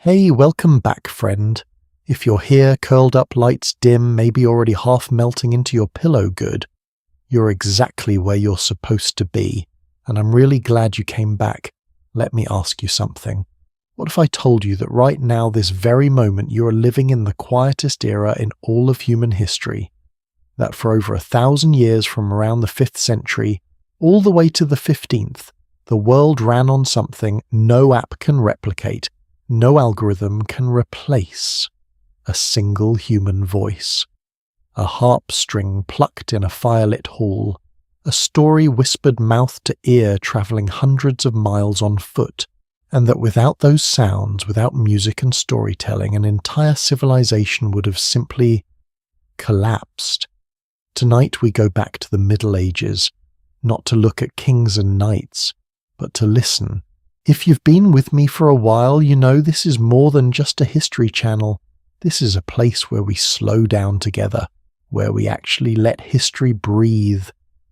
Hey, welcome back, friend. If you're here, curled up, lights dim, maybe already half melting into your pillow good, you're exactly where you're supposed to be, and I'm really glad you came back. Let me ask you something. What if I told you that right now, this very moment, you are living in the quietest era in all of human history? That for over 1,000 years from around the 5th century, all the way to the 15th, the world ran on something no app can replicate, no algorithm can replace: a single human voice. A harp string plucked in a firelit hall, a story whispered mouth to ear travelling hundreds of miles on foot, and that without those sounds, without music and storytelling, an entire civilization would have simply collapsed. Tonight we go back to the Middle Ages, not to look at kings and knights, but to listen. If you've been with me for a while, you know this is more than just a history channel. This is a place where we slow down together, where we actually let history breathe.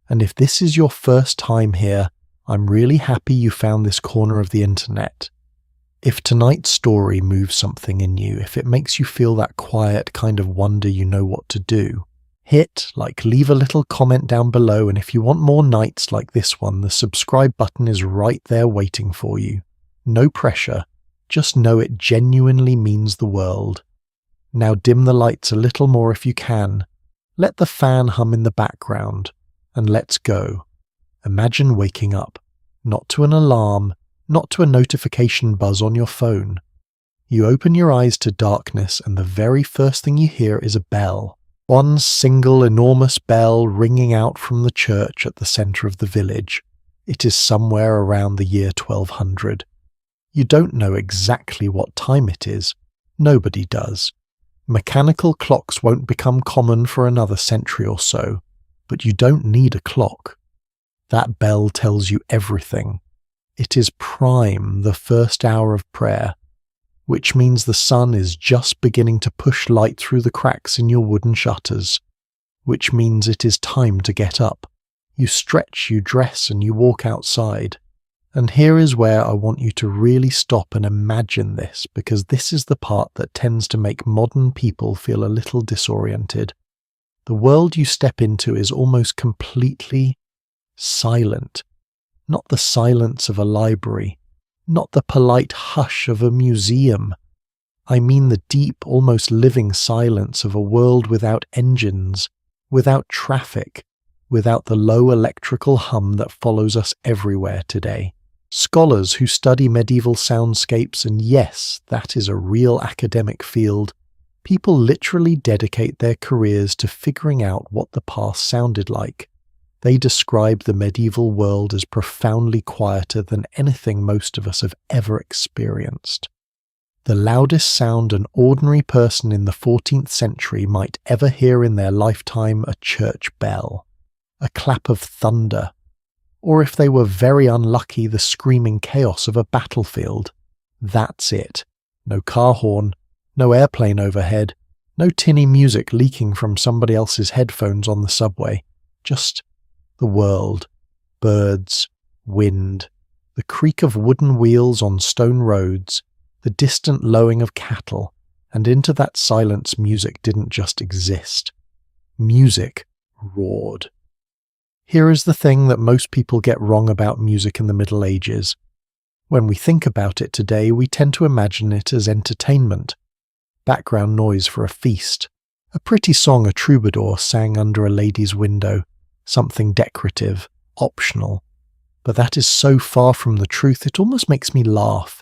And if this is your first time here, I'm really happy you found this corner of the internet. If tonight's story moves something in you, if it makes you feel that quiet kind of wonder you know what to do, leave a little comment down below, and if you want more nights like this one, the subscribe button is right there waiting for you. No pressure, just know it genuinely means the world. Now dim the lights a little more if you can. Let the fan hum in the background, and let's go. Imagine waking up, not to an alarm, not to a notification buzz on your phone. You open your eyes to darkness, and the very first thing you hear is a bell. One single enormous bell ringing out from the church at the centre of the village. It is somewhere around the year 1200. You don't know exactly what time it is. Nobody does. Mechanical clocks won't become common for another century or so, but you don't need a clock. That bell tells you everything. It is prime, the first hour of prayer, which means the sun is just beginning to push light through the cracks in your wooden shutters, which means it is time to get up. You stretch, you dress, and you walk outside. And here is where I want you to really stop and imagine this, because this is the part that tends to make modern people feel a little disoriented. The world you step into is almost completely silent. Not the silence of a library, not the polite hush of a museum. I mean the deep, almost living silence of a world without engines, without traffic, without the low electrical hum that follows us everywhere today. Scholars who study medieval soundscapes, and yes, that is a real academic field, people literally dedicate their careers to figuring out what the past sounded like. They describe the medieval world as profoundly quieter than anything most of us have ever experienced. The loudest sound an ordinary person in the 14th century might ever hear in their lifetime: a church bell, a clap of thunder, or if they were very unlucky, the screaming chaos of a battlefield. That's it. No car horn, no airplane overhead, no tinny music leaking from somebody else's headphones on the subway. Just the world, birds, wind, the creak of wooden wheels on stone roads, the distant lowing of cattle, and into that silence music didn't just exist. Music roared. Here is the thing that most people get wrong about music in the Middle Ages. When we think about it today, we tend to imagine it as entertainment, background noise for a feast, a pretty song a troubadour sang under a lady's window, something decorative, optional. But that is so far from the truth, it almost makes me laugh.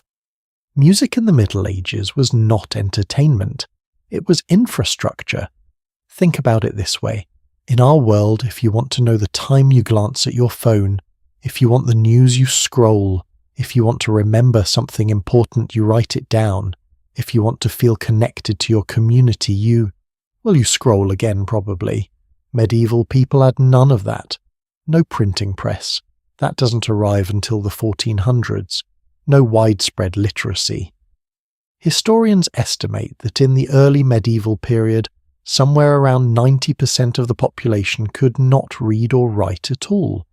Music in the Middle Ages was not entertainment. It was infrastructure. Think about it this way. In our world, if you want to know the time, you glance at your phone. If you want the news, you scroll. If you want to remember something important, you write it down. If you want to feel connected to your community, you scroll again probably. Medieval people had none of that. No printing press. That doesn't arrive until the 1400s. No widespread literacy. Historians estimate that in the early medieval period, somewhere around 90% of the population could not read or write at all.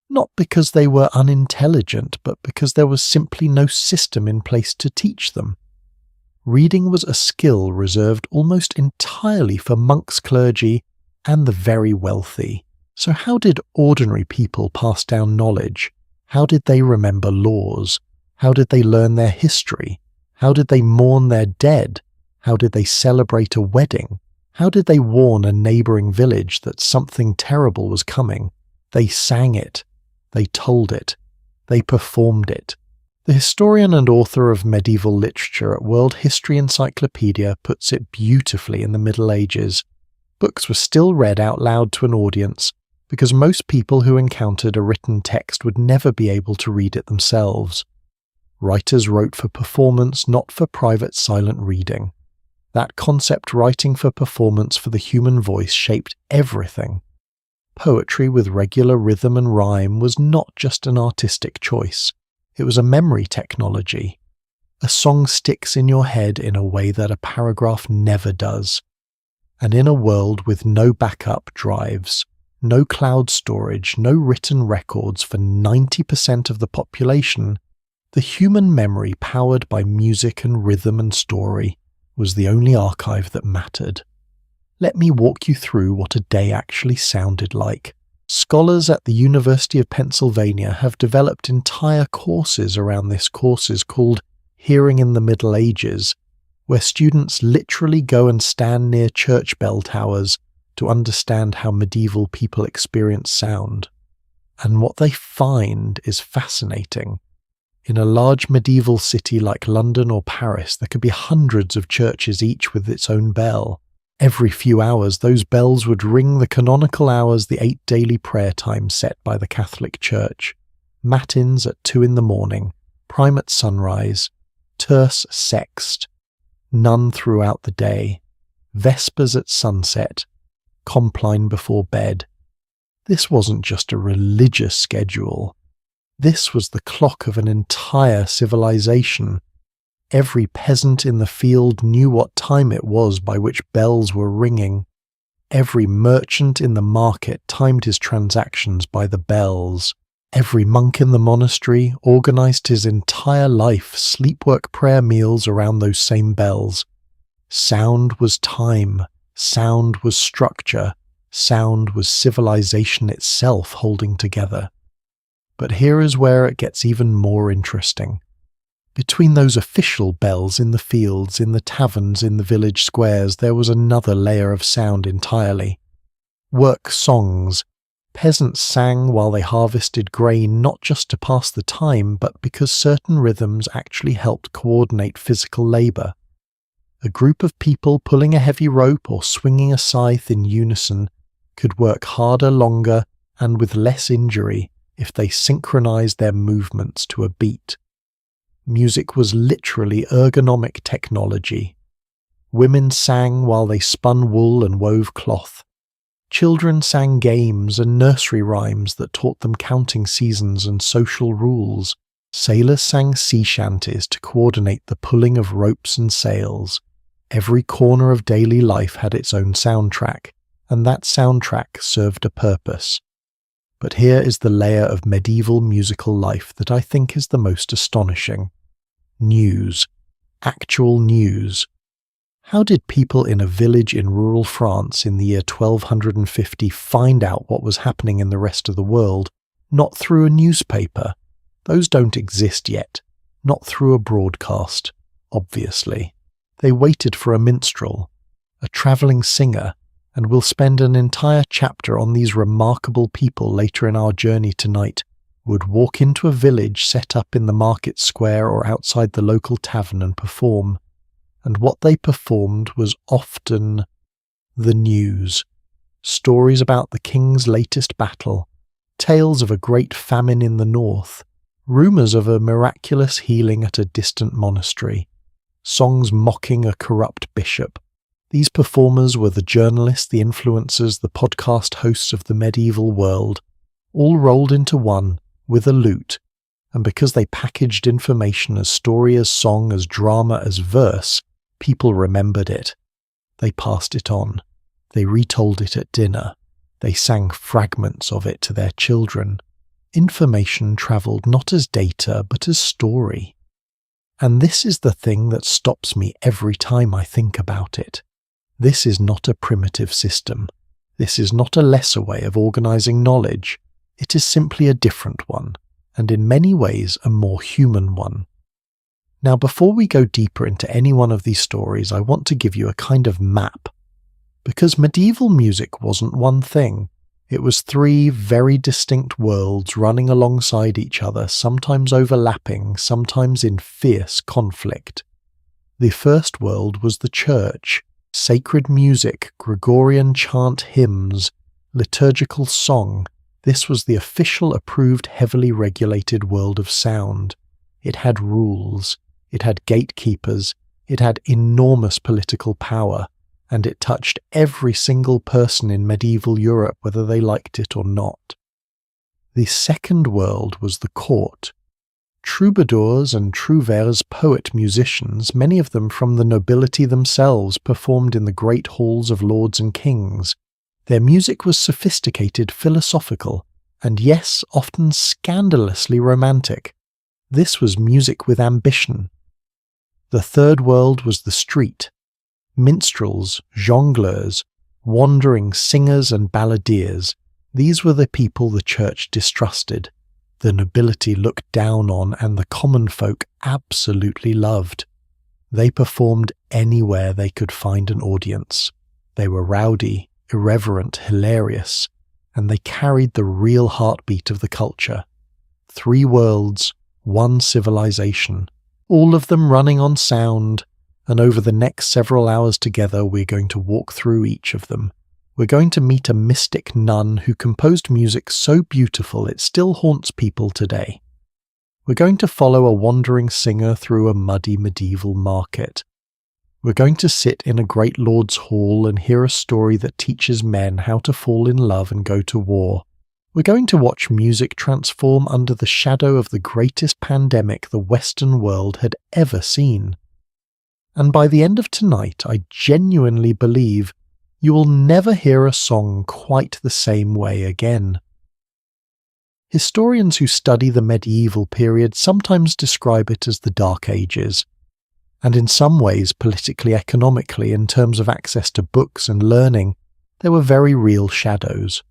Not because they were unintelligent, but because there was simply no system in place to teach them. Reading was a skill reserved almost entirely for monks, clergy, and the very wealthy. So how did ordinary people pass down knowledge? How did they remember laws? How did they learn their history? How did they mourn their dead? How did they celebrate a wedding? How did they warn a neighbouring village that something terrible was coming? They sang it. They told it. They performed it. The historian and author of medieval literature at World History Encyclopedia puts it beautifully in the Middle Ages. Books were still read out loud to an audience because most people who encountered a written text would never be able to read it themselves. Writers wrote for performance, not for private silent reading. That concept, writing for performance for the human voice, shaped everything. Poetry with regular rhythm and rhyme was not just an artistic choice. It was a memory technology. A song sticks in your head in a way that a paragraph never does. And in a world with no backup drives, no cloud storage, no written records for 90% of the population, the human memory powered by music and rhythm and story was the only archive that mattered. Let me walk you through what a day actually sounded like. Scholars at the University of Pennsylvania have developed entire courses around this, courses called Hearing in the Middle Ages, where students literally go and stand near church bell towers to understand how medieval people experience sound. And what they find is fascinating. In a large medieval city like London or Paris, there could be hundreds of churches, each with its own bell. Every few hours, those bells would ring the canonical hours, the 8 daily prayer times set by the Catholic Church. Matins at 2 a.m, prime at sunrise, terce sext, none throughout the day, vespers at sunset, compline before bed. This wasn't just a religious schedule. This was the clock of an entire civilization. Every peasant in the field knew what time it was by which bells were ringing. Every merchant in the market timed his transactions by the bells. Every monk in the monastery organized his entire life, sleep-work, prayer, meals around those same bells. Sound was time. Sound was structure. Sound was civilization itself holding together. But here is where it gets even more interesting. Between those official bells in the fields, in the taverns, in the village squares, there was another layer of sound entirely. Work songs. Peasants sang while they harvested grain, not just to pass the time, but because certain rhythms actually helped coordinate physical labour. A group of people pulling a heavy rope or swinging a scythe in unison could work harder, longer, and with less injury if they synchronized their movements to a beat. Music was literally ergonomic technology. Women sang while they spun wool and wove cloth. Children sang games and nursery rhymes that taught them counting seasons and social rules. Sailors sang sea shanties to coordinate the pulling of ropes and sails. Every corner of daily life had its own soundtrack, and that soundtrack served a purpose. But here is the layer of medieval musical life that I think is the most astonishing. News. Actual news. How did people in a village in rural France in the year 1250 find out what was happening in the rest of the world? Not through a newspaper. Those don't exist yet. Not through a broadcast, obviously. They waited for a minstrel, a travelling singer, and we'll spend an entire chapter on these remarkable people later in our journey tonight, would walk into a village set up in the market square or outside the local tavern and perform. And what they performed was often the news. Stories about the king's latest battle, tales of a great famine in the north, rumours of a miraculous healing at a distant monastery, songs mocking a corrupt bishop. These performers were the journalists, the influencers, the podcast hosts of the medieval world, all rolled into one with a lute, and because they packaged information as story, as song, as drama, as verse, people remembered it. They passed it on. They retold it at dinner. They sang fragments of it to their children. Information travelled not as data, but as story. And this is the thing that stops me every time I think about it. This is not a primitive system. This is not a lesser way of organizing knowledge. It is simply a different one, and in many ways a more human one. Now, before we go deeper into any one of these stories, I want to give you a kind of map. Because medieval music wasn't one thing. It was three very distinct worlds running alongside each other, sometimes overlapping, sometimes in fierce conflict. The first world was the church. Sacred music, Gregorian chant hymns, liturgical song. This was the official approved heavily regulated world of sound. It had rules, it had gatekeepers, it had enormous political power, and it touched every single person in medieval Europe whether they liked it or not. The second world was the court. Troubadours and trouvères, poet-musicians, many of them from the nobility themselves, performed in the great halls of lords and kings. Their music was sophisticated, philosophical, and yes, often scandalously romantic. This was music with ambition. The third world was the street. Minstrels, jongleurs, wandering singers and balladeers, these were the people the church distrusted. The nobility looked down on, and the common folk absolutely loved. They performed anywhere they could find an audience. They were rowdy, irreverent, hilarious, and they carried the real heartbeat of the culture. 3 worlds, 1 civilization, all of them running on sound, and over the next several hours together we're going to walk through each of them. We're going to meet a mystic nun who composed music so beautiful it still haunts people today. We're going to follow a wandering singer through a muddy medieval market. We're going to sit in a great lord's hall and hear a story that teaches men how to fall in love and go to war. We're going to watch music transform under the shadow of the greatest pandemic the Western world had ever seen. And by the end of tonight, I genuinely believe you will never hear a song quite the same way again. Historians who study the medieval period sometimes describe it as the Dark Ages, and in some ways, politically, economically, in terms of access to books and learning, there were very real shadows.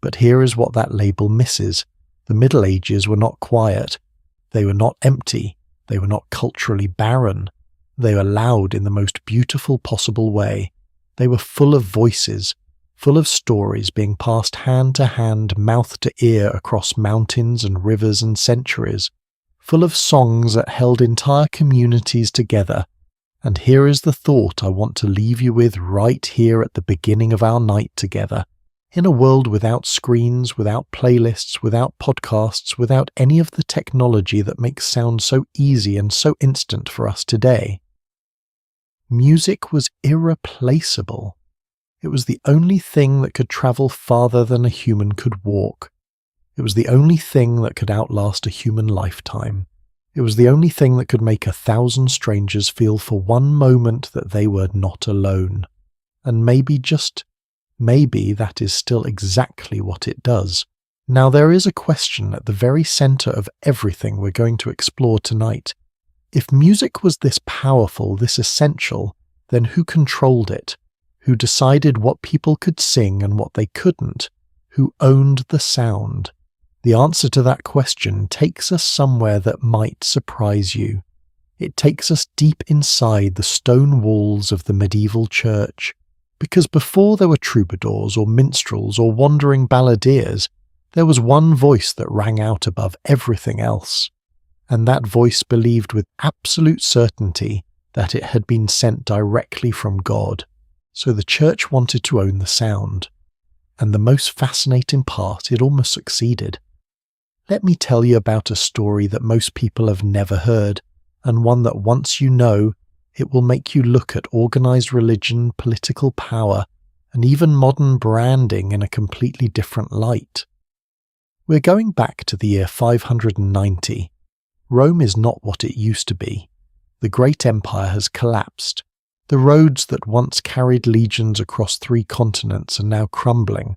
But here is what that label misses. The Middle Ages were not quiet. They were not empty. They were not culturally barren. They were loud in the most beautiful possible way. They were full of voices, full of stories being passed hand to hand, mouth to ear across mountains and rivers and centuries, full of songs that held entire communities together. And here is the thought I want to leave you with right here at the beginning of our night together. In a world without screens, without playlists, without podcasts, without any of the technology that makes sound so easy and so instant for us today, music was irreplaceable. It was the only thing that could travel farther than a human could walk. It was the only thing that could outlast a human lifetime. It was the only thing that could make 1,000 strangers feel for one moment that they were not alone. And maybe, just maybe, that is still exactly what it does. Now, there is a question at the very center of everything we're going to explore tonight. If music was this powerful, this essential, then who controlled it? Who decided what people could sing and what they couldn't? Who owned the sound? The answer to that question takes us somewhere that might surprise you. It takes us deep inside the stone walls of the medieval church. Because before there were troubadours or minstrels or wandering balladeers, there was one voice that rang out above everything else. And that voice believed with absolute certainty that it had been sent directly from God. So the church wanted to own the sound. And the most fascinating part, it almost succeeded. Let me tell you about a story that most people have never heard, and one that once you know, it will make you look at organized religion, political power, and even modern branding in a completely different light. We're going back to the year 590. Rome is not what it used to be. The great empire has collapsed. The roads that once carried legions across 3 continents are now crumbling.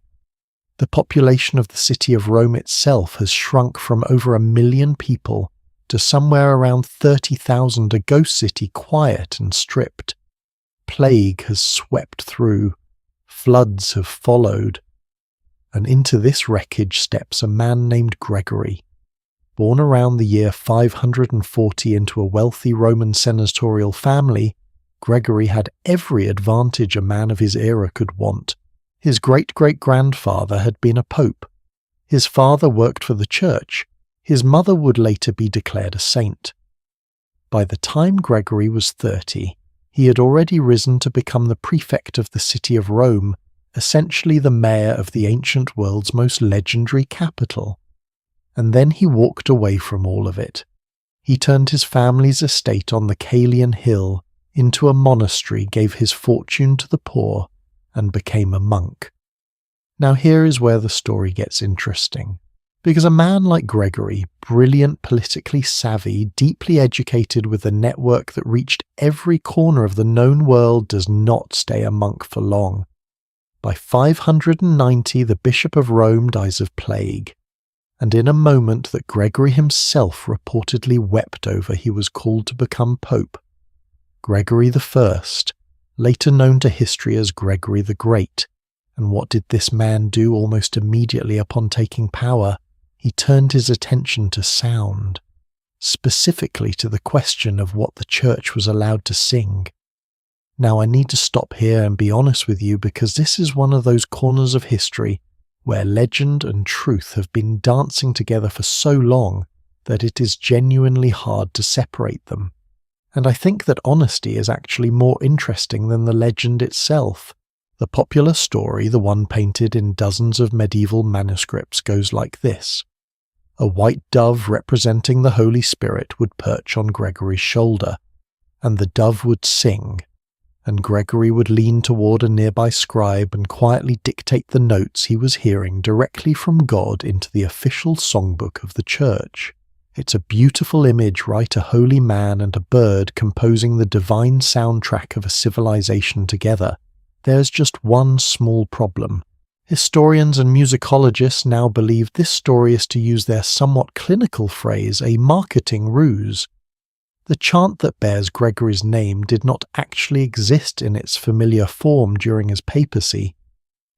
The population of the city of Rome itself has shrunk from over 1 million people to somewhere around 30,000, a ghost city quiet and stripped. Plague has swept through. Floods have followed. And into this wreckage steps a man named Gregory. Born around the year 540 into a wealthy Roman senatorial family, Gregory had every advantage a man of his era could want. His great-great-grandfather had been a pope. His father worked for the church. His mother would later be declared a saint. By the time Gregory was 30, he had already risen to become the prefect of the city of Rome, essentially the mayor of the ancient world's most legendary capital. And then he walked away from all of it. He turned his family's estate on the Caelian hill into a monastery, gave his fortune to the poor, and became a monk. Now here is where the story gets interesting. Because a man like Gregory, brilliant, politically savvy, deeply educated with a network that reached every corner of the known world, does not stay a monk for long. By 590, the Bishop of Rome dies of plague. And in a moment that Gregory himself reportedly wept over, he was called to become Pope. Gregory I, later known to history as Gregory the Great. And what did this man do almost immediately upon taking power? He turned his attention to sound, specifically to the question of what the church was allowed to sing. Now I need to stop here and be honest with you, because this is one of those corners of history where legend and truth have been dancing together for so long that it is genuinely hard to separate them. And I think that honesty is actually more interesting than the legend itself. The popular story, the one painted in dozens of medieval manuscripts, goes like this. A white dove representing the Holy Spirit would perch on Gregory's shoulder, and the dove would sing, and Gregory would lean toward a nearby scribe and quietly dictate the notes he was hearing directly from God into the official songbook of the church. It's a beautiful image, right? A holy man and a bird composing the divine soundtrack of a civilization together. There's just one small problem. Historians and musicologists now believe this story is, to use their somewhat clinical phrase, a marketing ruse. The chant that bears Gregory's name did not actually exist in its familiar form during his papacy.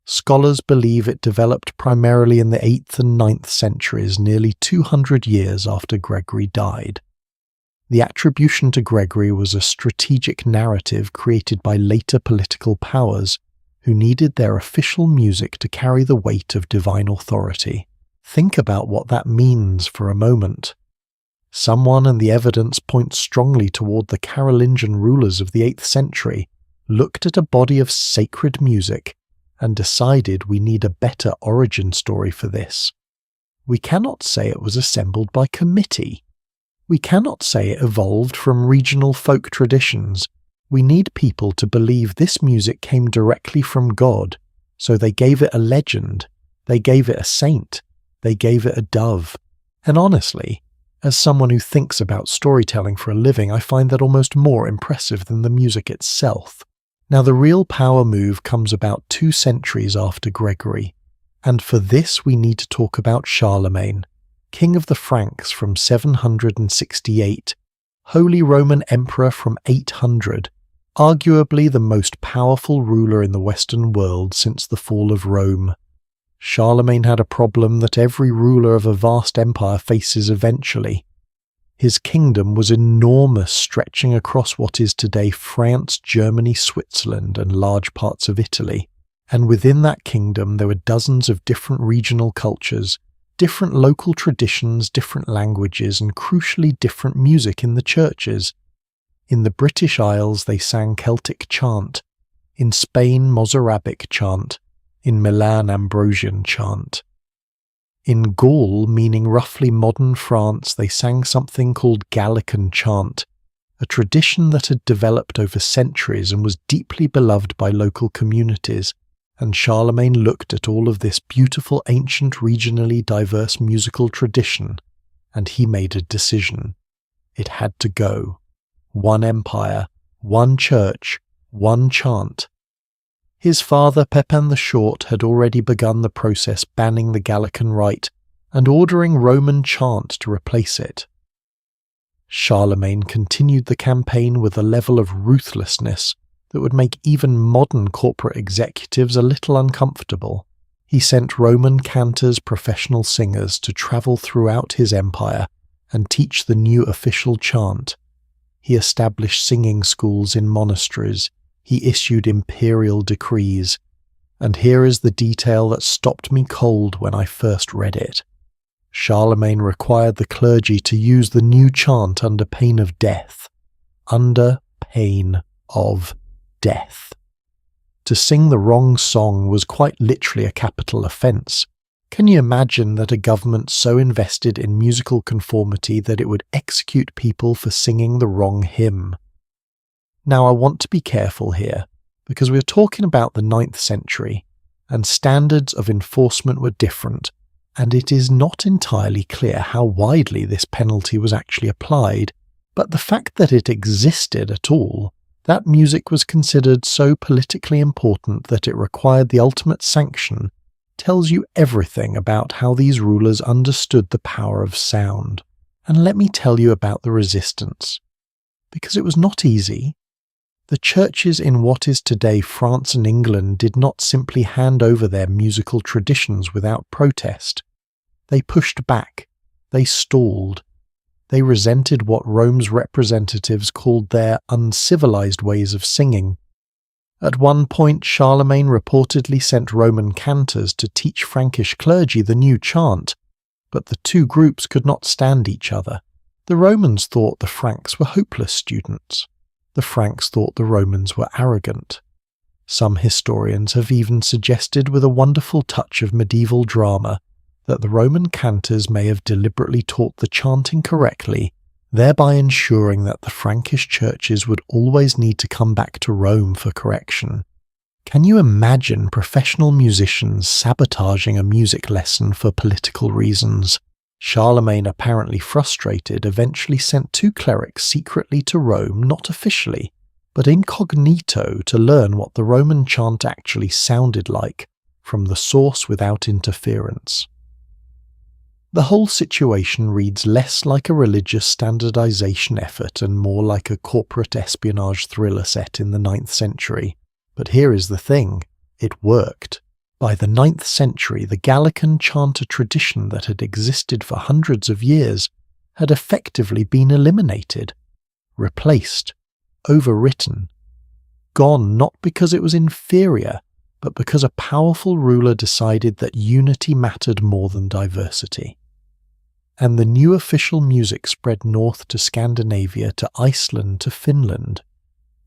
Scholars believe it developed primarily in the 8th and 9th centuries, nearly 200 years after Gregory died. The attribution to Gregory was a strategic narrative created by later political powers who needed their official music to carry the weight of divine authority. Think about what that means for a moment. Someone, and the evidence points strongly toward the Carolingian rulers of the 8th century, looked at a body of sacred music and decided we need a better origin story for this. We cannot say it was assembled by committee. We cannot say it evolved from regional folk traditions. We need people to believe this music came directly from God, so they gave it a legend, they gave it a saint, they gave it a dove. And honestly, as someone who thinks about storytelling for a living, I find that almost more impressive than the music itself. Now the real power move comes about 2 centuries after Gregory, and for this we need to talk about Charlemagne, King of the Franks from 768, Holy Roman Emperor from 800, arguably the most powerful ruler in the Western world since the fall of Rome. Charlemagne had a problem that every ruler of a vast empire faces eventually. His kingdom was enormous, stretching across what is today France, Germany, Switzerland, and large parts of Italy. And within that kingdom there were dozens of different regional cultures, different local traditions, different languages, and crucially different music in the churches. In the British Isles they sang Celtic chant, in Spain Mozarabic chant, in Milan Ambrosian chant. In Gaul, meaning roughly modern France, they sang something called Gallican chant, a tradition that had developed over centuries and was deeply beloved by local communities, and Charlemagne looked at all of this beautiful ancient regionally diverse musical tradition, and he made a decision. It had to go. One empire, one church, one chant. His father, Pepin the Short, had already begun the process banning the Gallican rite and ordering Roman chant to replace it. Charlemagne continued the campaign with a level of ruthlessness that would make even modern corporate executives a little uncomfortable. He sent Roman cantors, professional singers, to travel throughout his empire and teach the new official chant. He established singing schools in monasteries. He issued imperial decrees. And here is the detail that stopped me cold when I first read it. Charlemagne required the clergy to use the new chant under pain of death. Under pain of death. To sing the wrong song was quite literally a capital offence. Can you imagine that a government so invested in musical conformity that it would execute people for singing the wrong hymn? Now I want to be careful here, because we're talking about the 9th century, and standards of enforcement were different, and it is not entirely clear how widely this penalty was actually applied, but the fact that it existed at all, that music was considered so politically important that it required the ultimate sanction, tells you everything about how these rulers understood the power of sound. And let me tell you about the resistance. Because it was not easy. The churches in what is today France and England did not simply hand over their musical traditions without protest. They pushed back. They stalled. They resented what Rome's representatives called their uncivilized ways of singing. At one point, Charlemagne reportedly sent Roman cantors to teach Frankish clergy the new chant, but the two groups could not stand each other. The Romans thought the Franks were hopeless students. The Franks thought the Romans were arrogant. Some historians have even suggested, with a wonderful touch of medieval drama, that the Roman cantors may have deliberately taught the chanting correctly, thereby ensuring that the Frankish churches would always need to come back to Rome for correction. Can you imagine professional musicians sabotaging a music lesson for political reasons? Charlemagne, apparently frustrated, eventually sent 2 clerics secretly to Rome, not officially, but incognito, to learn what the Roman chant actually sounded like, from the source without interference. The whole situation reads less like a religious standardization effort and more like a corporate espionage thriller set in the 9th century. But here is the thing, it worked. By the 9th century, the Gallican chanter tradition that had existed for hundreds of years had effectively been eliminated, replaced, overwritten, gone not because it was inferior, but because a powerful ruler decided that unity mattered more than diversity. And the new official music spread north to Scandinavia, to Iceland, to Finland,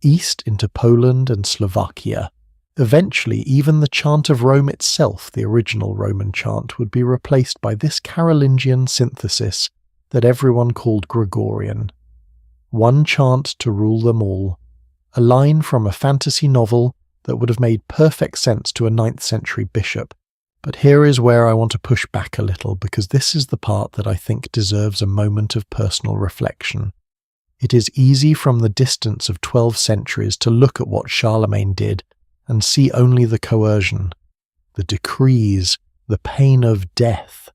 east into Poland and Slovakia. Eventually, even the chant of Rome itself, the original Roman chant, would be replaced by this Carolingian synthesis that everyone called Gregorian. One chant to rule them all, a line from a fantasy novel that would have made perfect sense to a 9th century bishop. But here is where I want to push back a little, because this is the part that I think deserves a moment of personal reflection. It is easy from the distance of 12 centuries to look at what Charlemagne did and see only the coercion, the decrees, the pain of death.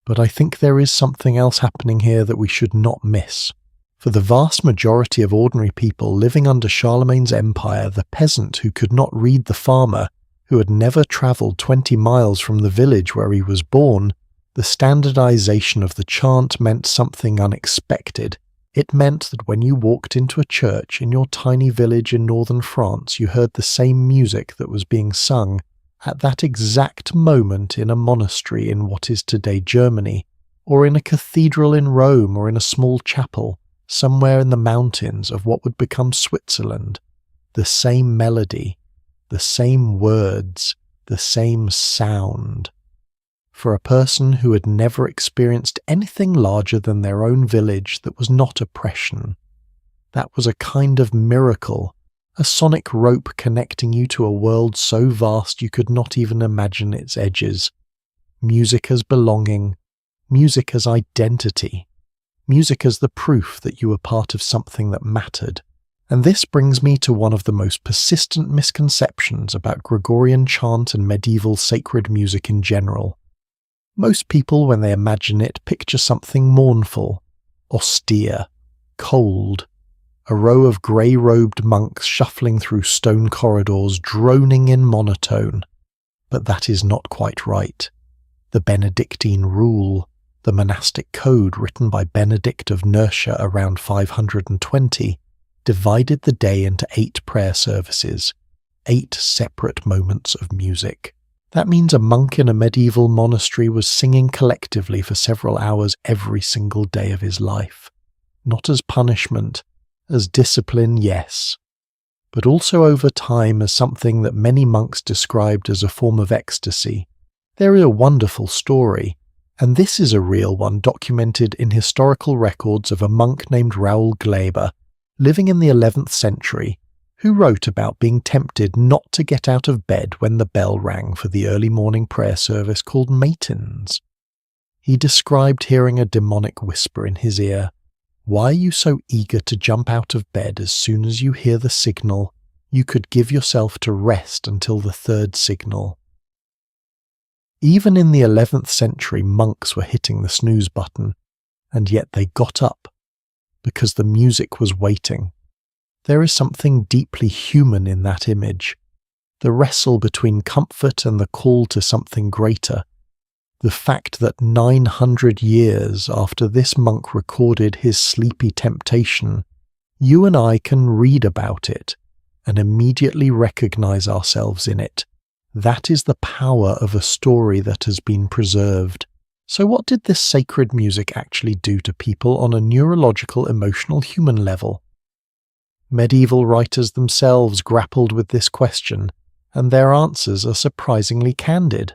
But I think there is something else happening here that we should not miss. For the vast majority of ordinary people living under Charlemagne's empire, the peasant who could not read the farmer, who had never travelled 20 miles from the village where he was born, the standardization of the chant meant something unexpected. It meant that when you walked into a church in your tiny village in northern France, you heard the same music that was being sung at that exact moment in a monastery in what is today Germany, or in a cathedral in Rome, or in a small chapel somewhere in the mountains of what would become Switzerland. The same melody, the same words, the same sound. For a person who had never experienced anything larger than their own village that was not oppression, that was a kind of miracle, a sonic rope connecting you to a world so vast you could not even imagine its edges. Music as belonging, music as identity, music as the proof that you were part of something that mattered. And this brings me to one of the most persistent misconceptions about Gregorian chant and medieval sacred music in general. Most people, when they imagine it, picture something mournful, austere, cold, a row of grey-robed monks shuffling through stone corridors, droning in monotone. But that is not quite right. The Benedictine rule, the monastic code written by Benedict of Nursia around 520, divided the day into 8 prayer services, 8 separate moments of music. That means a monk in a medieval monastery was singing collectively for several hours every single day of his life. Not as punishment, as discipline, yes, but also over time as something that many monks described as a form of ecstasy. There is a wonderful story, and this is a real one documented in historical records of a monk named Raoul Glaber, living in the 11th century, who wrote about being tempted not to get out of bed when the bell rang for the early morning prayer service called matins. He described hearing a demonic whisper in his ear, "Why are you so eager to jump out of bed as soon as you hear the signal? You could give yourself to rest until the 3rd signal." Even in the 11th century, monks were hitting the snooze button, and yet they got up, because the music was waiting. There is something deeply human in that image, the wrestle between comfort and the call to something greater. The fact that 900 years after this monk recorded his sleepy temptation, you and I can read about it and immediately recognize ourselves in it. That is the power of a story that has been preserved. So what did this sacred music actually do to people on a neurological, emotional, human level? Medieval writers themselves grappled with this question, and their answers are surprisingly candid.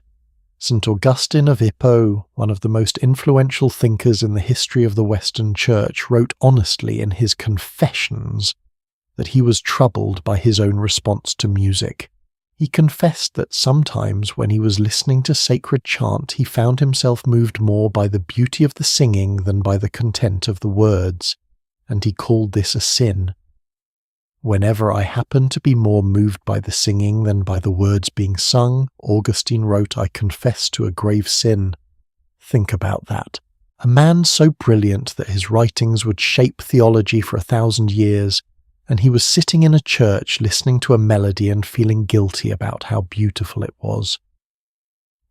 St. Augustine of Hippo, one of the most influential thinkers in the history of the Western Church, wrote honestly in his Confessions that he was troubled by his own response to music. He confessed that sometimes when he was listening to sacred chant, he found himself moved more by the beauty of the singing than by the content of the words, and he called this a sin. "Whenever I happen to be more moved by the singing than by the words being sung," Augustine wrote, "I confess to a grave sin." Think about that. A man so brilliant that his writings would shape theology for 1,000 years, and he was sitting in a church listening to a melody and feeling guilty about how beautiful it was.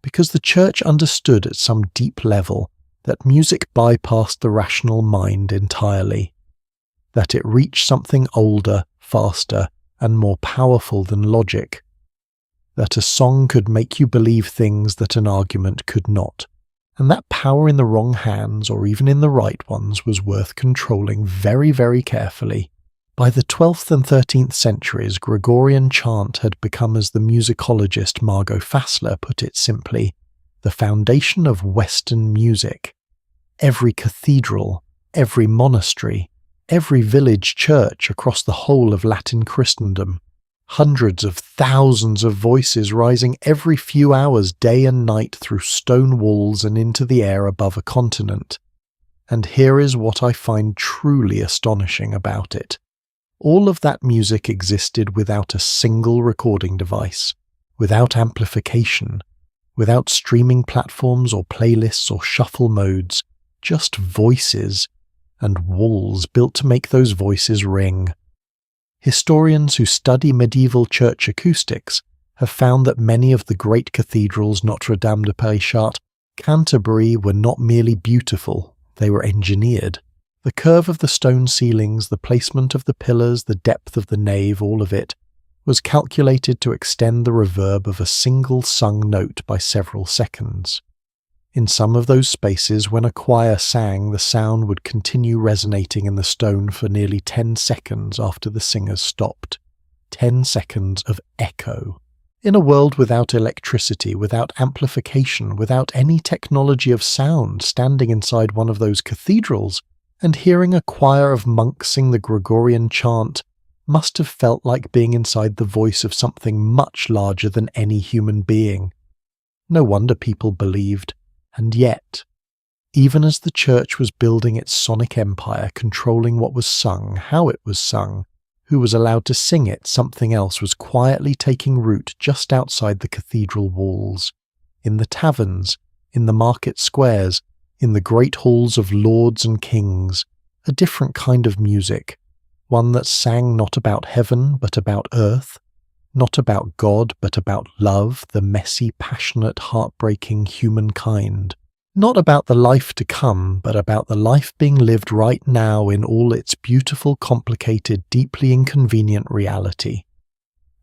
Because the church understood at some deep level that music bypassed the rational mind entirely, that it reached something older, faster, and more powerful than logic, that a song could make you believe things that an argument could not, and that power in the wrong hands, or even in the right ones, was worth controlling very, very carefully. By the 12th and 13th centuries, Gregorian chant had become, as the musicologist Margot Fassler put it simply, the foundation of Western music. Every cathedral, every monastery, every village church across the whole of Latin Christendom, hundreds of thousands of voices rising every few hours day and night through stone walls and into the air above a continent. And here is what I find truly astonishing about it. All of that music existed without a single recording device, without amplification, without streaming platforms or playlists or shuffle modes, just voices, and walls built to make those voices ring. Historians who study medieval church acoustics have found that many of the great cathedrals, Notre Dame de Paris Chartres, Canterbury, were not merely beautiful, they were engineered. The curve of the stone ceilings, the placement of the pillars, the depth of the nave, all of it, was calculated to extend the reverb of a single sung note by several seconds. In some of those spaces, when a choir sang, the sound would continue resonating in the stone for nearly 10 seconds after the singers stopped. 10 seconds of echo. In a world without electricity, without amplification, without any technology of sound, standing inside one of those cathedrals and hearing a choir of monks sing the Gregorian chant must have felt like being inside the voice of something much larger than any human being. No wonder people believed. And yet, even as the church was building its sonic empire, controlling what was sung, how it was sung, who was allowed to sing it, something else was quietly taking root just outside the cathedral walls, in the taverns, in the market squares, in the great halls of lords and kings, a different kind of music, one that sang not about heaven but about earth, not about God but about love, the messy, passionate, heartbreaking humankind. Not about the life to come, but about the life being lived right now in all its beautiful, complicated, deeply inconvenient reality.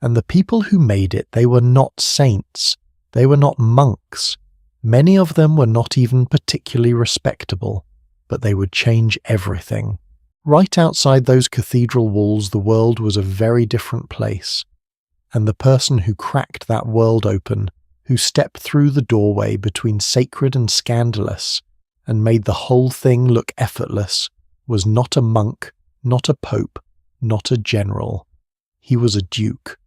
And the people who made it, they were not saints, they were not monks. Many of them were not even particularly respectable, but they would change everything. Right outside those cathedral walls, the world was a very different place. And the person who cracked that world open, who stepped through the doorway between sacred and scandalous, and made the whole thing look effortless, was not a monk, not a pope, not a general. He was a duke,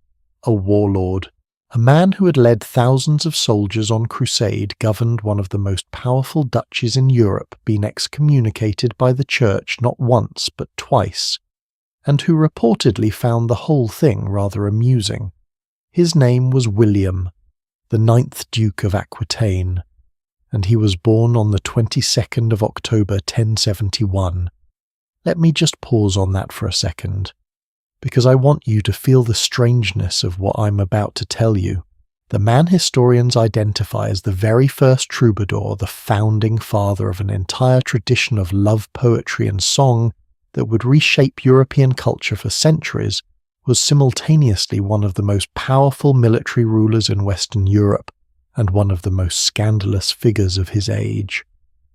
a warlord, a man who had led thousands of soldiers on crusade, governed one of the most powerful duchies in Europe, been excommunicated by the church not once but twice, and who reportedly found the whole thing rather amusing. His name was William, the 9th Duke of Aquitaine, and he was born on the 22nd of October 1071. Let me just pause on that for a second, because I want you to feel the strangeness of what I'm about to tell you. The man historians identify as the very first troubadour, the founding father of an entire tradition of love poetry and song that would reshape European culture for centuries, was simultaneously one of the most powerful military rulers in Western Europe and one of the most scandalous figures of his age.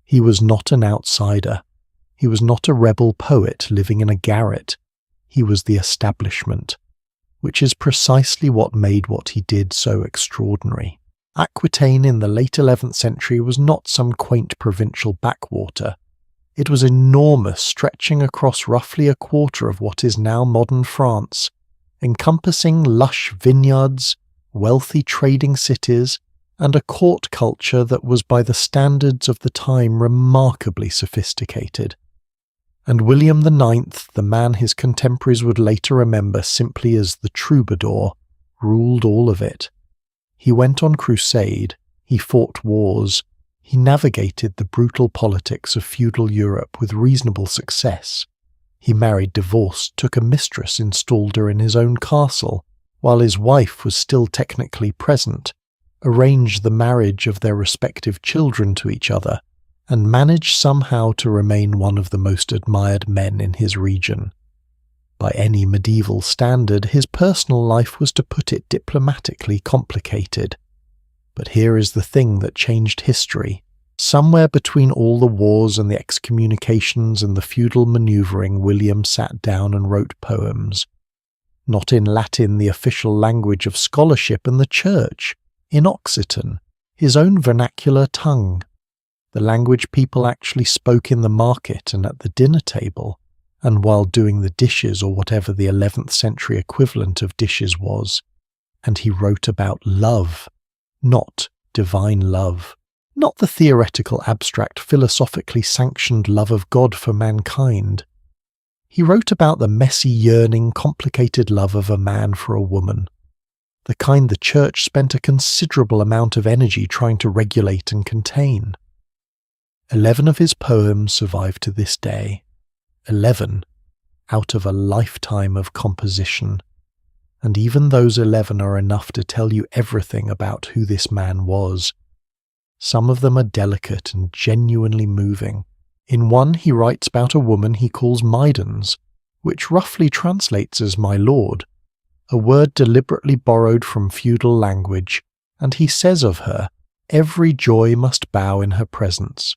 He was not an outsider. He was not a rebel poet living in a garret. He was the establishment, which is precisely what made what he did so extraordinary. Aquitaine in the late 11th century was not some quaint provincial backwater. It was enormous, stretching across roughly a quarter of what is now modern France, encompassing lush vineyards, wealthy trading cities, and a court culture that was by the standards of the time remarkably sophisticated. And William IX, the man his contemporaries would later remember simply as the troubadour, ruled all of it. He went on crusade, he fought wars, he navigated the brutal politics of feudal Europe with reasonable success. He married, divorced, took a mistress, installed her in his own castle, while his wife was still technically present, arranged the marriage of their respective children to each other, and managed somehow to remain one of the most admired men in his region. By any medieval standard, his personal life was, to put it diplomatically, complicated. But here is the thing that changed history. Somewhere between all the wars and the excommunications and the feudal manoeuvring, William sat down and wrote poems. Not in Latin, the official language of scholarship and the church, in Occitan, his own vernacular tongue, the language people actually spoke in the market and at the dinner table, and while doing the dishes or whatever the 11th century equivalent of dishes was. And he wrote about love, not divine love. Not the theoretical, abstract, philosophically sanctioned love of God for mankind. He wrote about the messy, yearning, complicated love of a man for a woman, the kind the church spent a considerable amount of energy trying to regulate and contain. 11 of his poems survive to this day. 11 out of a lifetime of composition. And even those 11 are enough to tell you everything about who this man was. Some of them are delicate and genuinely moving. In one, he writes about a woman he calls Maidens, which roughly translates as my lord, a word deliberately borrowed from feudal language, and he says of her, every joy must bow in her presence.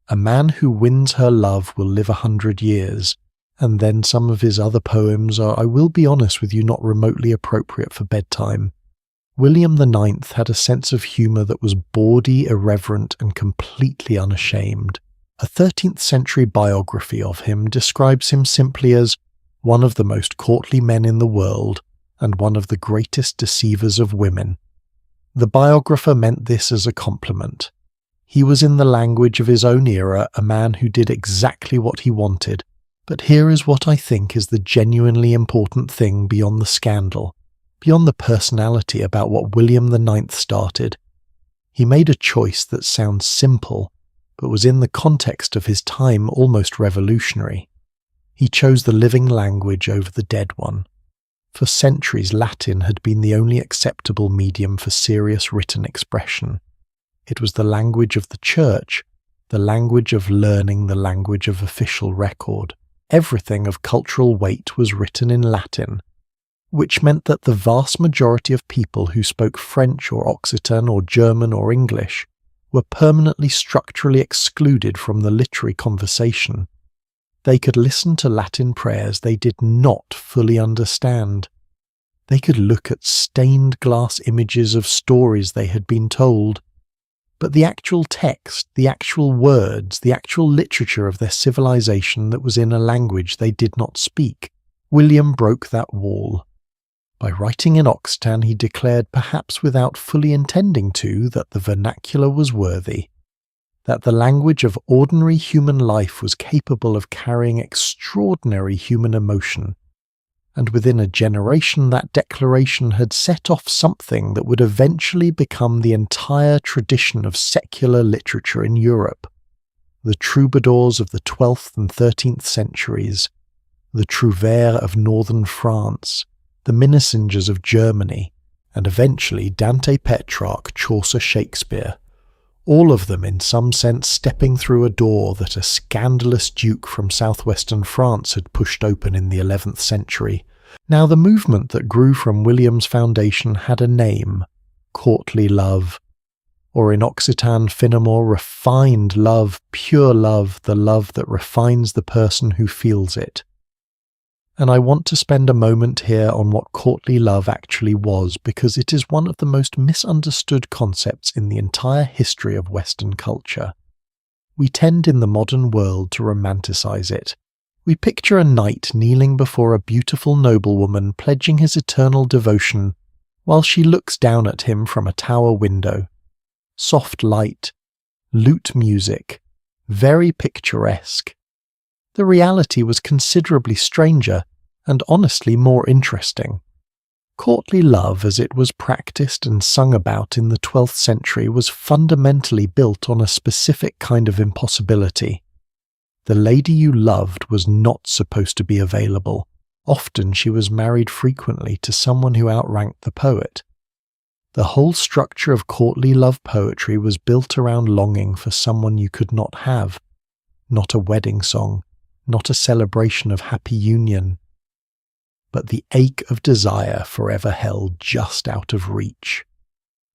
A man who wins her love will live 100 years, and then some of his other poems are, I will be honest with you, not remotely appropriate for bedtime. William IX had a sense of humour that was bawdy, irreverent, and completely unashamed. A 13th century biography of him describes him simply as one of the most courtly men in the world and one of the greatest deceivers of women. The biographer meant this as a compliment. He was, in the language of his own era, a man who did exactly what he wanted. But here is what I think is the genuinely important thing beyond the scandal, beyond the personality about what William IX started. He made a choice that sounds simple, but was in the context of his time almost revolutionary. He chose the living language over the dead one. For centuries, Latin had been the only acceptable medium for serious written expression. It was the language of the church, the language of learning, the language of official record. Everything of cultural weight was written in Latin, which meant that the vast majority of people who spoke French or Occitan or German or English were permanently structurally excluded from the literary conversation. They could listen to Latin prayers they did not fully understand. They could look at stained glass images of stories they had been told, but the actual text, the actual words, the actual literature of their civilization that was in a language they did not speak, William broke that wall. By writing in Occitan, he declared, perhaps without fully intending to, that the vernacular was worthy, that the language of ordinary human life was capable of carrying extraordinary human emotion, and within a generation that declaration had set off something that would eventually become the entire tradition of secular literature in Europe. The troubadours of the 12th and 13th centuries, the trouvères of northern France, the minnesingers of Germany, and eventually Dante, Petrarch, Chaucer, Shakespeare, all of them in some sense stepping through a door that a scandalous duke from southwestern France had pushed open in the 11th century. Now the movement that grew from William's foundation had a name, courtly love, or in Occitan Finamore, refined love, pure love, the love that refines the person who feels it. And I want to spend a moment here on what courtly love actually was, because it is one of the most misunderstood concepts in the entire history of Western culture. We tend in the modern world to romanticize it. We picture a knight kneeling before a beautiful noblewoman pledging his eternal devotion while she looks down at him from a tower window. Soft light, lute music, very picturesque. The reality was considerably stranger and honestly more interesting. Courtly love, as it was practiced and sung about in the 12th century, was fundamentally built on a specific kind of impossibility. The lady you loved was not supposed to be available. Often she was married frequently to someone who outranked the poet. The whole structure of courtly love poetry was built around longing for someone you could not have, not a wedding song, not a celebration of happy union, but the ache of desire forever held just out of reach.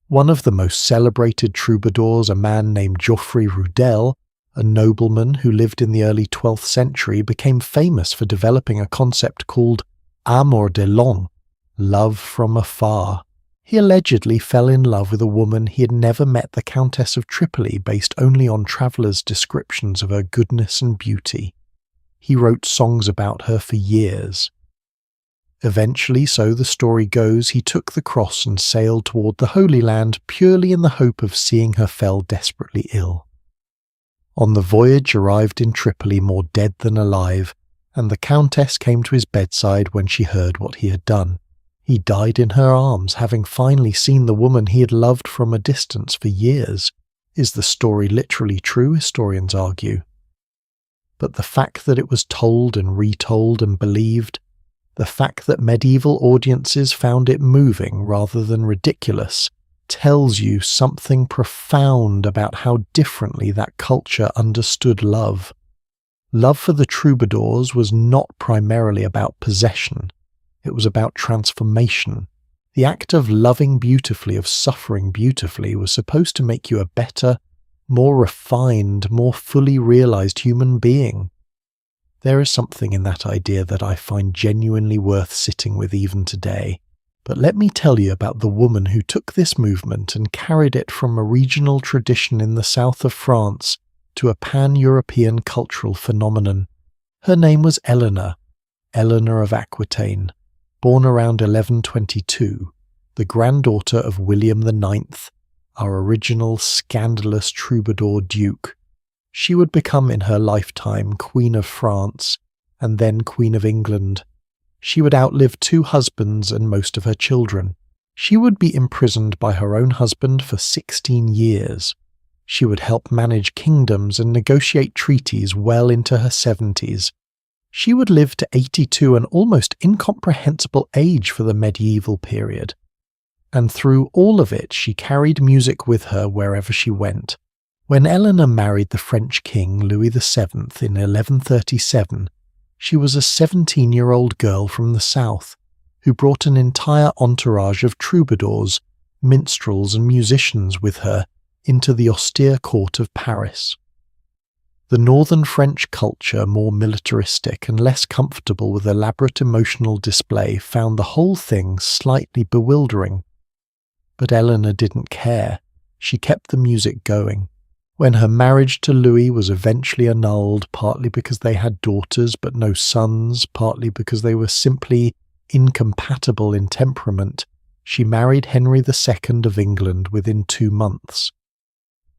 One of the most celebrated troubadours, a man named Geoffrey Rudel, a nobleman who lived in the early 12th century, became famous for developing a concept called amour de loin, love from afar. He allegedly fell in love with a woman he had never met, the Countess of Tripoli, based only on travellers' descriptions of her goodness and beauty. He wrote songs about her for years. Eventually, so the story goes, he took the cross and sailed toward the Holy Land purely in the hope of seeing her fell desperately ill. On the voyage arrived in Tripoli more dead than alive, and the Countess came to his bedside when she heard what he had done. He died in her arms, having finally seen the woman he had loved from a distance for years. Is the story literally true, historians argue? But the fact that it was told and retold and believed, the fact that medieval audiences found it moving rather than ridiculous, tells you something profound about how differently that culture understood love. Love for the troubadours was not primarily about possession. It was about transformation. The act of loving beautifully, of suffering beautifully, was supposed to make you a better, more refined, more fully realized human being. There is something in that idea that I find genuinely worth sitting with even today. But let me tell you about the woman who took this movement and carried it from a regional tradition in the south of France to a pan-European cultural phenomenon. Her name was Eleanor of Aquitaine, born around 1122, the granddaughter of William IX, our original scandalous troubadour duke. She would become in her lifetime Queen of France, and then Queen of England. She would outlive 2 husbands and most of her children. She would be imprisoned by her own husband for 16 years. She would help manage kingdoms and negotiate treaties well into her 70s. She would live to 82, an almost incomprehensible age for the medieval period. And through all of it, she carried music with her wherever she went. When Eleanor married the French king Louis VII in 1137, she was a 17-year-old girl from the south who brought an entire entourage of troubadours, minstrels and musicians with her into the austere court of Paris. The northern French culture, more militaristic and less comfortable with elaborate emotional display, found the whole thing slightly bewildering. But Eleanor didn't care. She kept the music going. When her marriage to Louis was eventually annulled, partly because they had daughters but no sons, partly because they were simply incompatible in temperament, she married Henry II of England within 2 months.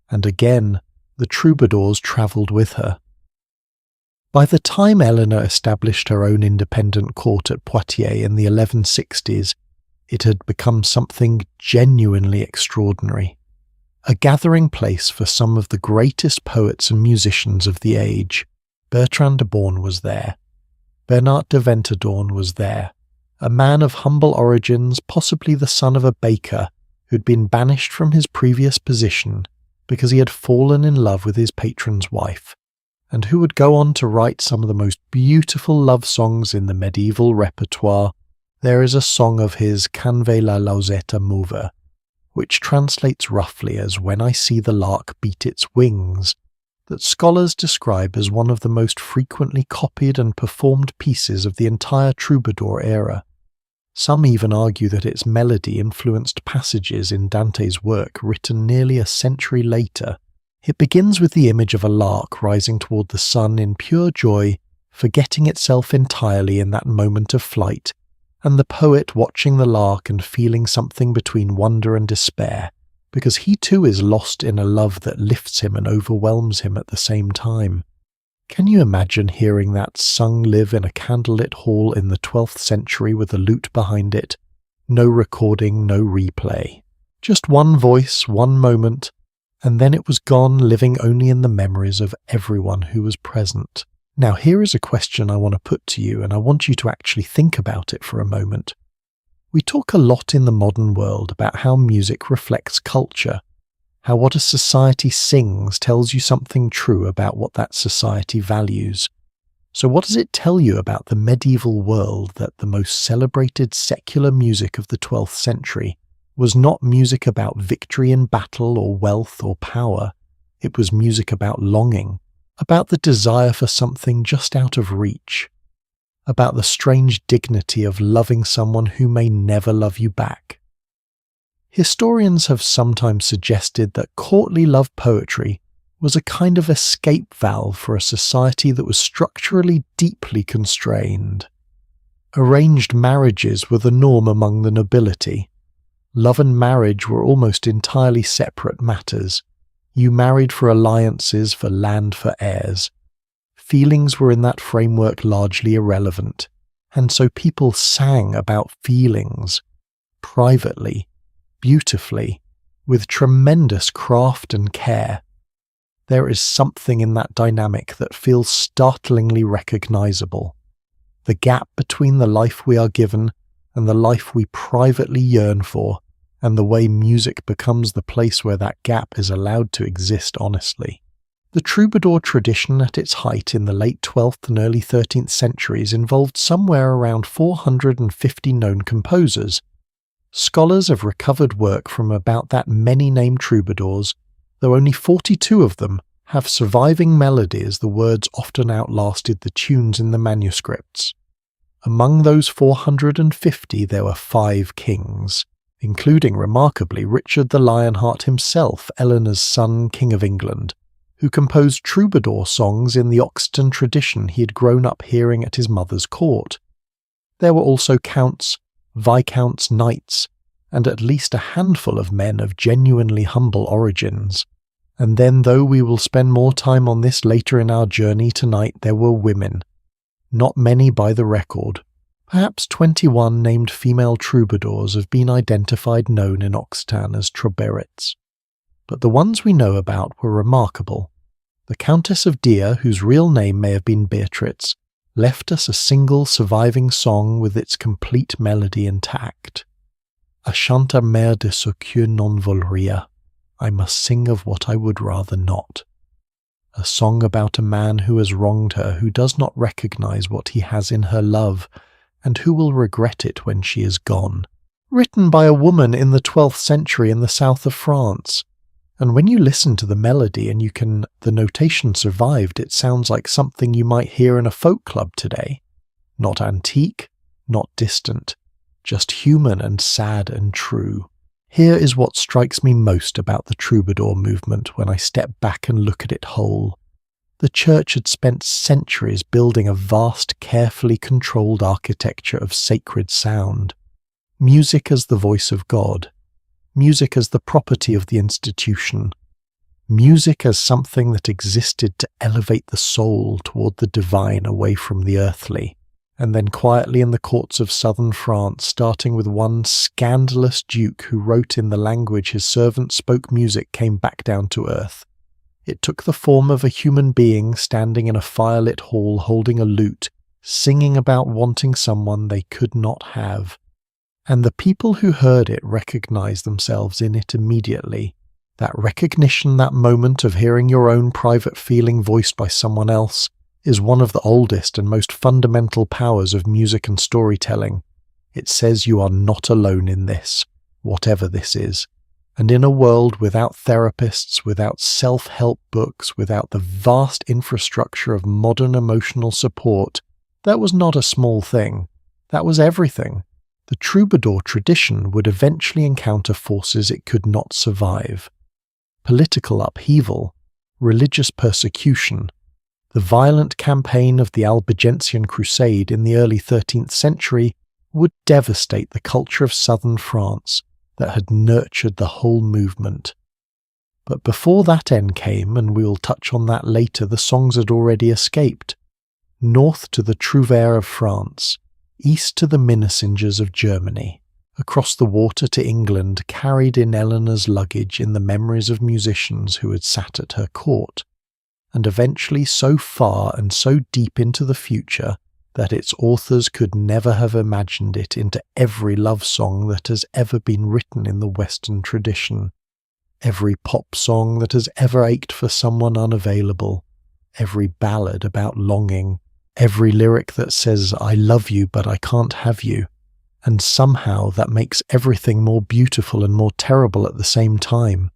And again, the troubadours travelled with her. By the time Eleanor established her own independent court at Poitiers in the 1160s, it had become something genuinely extraordinary, a gathering place for some of the greatest poets and musicians of the age. Bertrand de Born was there. Bernard de Ventadorn was there, a man of humble origins, possibly the son of a baker, who'd been banished from his previous position because he had fallen in love with his patron's wife, and who would go on to write some of the most beautiful love songs in the medieval repertoire. There is a song of his, Canve la lausette move, which translates roughly as When I See the Lark Beat Its Wings, that scholars describe as one of the most frequently copied and performed pieces of the entire troubadour era. Some even argue that its melody influenced passages in Dante's work written nearly a century later. It begins with the image of a lark rising toward the sun in pure joy, forgetting itself entirely in that moment of flight, and the poet watching the lark and feeling something between wonder and despair, because he too is lost in a love that lifts him and overwhelms him at the same time. Can you imagine hearing that sung live in a candlelit hall in the 12th century with a lute behind it? No recording, no replay. Just one voice, one moment, and then it was gone, living only in the memories of everyone who was present. Now here is a question I want to put to you, and I want you to actually think about it for a moment. We talk a lot in the modern world about how music reflects culture, how what a society sings tells you something true about what that society values. So what does it tell you about the medieval world that the most celebrated secular music of the 12th century was not music about victory in battle or wealth or power? It was music about longing, about the desire for something just out of reach, about the strange dignity of loving someone who may never love you back. Historians have sometimes suggested that courtly love poetry was a kind of escape valve for a society that was structurally deeply constrained. Arranged marriages were the norm among the nobility. Love and marriage were almost entirely separate matters. You married for alliances, for land, for heirs. Feelings were in that framework largely irrelevant, and so people sang about feelings, privately, beautifully, with tremendous craft and care. There is something in that dynamic that feels startlingly recognizable. The gap between the life we are given and the life we privately yearn for, and the way music becomes the place where that gap is allowed to exist honestly. The troubadour tradition at its height in the late 12th and early 13th centuries involved somewhere around 450 known composers. Scholars have recovered work from about that many named troubadours, though only 42 of them have surviving melodies. The words often outlasted the tunes in the manuscripts. Among those 450 there were 5 kings, including, remarkably, Richard the Lionheart himself, Eleanor's son, King of England, who composed troubadour songs in the Occitan tradition he had grown up hearing at his mother's court. There were also counts, viscounts, knights, and at least a handful of men of genuinely humble origins. And then, though we will spend more time on this later in our journey tonight, there were women. Not many by the record. Perhaps 21 named female troubadours have been identified known in Occitan as troubadours. But the ones we know about were remarkable. The Countess of Dia, whose real name may have been Beatrix, left us a single surviving song with its complete melody intact. A chanter mer de ce que non voleria. I must sing of what I would rather not. A song about a man who has wronged her, who does not recognize what he has in her love, and who will regret it when she is gone. Written by a woman in the 12th century in the south of France. And when you listen to the melody and the notation survived, it sounds like something you might hear in a folk club today. Not antique, not distant, just human and sad and true. Here is what strikes me most about the troubadour movement when I step back and look at it whole. The church had spent centuries building a vast, carefully controlled architecture of sacred sound. Music as the voice of God. Music as the property of the institution. Music as something that existed to elevate the soul toward the divine away from the earthly. And then quietly in the courts of southern France, starting with one scandalous duke who wrote in the language his servants spoke, music came back down to earth. It took the form of a human being standing in a firelit hall holding a lute, singing about wanting someone they could not have. And the people who heard it recognized themselves in it immediately. That recognition, that moment of hearing your own private feeling voiced by someone else, is one of the oldest and most fundamental powers of music and storytelling. It says you are not alone in this, whatever this is. And in a world without therapists, without self-help books, without the vast infrastructure of modern emotional support, that was not a small thing. That was everything. The troubadour tradition would eventually encounter forces it could not survive. Political upheaval, religious persecution, the violent campaign of the Albigensian Crusade in the early 13th century would devastate the culture of southern France that had nurtured the whole movement. But before that end came, and we will touch on that later, the songs had already escaped. North to the trouvères of France, east to the minnesingers of Germany, across the water to England, carried in Eleanor's luggage in the memories of musicians who had sat at her court, and eventually so far and so deep into the future that its authors could never have imagined it into every love song that has ever been written in the Western tradition, every pop song that has ever ached for someone unavailable, every ballad about longing, every lyric that says, "I love you but I can't have you," and somehow that makes everything more beautiful and more terrible at the same time.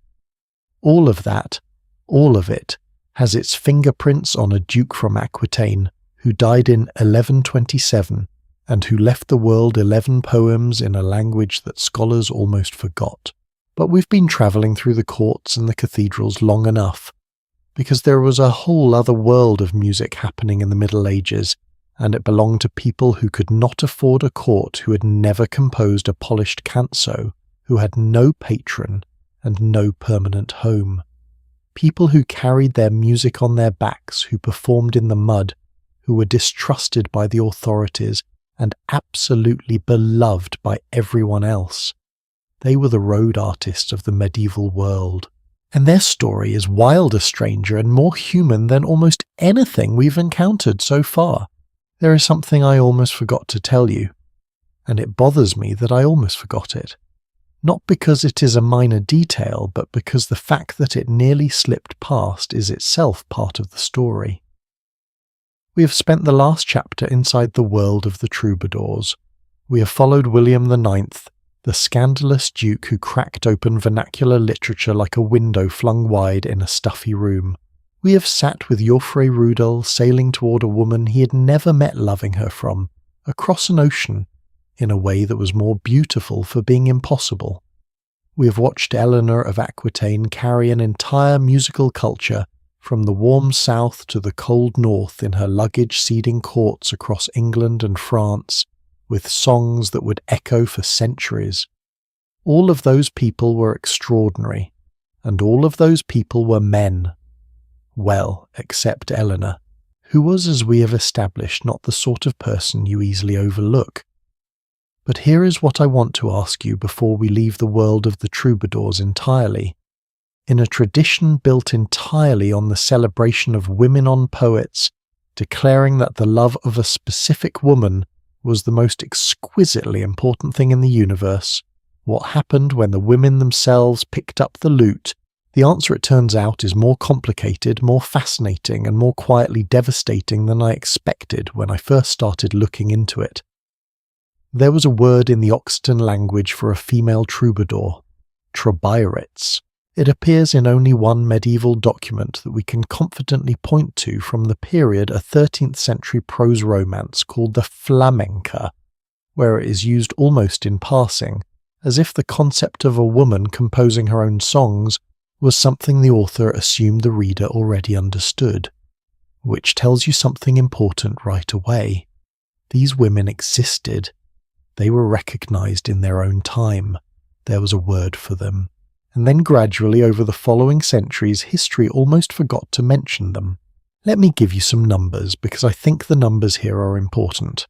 All of that, all of it, has its fingerprints on a duke from Aquitaine who died in 1127 and who left the world 11 poems in a language that scholars almost forgot. But we've been travelling through the courts and the cathedrals long enough, because there was a whole other world of music happening in the Middle Ages, and it belonged to people who could not afford a court, who had never composed a polished canto, who had no patron and no permanent home. People who carried their music on their backs, who performed in the mud, who were distrusted by the authorities and absolutely beloved by everyone else. They were the road artists of the medieval world. And their story is wilder, stranger, and more human than almost anything we've encountered so far. There is something I almost forgot to tell you, and it bothers me that I almost forgot it. Not because it is a minor detail, but because the fact that it nearly slipped past is itself part of the story. We have spent the last chapter inside the world of the troubadours. We have followed William IX, the scandalous duke who cracked open vernacular literature like a window flung wide in a stuffy room. We have sat with Joffrey Rudel sailing toward a woman he had never met, loving her from, across an ocean, in a way that was more beautiful for being impossible. We have watched Eleanor of Aquitaine carry an entire musical culture from the warm south to the cold north in her luggage seeding courts across England and France, with songs that would echo for centuries. All of those people were extraordinary, and all of those people were men. Well, except Eleanor, who was, as we have established, not the sort of person you easily overlook. But here is what I want to ask you before we leave the world of the troubadours entirely. In a tradition built entirely on the celebration of women on poets, declaring that the love of a specific woman was the most exquisitely important thing in the universe. What happened when the women themselves picked up the lute? The answer, it turns out, is more complicated, more fascinating, and more quietly devastating than I expected when I first started looking into it. There was a word in the Occitan language for a female troubadour, troubadours. It appears in only one medieval document that we can confidently point to from the period, a 13th century prose romance called the Flamenca, where it is used almost in passing, as if the concept of a woman composing her own songs was something the author assumed the reader already understood, which tells you something important right away. These women existed. They were recognized in their own time. There was a word for them. And then gradually over the following centuries, history almost forgot to mention them. Let me give you some numbers, because I think the numbers here are important.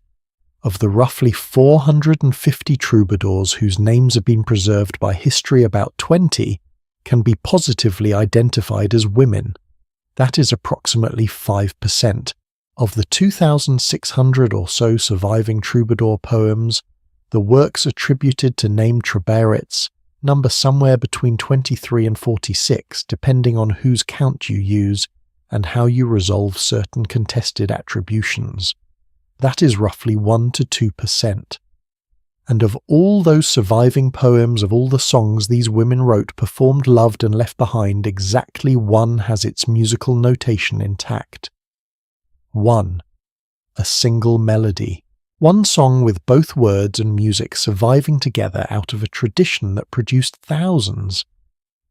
Of the roughly 450 troubadours whose names have been preserved by history, about 20 can be positively identified as women. That is approximately 5%. Of the 2,600 or so surviving troubadour poems, the works attributed to named troubadours number somewhere between 23 and 46, depending on whose count you use and how you resolve certain contested attributions. That is roughly 1 to 2%. And of all those surviving poems, of all the songs these women wrote, performed, loved, and left behind, exactly one has its musical notation intact. 1. A single melody. One song with both words and music surviving together out of a tradition that produced thousands.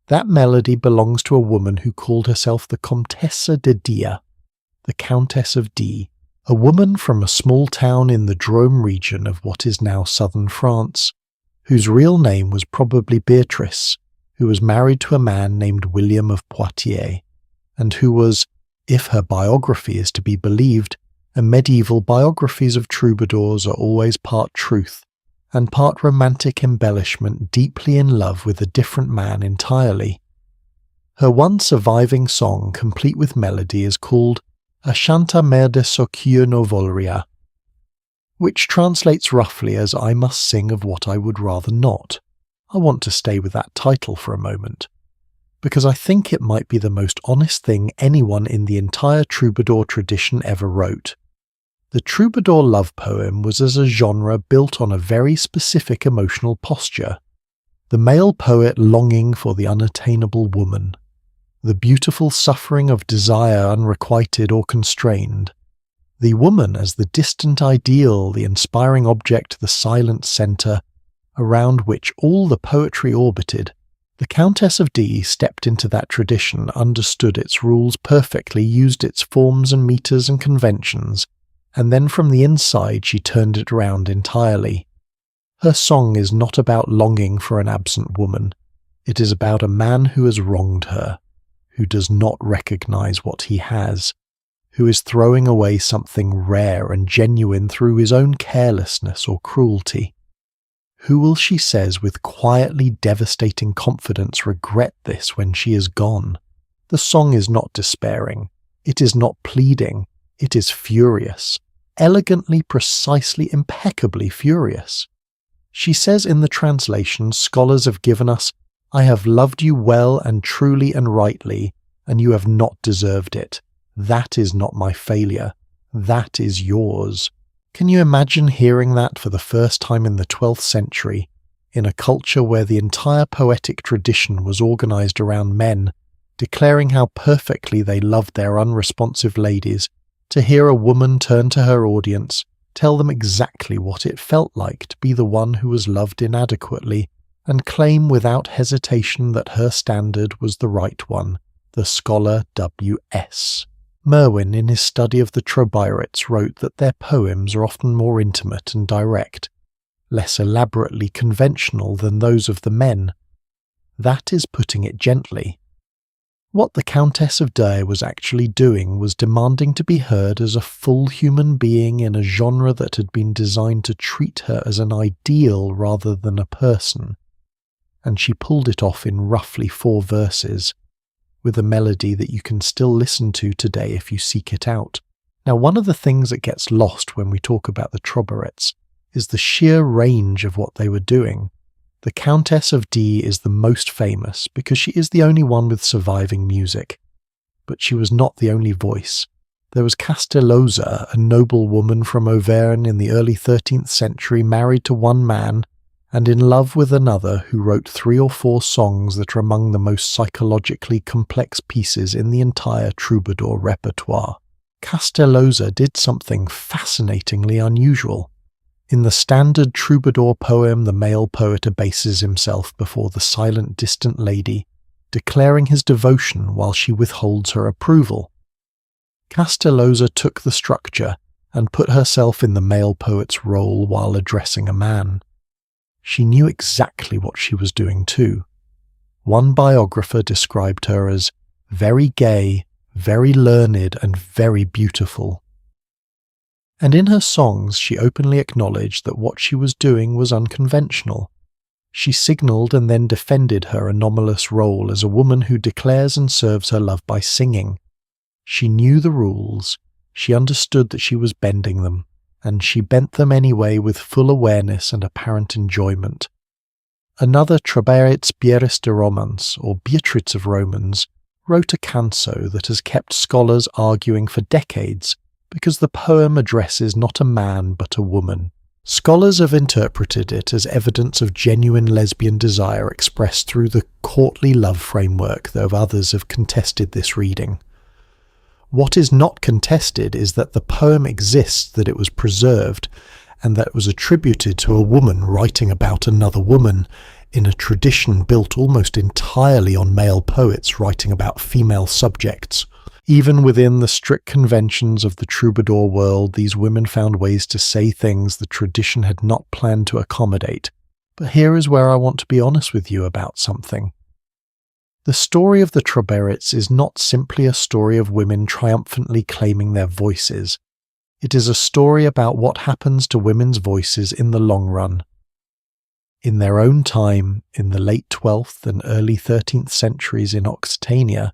That melody belongs to a woman who called herself the Comtesse de Dia, the Countess of D, a woman from a small town in the Drôme region of what is now southern France, whose real name was probably Beatrice, who was married to a man named William of Poitiers, and who was, if her biography is to be believed, and medieval biographies of troubadours are always part truth and part romantic embellishment, deeply in love with a different man entirely. Her one surviving song, complete with melody, is called A Chanta Merde Socchio no Volria, which translates roughly as I must sing of what I would rather not. I want to stay with that title for a moment, because I think it might be the most honest thing anyone in the entire troubadour tradition ever wrote. The troubadour love poem was as a genre built on a very specific emotional posture, the male poet longing for the unattainable woman, the beautiful suffering of desire unrequited or constrained, the woman as the distant ideal, the inspiring object, the silent centre, around which all the poetry orbited. The Countess of D stepped into that tradition, understood its rules perfectly, used its forms and metres and conventions, and then from the inside she turned it round entirely. Her song is not about longing for an absent woman. It is about a man who has wronged her, who does not recognise what he has, who is throwing away something rare and genuine through his own carelessness or cruelty. Who will, she says with quietly devastating confidence, regret this when she is gone? The song is not despairing. It is not pleading. It is furious. Elegantly, precisely, impeccably furious. She says in the translation scholars have given us, I have loved you well and truly and rightly, and you have not deserved it. That is not my failure. That is yours. Can you imagine hearing that for the first time in the 12th century, in a culture where the entire poetic tradition was organized around men, declaring how perfectly they loved their unresponsive ladies, to hear a woman turn to her audience, tell them exactly what it felt like to be the one who was loved inadequately, and claim without hesitation that her standard was the right one, the scholar W.S. Merwin, in his study of the troubadours, wrote that their poems are often more intimate and direct, less elaborately conventional than those of the men. That is putting it gently. What the Countess of D was actually doing was demanding to be heard as a full human being in a genre that had been designed to treat her as an ideal rather than a person, and she pulled it off in roughly 4 verses, with a melody that you can still listen to today if you seek it out. Now, one of the things that gets lost when we talk about the troubadours is the sheer range of what they were doing. The Countess of D is the most famous because she is the only one with surviving music. But she was not the only voice. There was Castellosa, a noble woman from Auvergne in the early 13th century, married to one man and in love with another, who wrote 3 or 4 songs that are among the most psychologically complex pieces in the entire troubadour repertoire. Castellosa did something fascinatingly unusual. In the standard troubadour poem, the male poet abases himself before the silent, distant lady, declaring his devotion while she withholds her approval. Castellosa took the structure and put herself in the male poet's role while addressing a man. She knew exactly what she was doing too. One biographer described her as very gay, very learned, and very beautiful. And in her songs she openly acknowledged that what she was doing was unconventional. She signalled and then defended her anomalous role as a woman who declares and serves her love by singing. She knew the rules, she understood that she was bending them, and she bent them anyway with full awareness and apparent enjoyment. Another Troubadours Beatrice de Romans, or Beatrice of Romans, wrote a canso that has kept scholars arguing for decades because the poem addresses not a man but a woman. Scholars have interpreted it as evidence of genuine lesbian desire expressed through the courtly love framework, though others have contested this reading. What is not contested is that the poem exists, that it was preserved, and that it was attributed to a woman writing about another woman in a tradition built almost entirely on male poets writing about female subjects. Even within the strict conventions of the troubadour world, these women found ways to say things the tradition had not planned to accommodate. But here is where I want to be honest with you about something. The story of the troubadours is not simply a story of women triumphantly claiming their voices. It is a story about what happens to women's voices in the long run. In their own time, in the late 12th and early 13th centuries in Occitania,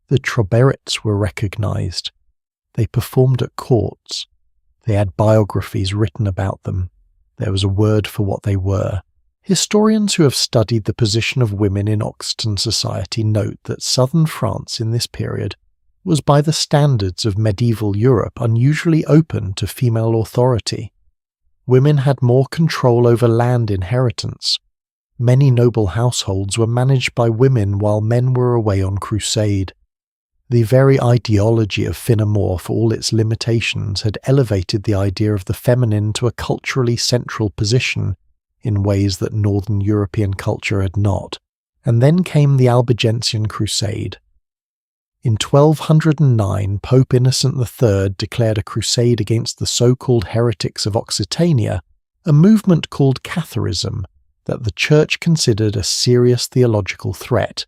the troubadours were recognised. They performed at courts. They had biographies written about them. There was a word for what they were. Historians who have studied the position of women in Occitan society note that southern France in this period was by the standards of medieval Europe unusually open to female authority. Women had more control over land inheritance. Many noble households were managed by women while men were away on crusade. The very ideology of fin amour, for all its limitations, had elevated the idea of the feminine to a culturally central position in ways that Northern European culture had not. And then came the Albigensian Crusade. In 1209, Pope Innocent III declared a crusade against the so-called heretics of Occitania, a movement called Catharism that the Church considered a serious theological threat.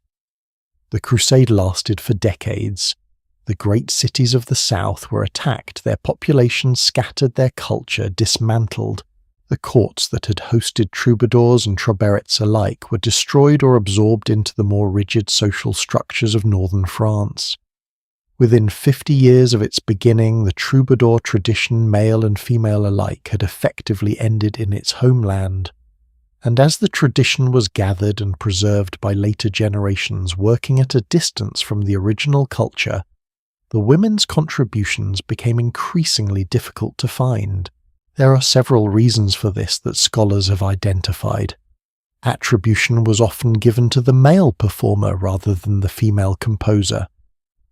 The crusade lasted for decades. The great cities of the south were attacked, their populations scattered, their culture dismantled. The courts that had hosted troubadours and troubadours alike were destroyed or absorbed into the more rigid social structures of northern France. Within 50 years of its beginning, the troubadour tradition, male and female alike, had effectively ended in its homeland. And as the tradition was gathered and preserved by later generations working at a distance from the original culture, the women's contributions became increasingly difficult to find. There are several reasons for this that scholars have identified. Attribution was often given to the male performer rather than the female composer.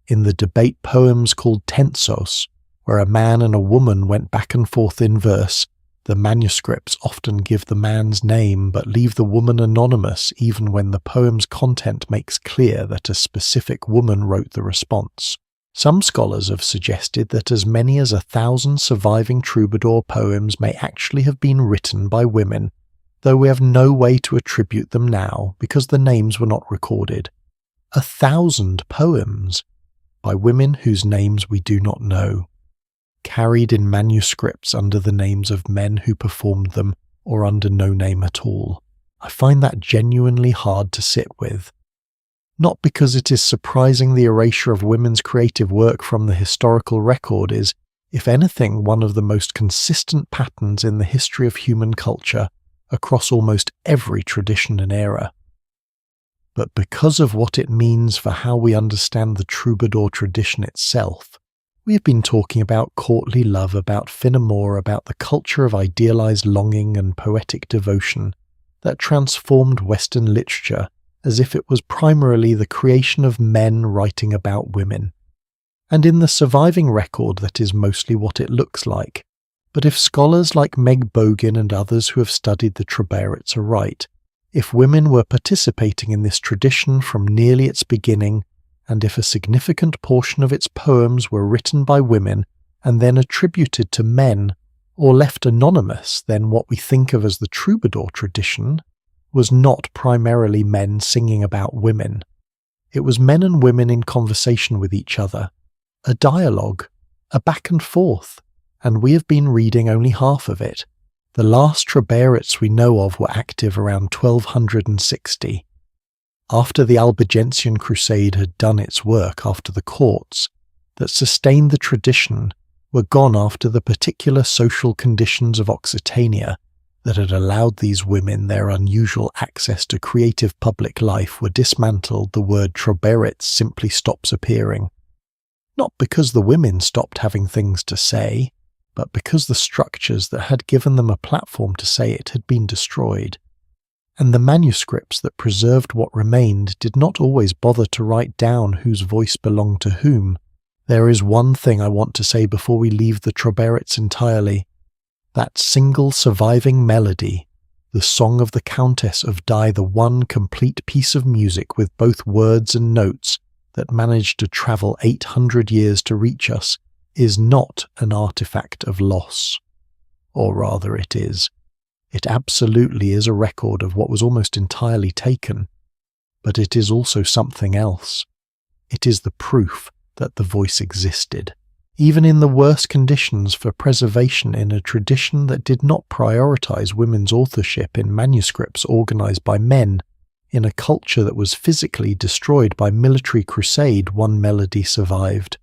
In the debate poems called tensos, where a man and a woman went back and forth in verse, the manuscripts often give the man's name but leave the woman anonymous even when the poem's content makes clear that a specific woman wrote the response. Some scholars have suggested that as many as 1,000 surviving troubadour poems may actually have been written by women, though we have no way to attribute them now because the names were not recorded. 1,000 poems by women whose names we do not know, carried in manuscripts under the names of men who performed them or under no name at all. I find that genuinely hard to sit with. Not because it is surprising the erasure of women's creative work from the historical record is if anything, one of the most consistent patterns in the history of human culture across almost every tradition and era. But because of what it means for how we understand the troubadour tradition itself, we have been talking about courtly love, about fin amour, about the culture of idealized longing and poetic devotion that transformed Western literature as if it was primarily the creation of men writing about women. And in the surviving record, that is mostly what it looks like. But if scholars like Meg Bogan and others who have studied the troubadours are right, if women were participating in this tradition from nearly its beginning, and if a significant portion of its poems were written by women and then attributed to men, or left anonymous, then what we think of as the troubadour tradition was not primarily men singing about women. It was men and women in conversation with each other, a dialogue, a back and forth, and we have been reading only half of it. The last troubadours we know of were active around 1260. After the Albigensian Crusade had done its work, after the courts that sustained the tradition were gone, after the particular social conditions of Occitania that had allowed these women their unusual access to creative public life were dismantled, the word troubadours simply stops appearing. Not because the women stopped having things to say, but because the structures that had given them a platform to say it had been destroyed. And the manuscripts that preserved what remained did not always bother to write down whose voice belonged to whom. There is one thing I want to say before we leave the troubadours entirely. That single surviving melody, the song of the Countess of Dye, the one complete piece of music with both words and notes that managed to travel 800 years to reach us, is not an artifact of loss. Or rather it is. It absolutely is a record of what was almost entirely taken. But it is also something else. It is the proof that the voice existed, even in the worst conditions for preservation, in a tradition that did not prioritize women's authorship in manuscripts organized by men. In a culture that was physically destroyed by military crusade, one melody survived.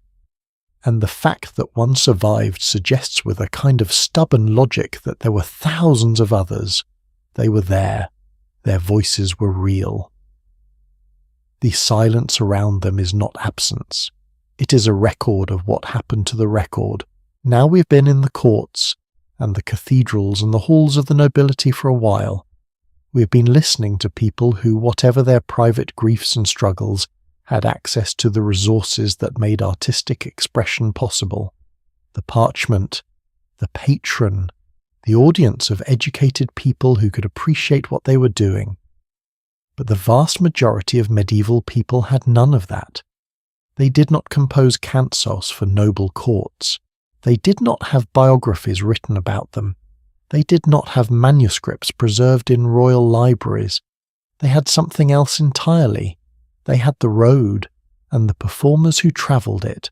And the fact that one survived suggests with a kind of stubborn logic that there were thousands of others. They were there. Their voices were real. The silence around them is not absence. It is a record of what happened to the record. Now we've been in the courts and the cathedrals and the halls of the nobility for a while. We have been listening to people who, whatever their private griefs and struggles, had access to the resources that made artistic expression possible. The parchment, the patron, the audience of educated people who could appreciate what they were doing. But the vast majority of medieval people had none of that. They did not compose cantos for noble courts. They did not have biographies written about them. They did not have manuscripts preserved in royal libraries. They had something else entirely. They had the road, and the performers who travelled it,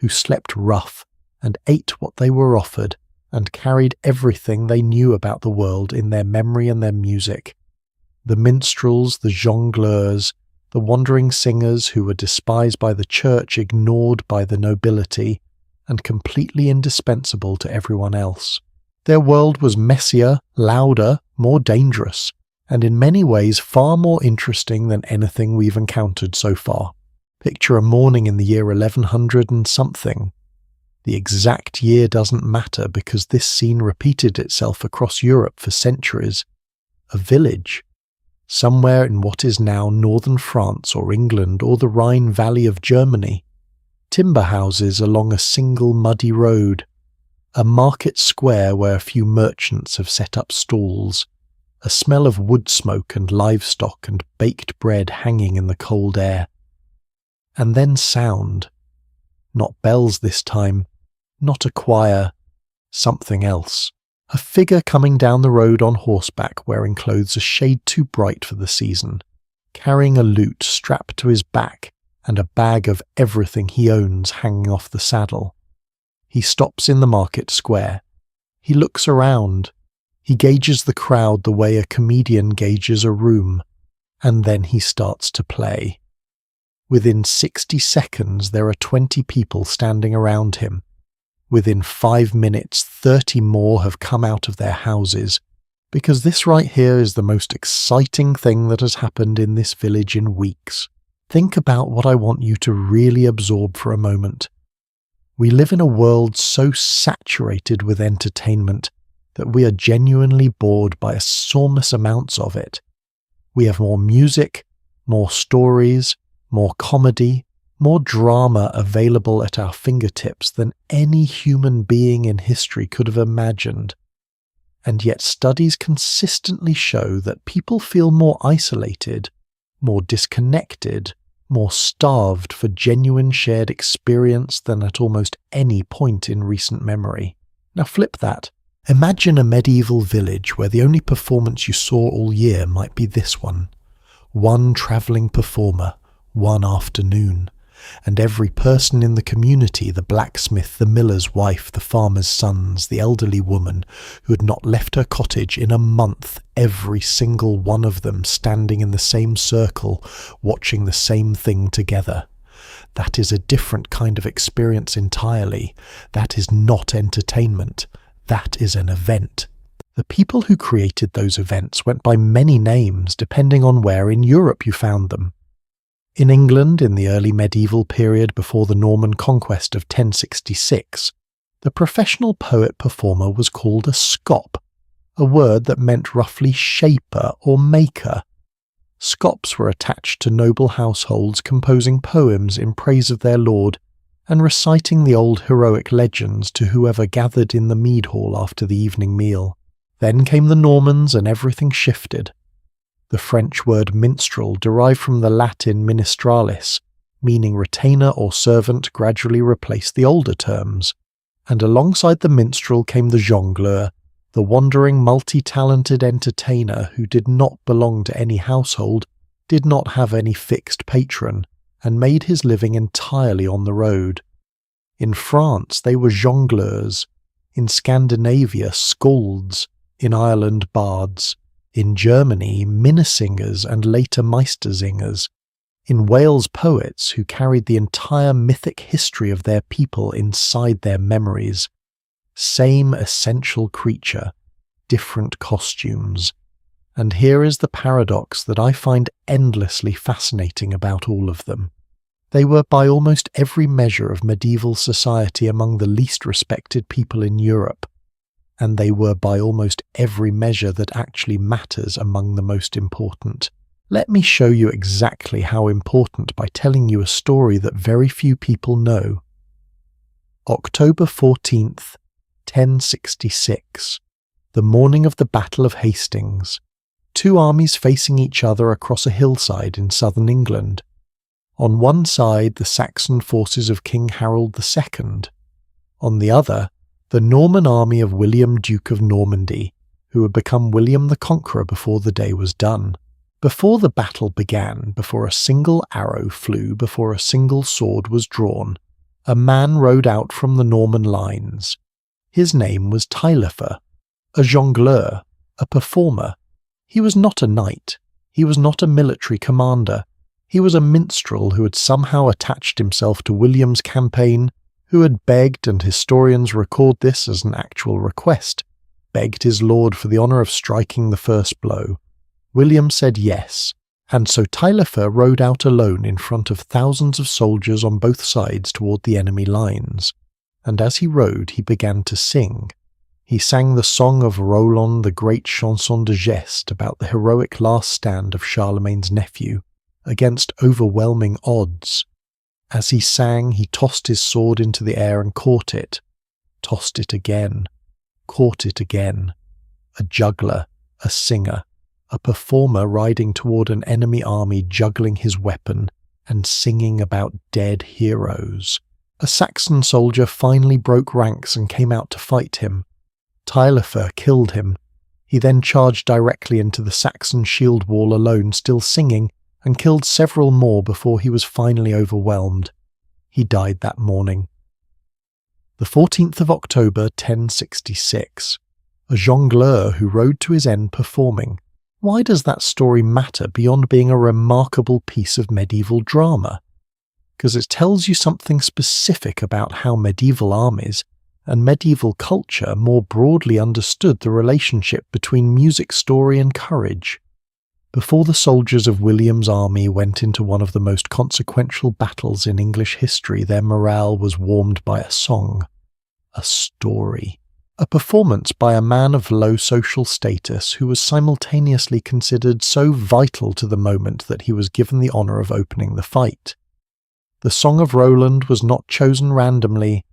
who slept rough and ate what they were offered, and carried everything they knew about the world in their memory and their music. The minstrels, the jongleurs, the wandering singers who were despised by the church, ignored by the nobility, and completely indispensable to everyone else. Their world was messier, louder, more dangerous, and in many ways far more interesting than anything we've encountered so far. Picture a morning in the year 1100 and something. The exact year doesn't matter because this scene repeated itself across Europe for centuries. A village, somewhere in what is now northern France or England or the Rhine Valley of Germany. Timber houses along a single muddy road. A market square where a few merchants have set up stalls. A smell of wood smoke and livestock and baked bread hanging in the cold air. And then sound. Not bells this time, not a choir, something else. A figure coming down the road on horseback wearing clothes a shade too bright for the season, carrying a lute strapped to his back and a bag of everything he owns hanging off the saddle. He stops in the market square. He looks around. He gauges the crowd the way a comedian gauges a room, and then he starts to play. Within 60 seconds there are 20 people standing around him. Within 5 minutes, 30 more have come out of their houses, because this right here is the most exciting thing that has happened in this village in weeks. Think about what I want you to really absorb for a moment. We live in a world so saturated with entertainment that we are genuinely bored by enormous amounts of it. We have more music, more stories, more comedy, more drama available at our fingertips than any human being in history could have imagined. And yet studies consistently show that people feel more isolated, more disconnected, more starved for genuine shared experience than at almost any point in recent memory. Now flip that. Imagine a medieval village where the only performance you saw all year might be this one. One travelling performer, one afternoon, and every person in the community, the blacksmith, the miller's wife, the farmer's sons, the elderly woman who had not left her cottage in a month, every single one of them standing in the same circle, watching the same thing together. That is a different kind of experience entirely. That is not entertainment. That is an event. The people who created those events went by many names depending on where in Europe you found them. In England, in the early medieval period before the Norman conquest of 1066, the professional poet-performer was called a scop, a word that meant roughly shaper or maker. Scops were attached to noble households composing poems in praise of their lord and reciting the old heroic legends to whoever gathered in the mead hall after the evening meal. Then came the Normans and everything shifted. The French word minstrel derived from the Latin ministralis, meaning retainer or servant, gradually replaced the older terms, and alongside the minstrel came the jongleur, the wandering multi-talented entertainer who did not belong to any household, did not have any fixed patron, and made his living entirely on the road. In France they were jongleurs, in Scandinavia skalds, in Ireland bards, in Germany minnesingers and later meistersingers, in Wales poets who carried the entire mythic history of their people inside their memories. Same essential creature, different costumes. And here is the paradox that I find endlessly fascinating about all of them. They were by almost every measure of medieval society among the least respected people in Europe, and they were by almost every measure that actually matters among the most important. Let me show you exactly how important by telling you a story that very few people know. October 14th, 1066, the morning of the Battle of Hastings. Two armies facing each other across a hillside in southern England. On one side, the Saxon forces of King Harold II. On the other, the Norman army of William, Duke of Normandy, who had become William the Conqueror before the day was done. Before the battle began, before a single arrow flew, before a single sword was drawn, a man rode out from the Norman lines. His name was Taillefer, a jongleur, a performer. He was not a knight. He was not a military commander. He was a minstrel who had somehow attached himself to William's campaign, who had begged, and historians record this as an actual request, begged his lord for the honour of striking the first blow. William said yes, and so Taillefer rode out alone in front of thousands of soldiers on both sides toward the enemy lines, and as he rode he began to sing. He sang the song of Roland, the great chanson de geste about the heroic last stand of Charlemagne's nephew, against overwhelming odds. As he sang, he tossed his sword into the air and caught it, tossed it again, caught it again. A juggler, a singer, a performer riding toward an enemy army juggling his weapon and singing about dead heroes. A Saxon soldier finally broke ranks and came out to fight him. Taillefer killed him. He then charged directly into the Saxon shield wall alone, still singing, and killed several more before he was finally overwhelmed. He died that morning. The 14th of October, 1066. A jongleur who rode to his end performing. Why does that story matter beyond being a remarkable piece of medieval drama? Because it tells you something specific about how medieval armies, and medieval culture more broadly understood the relationship between music, story, and courage. Before the soldiers of William's army went into one of the most consequential battles in English history, their morale was warmed by a song, a story, a performance by a man of low social status who was simultaneously considered so vital to the moment that he was given the honour of opening the fight. The Song of Roland was not chosen randomly.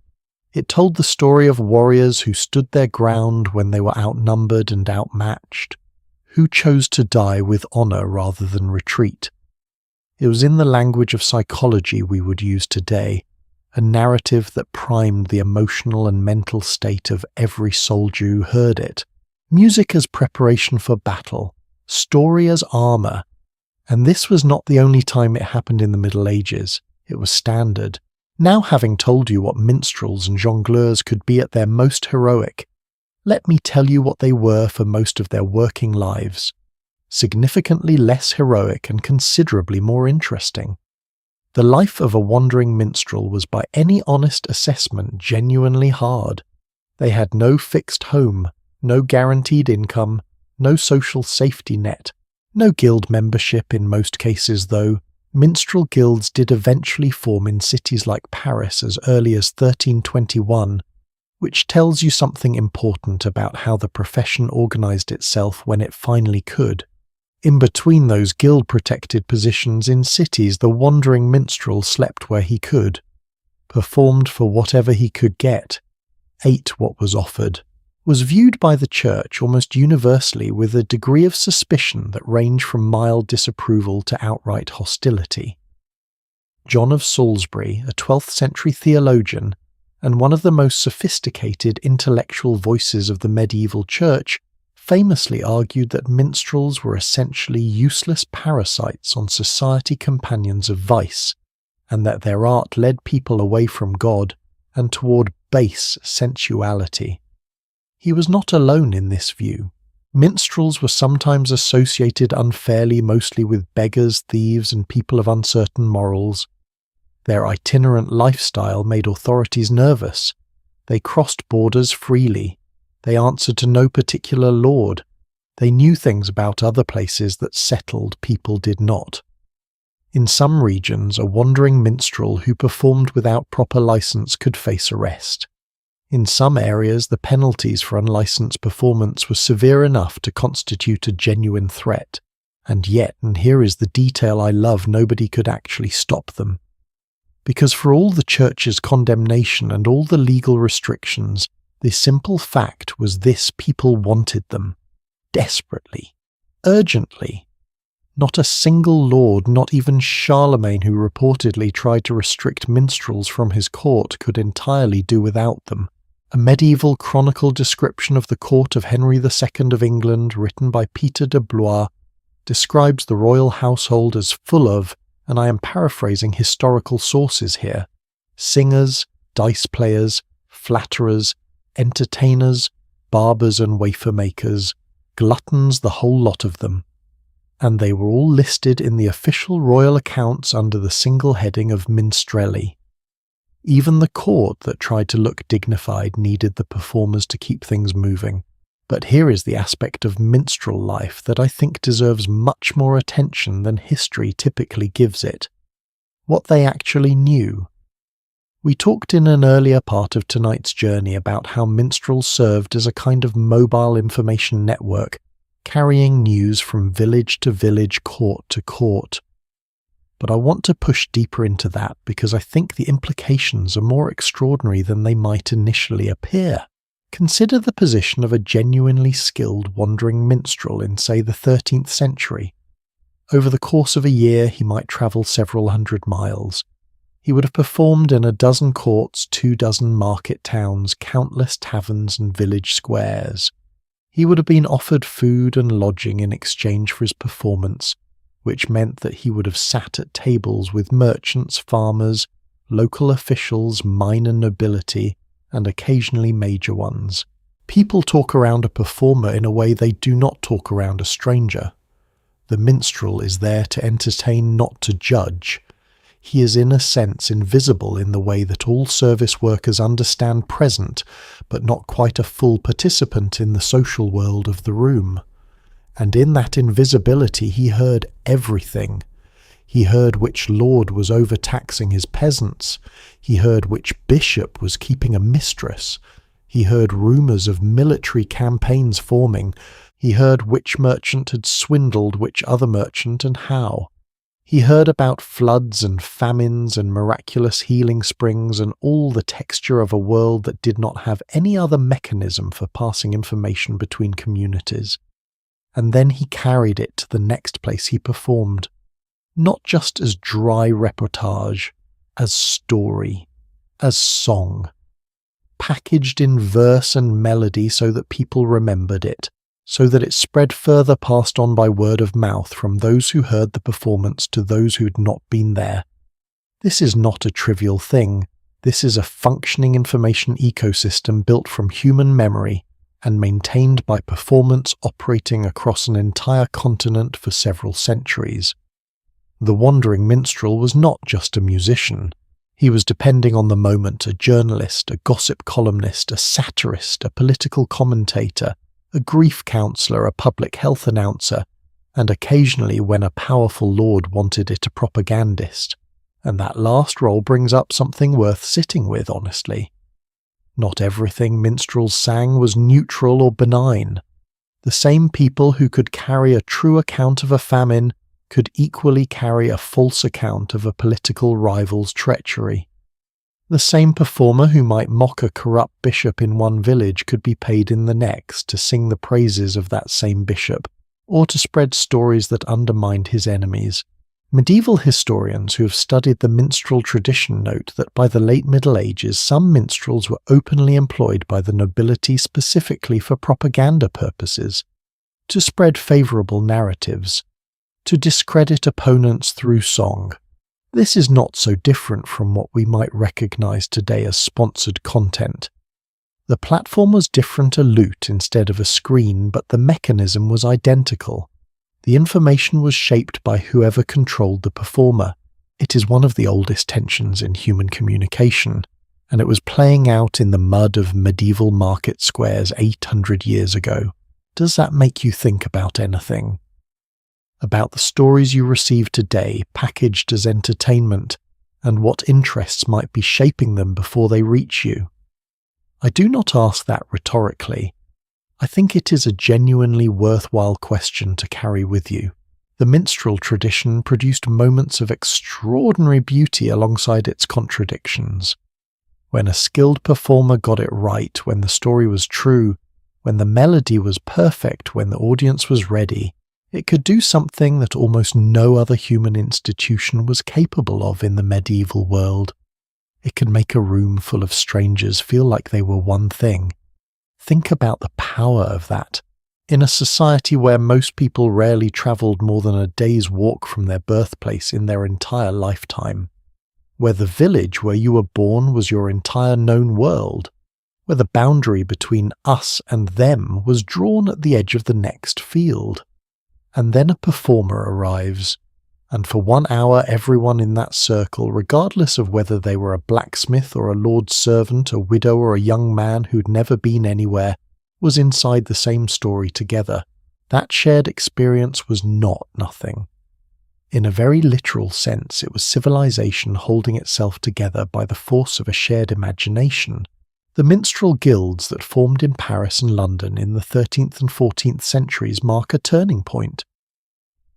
It told the story of warriors who stood their ground when they were outnumbered and outmatched, who chose to die with honour rather than retreat. It was in the language of psychology we would use today, a narrative that primed the emotional and mental state of every soldier who heard it. Music as preparation for battle, story as armour. And this was not the only time it happened in the Middle Ages. It was standard. Now, having told you what minstrels and jongleurs could be at their most heroic, let me tell you what they were for most of their working lives. Significantly less heroic and considerably more interesting. The life of a wandering minstrel was by any honest assessment genuinely hard. They had no fixed home, no guaranteed income, no social safety net, no guild membership in most cases though. Minstrel guilds did eventually form in cities like Paris as early as 1321, which tells you something important about how the profession organised itself when it finally could. In between those guild-protected positions in cities, the wandering minstrel slept where he could, performed for whatever he could get, ate what was offered, was viewed by the church almost universally with a degree of suspicion that ranged from mild disapproval to outright hostility. John of Salisbury, a 12th century theologian, and one of the most sophisticated intellectual voices of the medieval church, famously argued that minstrels were essentially useless parasites on society companions of vice, and that their art led people away from God and toward base sensuality. He was not alone in this view. Minstrels were sometimes associated unfairly mostly with beggars, thieves, and people of uncertain morals. Their itinerant lifestyle made authorities nervous. They crossed borders freely. They answered to no particular lord. They knew things about other places that settled people did not. In some regions, a wandering minstrel who performed without proper license could face arrest. In some areas, the penalties for unlicensed performance were severe enough to constitute a genuine threat. And yet, and here is the detail I love, nobody could actually stop them. Because for all the church's condemnation and all the legal restrictions, the simple fact was this: people wanted them. Desperately. Urgently. Not a single lord, not even Charlemagne, who reportedly tried to restrict minstrels from his court, could entirely do without them. A medieval chronicle description of the court of Henry II of England, written by Peter de Blois, describes the royal household as full of, and I am paraphrasing historical sources here, singers, dice players, flatterers, entertainers, barbers and wafer makers, gluttons, the whole lot of them. And they were all listed in the official royal accounts under the single heading of minstrelli. Even the court that tried to look dignified needed the performers to keep things moving. But here is the aspect of minstrel life that I think deserves much more attention than history typically gives it. What they actually knew. We talked in an earlier part of tonight's journey about how minstrels served as a kind of mobile information network, carrying news from village to village, court to court. But I want to push deeper into that because I think the implications are more extraordinary than they might initially appear. Consider the position of a genuinely skilled wandering minstrel in, say, the 13th century. Over the course of a year, he might travel several hundred miles. He would have performed in a dozen courts, 24 market towns, countless taverns and village squares. He would have been offered food and lodging in exchange for his performance, which meant that he would have sat at tables with merchants, farmers, local officials, minor nobility, and occasionally major ones. People talk around a performer in a way they do not talk around a stranger. The minstrel is there to entertain, not to judge. He is in a sense invisible in the way that all service workers understand present, but not quite a full participant in the social world of the room. And in that invisibility he heard everything. He heard which lord was overtaxing his peasants. He heard which bishop was keeping a mistress. He heard rumours of military campaigns forming. He heard which merchant had swindled which other merchant and how. He heard about floods and famines and miraculous healing springs and all the texture of a world that did not have any other mechanism for passing information between communities. And then he carried it to the next place he performed, not just as dry reportage, as story, as song, packaged in verse and melody so that people remembered it, so that it spread further passed on by word of mouth from those who heard the performance to those who had not been there. This is not a trivial thing. This is a functioning information ecosystem built from human memory and maintained by performance operating across an entire continent for several centuries. The wandering minstrel was not just a musician. He was, depending on the moment, a journalist, a gossip columnist, a satirist, a political commentator, a grief counsellor, a public health announcer, and occasionally, when a powerful lord wanted it, a propagandist. And that last role brings up something worth sitting with, honestly. Not everything minstrels sang was neutral or benign. The same people who could carry a true account of a famine could equally carry a false account of a political rival's treachery. The same performer who might mock a corrupt bishop in one village could be paid in the next to sing the praises of that same bishop, or to spread stories that undermined his enemies. Medieval historians who have studied the minstrel tradition note that by the late Middle Ages some minstrels were openly employed by the nobility specifically for propaganda purposes, to spread favourable narratives, to discredit opponents through song. This is not so different from what we might recognise today as sponsored content. The platform was different, a lute instead of a screen, but the mechanism was identical. The information was shaped by whoever controlled the performer. It is one of the oldest tensions in human communication, and it was playing out in the mud of medieval market squares 800 years ago. Does that make you think about anything? About the stories you receive today, packaged as entertainment, and what interests might be shaping them before they reach you? I do not ask that rhetorically. I think it is a genuinely worthwhile question to carry with you. The minstrel tradition produced moments of extraordinary beauty alongside its contradictions. When a skilled performer got it right, when the story was true, when the melody was perfect, when the audience was ready, it could do something that almost no other human institution was capable of in the medieval world. It could make a room full of strangers feel like they were one thing. Think about the power of that. In a society where most people rarely travelled more than a day's walk from their birthplace in their entire lifetime, where the village where you were born was your entire known world, where the boundary between us and them was drawn at the edge of the next field. And then a performer arrives, and for 1 hour everyone in that circle, regardless of whether they were a blacksmith or a lord's servant, a widow or a young man who'd never been anywhere, was inside the same story together. That shared experience was not nothing. In a very literal sense, it was civilization holding itself together by the force of a shared imagination. The minstrel guilds that formed in Paris and London in the 13th and 14th centuries mark a turning point.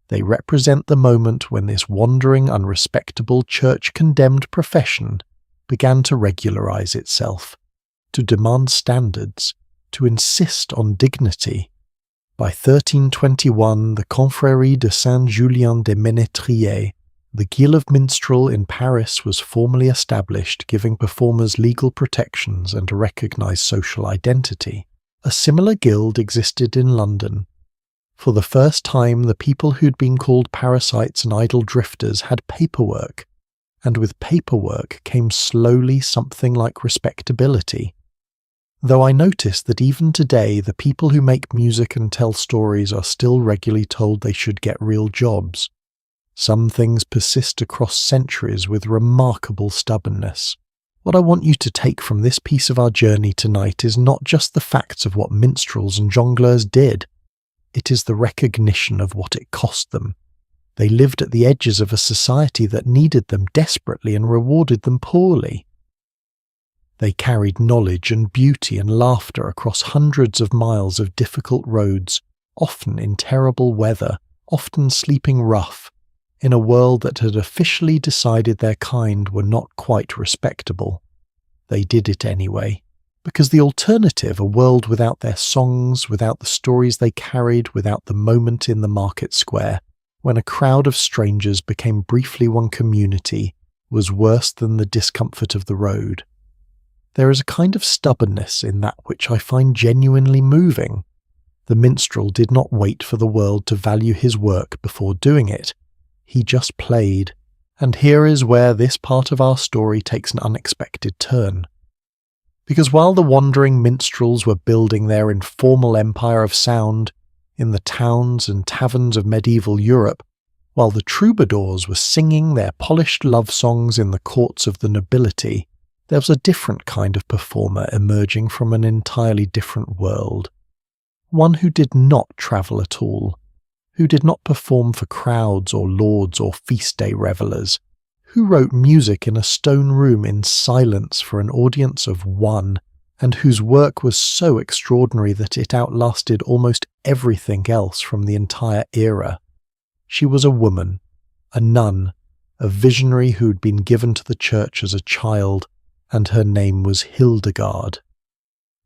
They represent the moment when this wandering, unrespectable, church-condemned profession began to regularize itself, to demand standards, to insist on dignity. By 1321, the Confrérie de Saint-Julien des Ménétriers, the Guild of Minstrel in Paris, was formally established, giving performers legal protections and a recognized social identity. A similar guild existed in London. For the first time, the people who'd been called parasites and idle drifters had paperwork, and with paperwork came slowly something like respectability. Though I notice that even today the people who make music and tell stories are still regularly told they should get real jobs. Some things persist across centuries with remarkable stubbornness. What I want you to take from this piece of our journey tonight is not just the facts of what minstrels and jongleurs did. It is the recognition of what it cost them. They lived at the edges of a society that needed them desperately and rewarded them poorly. They carried knowledge and beauty and laughter across hundreds of miles of difficult roads, often in terrible weather, often sleeping rough, in a world that had officially decided their kind were not quite respectable. They did it anyway, because the alternative, a world without their songs, without the stories they carried, without the moment in the market square, when a crowd of strangers became briefly one community, was worse than the discomfort of the road. There is a kind of stubbornness in that which I find genuinely moving. The minstrel did not wait for the world to value his work before doing it. He just played, and here is where this part of our story takes an unexpected turn. Because while the wandering minstrels were building their informal empire of sound in the towns and taverns of medieval Europe, while the troubadours were singing their polished love songs in the courts of the nobility, there was a different kind of performer emerging from an entirely different world. One who did not travel at all, who did not perform for crowds or lords or feast day revellers, who wrote music in a stone room in silence for an audience of one, and whose work was so extraordinary that it outlasted almost everything else from the entire era. She was a woman, a nun, a visionary who had been given to the church as a child, and her name was Hildegard.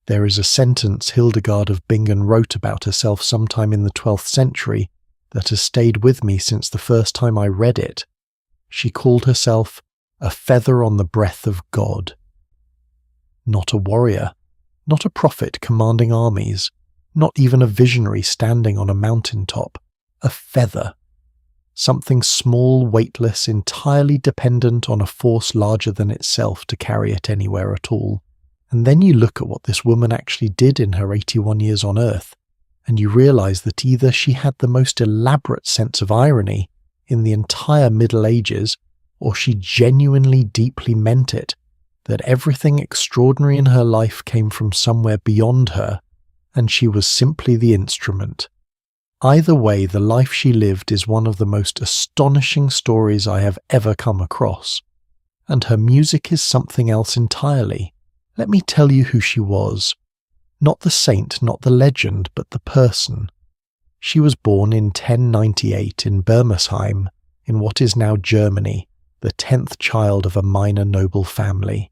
There is a sentence Hildegard of Bingen wrote about herself sometime in the 12th century that has stayed with me since the first time I read it. She called herself a feather on the breath of God. Not a warrior, not a prophet commanding armies, not even a visionary standing on a mountaintop, a feather. Something small, weightless, entirely dependent on a force larger than itself to carry it anywhere at all. And then you look at what this woman actually did in her 81 years on Earth, and you realize that either she had the most elaborate sense of irony in the entire Middle Ages, or she genuinely deeply meant it, that everything extraordinary in her life came from somewhere beyond her, and she was simply the instrument. Either way, the life she lived is one of the most astonishing stories I have ever come across, and her music is something else entirely. Let me tell you who she was. Not the saint, not the legend, but the person. She was born in 1098 in Bermersheim, in what is now Germany, the 10th child of a minor noble family.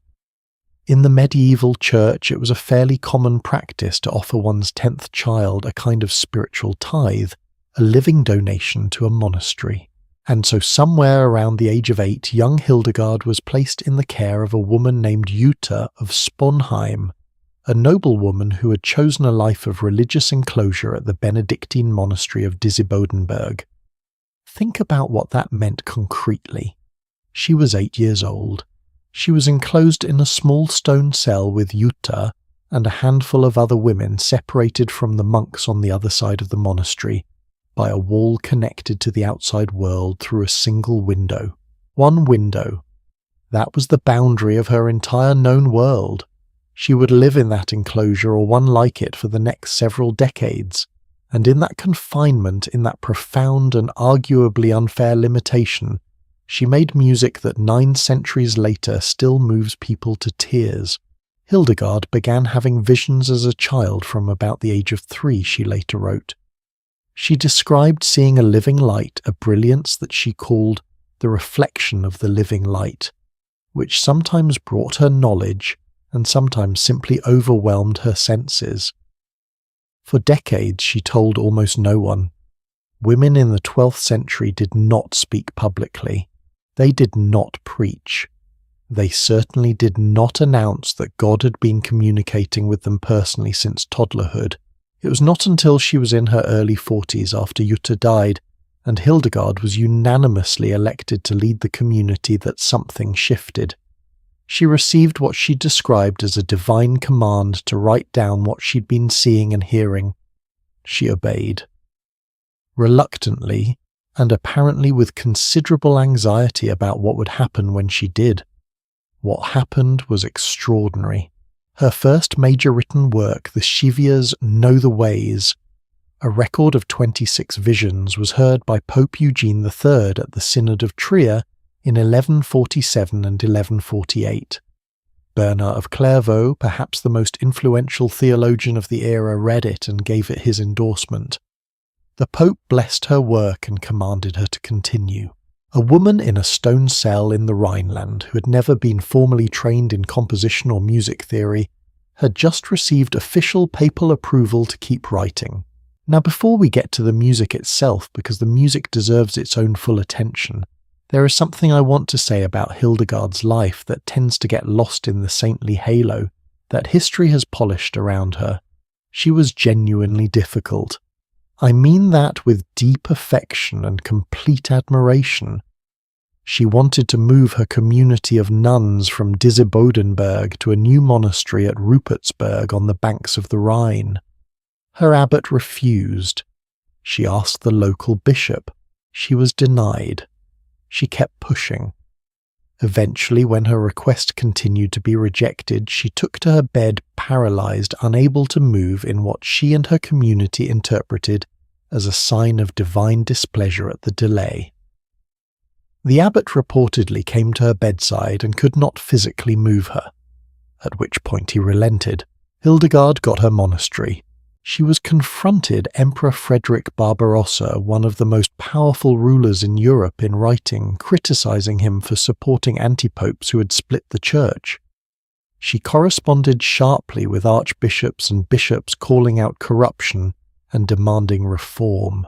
In the medieval church, it was a fairly common practice to offer one's 10th child a kind of spiritual tithe, a living donation to a monastery. And so somewhere around the age of 8, young Hildegard was placed in the care of a woman named Jutta of Sponheim, a noblewoman who had chosen a life of religious enclosure at the Benedictine monastery of Disibodenberg. Think about what that meant concretely. She was 8 years old. She was enclosed in a small stone cell with Jutta and a handful of other women separated from the monks on the other side of the monastery by a wall connected to the outside world through a single window. One window. That was the boundary of her entire known world. She would live in that enclosure or one like it for the next several decades, and in that confinement, in that profound and arguably unfair limitation, she made music that 9 centuries later still moves people to tears. Hildegard began having visions as a child from about the age of 3, she later wrote. She described seeing a living light, a brilliance that she called the reflection of the living light, which sometimes brought her knowledge and sometimes simply overwhelmed her senses. For decades she told almost no one. Women in the 12th century did not speak publicly. They did not preach. They certainly did not announce that God had been communicating with them personally since toddlerhood. It was not until she was in her early 40s after Jutta died, and Hildegard was unanimously elected to lead the community, that something shifted. She received what she described as a divine command to write down what she'd been seeing and hearing. She obeyed. Reluctantly, and apparently with considerable anxiety about what would happen when she did. What happened was extraordinary. Her first major written work, the Scivias Know the Ways, a record of 26 visions, was heard by Pope Eugene III at the Synod of Trier in 1147 and 1148. Bernard of Clairvaux, perhaps the most influential theologian of the era, read it and gave it his endorsement. The Pope blessed her work and commanded her to continue. A woman in a stone cell in the Rhineland, who had never been formally trained in composition or music theory, had just received official papal approval to keep writing. Now, before we get to the music itself, because the music deserves its own full attention, there is something I want to say about Hildegard's life that tends to get lost in the saintly halo that history has polished around her. She was genuinely difficult. I mean that with deep affection and complete admiration. She wanted to move her community of nuns from Disibodenberg to a new monastery at Rupertsberg on the banks of the Rhine. Her abbot refused. She asked the local bishop. She was denied. She kept pushing. Eventually, when her request continued to be rejected, she took to her bed paralyzed, unable to move, in what she and her community interpreted as a sign of divine displeasure at the delay. The abbot reportedly came to her bedside and could not physically move her, at which point he relented. Hildegard got her monastery. She was confronted Emperor Frederick Barbarossa, one of the most powerful rulers in Europe, in writing, criticizing him for supporting anti-popes who had split the church. She corresponded sharply with archbishops and bishops calling out corruption and demanding reform.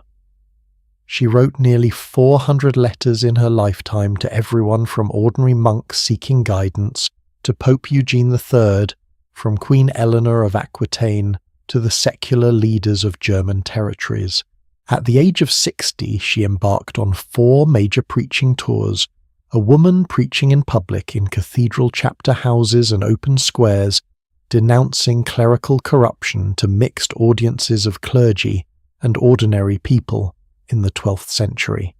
She wrote nearly 400 letters in her lifetime to everyone from ordinary monks seeking guidance to Pope Eugene III, from Queen Eleanor of Aquitaine to the secular leaders of German territories. At the age of 60, she embarked on 4 major preaching tours, a woman preaching in public in cathedral chapter houses and open squares, denouncing clerical corruption to mixed audiences of clergy and ordinary people in the 12th century,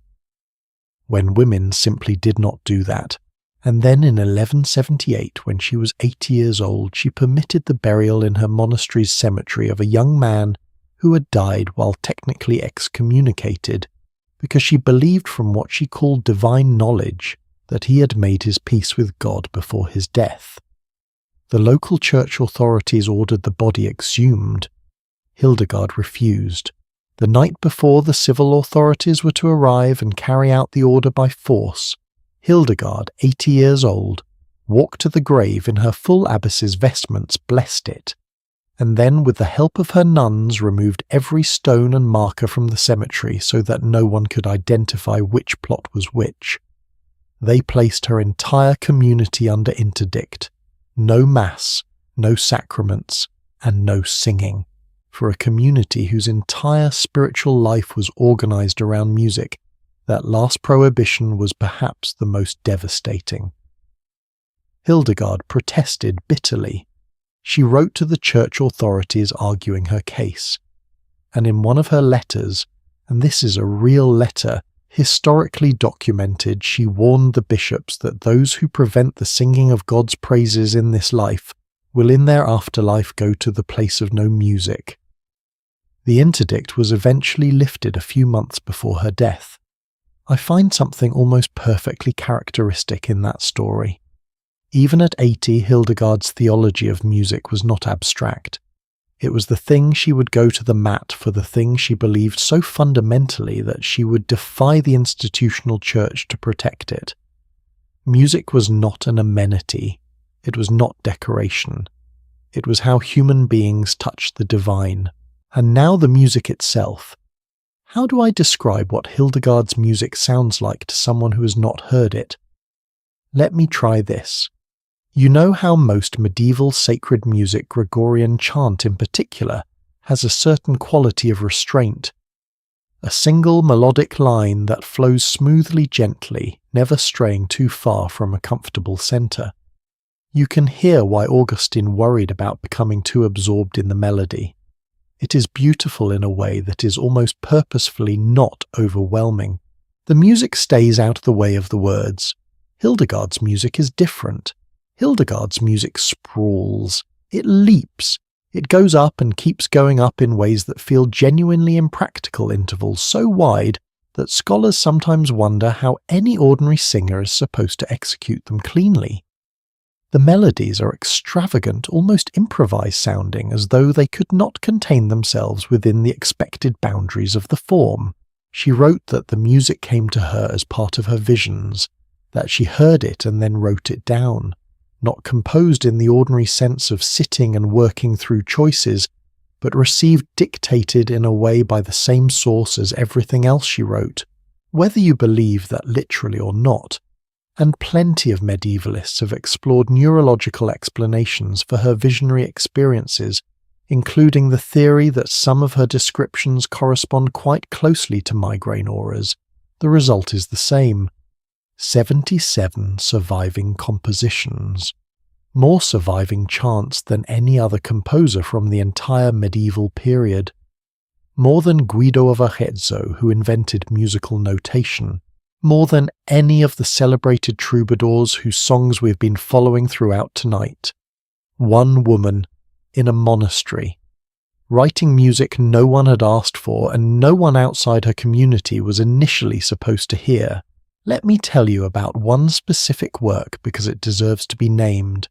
when women simply did not do that. And then in 1178, when she was 80 years old, she permitted the burial in her monastery's cemetery of a young man who had died while technically excommunicated, because she believed from what she called divine knowledge that he had made his peace with God before his death. The local church authorities ordered the body exhumed. Hildegard refused. The night before the civil authorities were to arrive and carry out the order by force, Hildegard, 80 years old, walked to the grave in her full abbess's vestments, blessed it, and then, with the help of her nuns, removed every stone and marker from the cemetery so that no one could identify which plot was which. They placed her entire community under interdict. No mass, no sacraments, and no singing, for a community whose entire spiritual life was organized around music. That last prohibition was perhaps the most devastating. Hildegard protested bitterly. She wrote to the church authorities arguing her case. And in one of her letters, and this is a real letter, historically documented, she warned the bishops that those who prevent the singing of God's praises in this life will in their afterlife go to the place of no music. The interdict was eventually lifted a few months before her death. I find something almost perfectly characteristic in that story. Even at 80, Hildegard's theology of music was not abstract. It was the thing she would go to the mat for, the thing she believed so fundamentally that she would defy the institutional church to protect it. Music was not an amenity. It was not decoration. It was how human beings touched the divine. And now the music itself. How do I describe what Hildegard's music sounds like to someone who has not heard it? Let me try this. You know how most medieval sacred music, Gregorian chant in particular, has a certain quality of restraint. A single melodic line that flows smoothly, gently, never straying too far from a comfortable centre. You can hear why Augustine worried about becoming too absorbed in the melody. It is beautiful in a way that is almost purposefully not overwhelming. The music stays out of the way of the words. Hildegard's music is different. Hildegard's music sprawls. It leaps. It goes up and keeps going up in ways that feel genuinely impractical intervals so wide that scholars sometimes wonder how any ordinary singer is supposed to execute them cleanly. The melodies are extravagant, almost improvised sounding, as though they could not contain themselves within the expected boundaries of the form. She wrote that the music came to her as part of her visions, that she heard it and then wrote it down, not composed in the ordinary sense of sitting and working through choices, but received dictated in a way by the same source as everything else she wrote, whether you believe that literally or not. And plenty of medievalists have explored neurological explanations for her visionary experiences, including the theory that some of her descriptions correspond quite closely to migraine auras. The result is the same. 77 surviving compositions. More surviving chants than any other composer from the entire medieval period. More than Guido of Arezzo, who invented musical notation. More than any of the celebrated troubadours whose songs we've been following throughout tonight. One woman, in a monastery, writing music no one had asked for and no one outside her community was initially supposed to hear. Let me tell you about one specific work because it deserves to be named.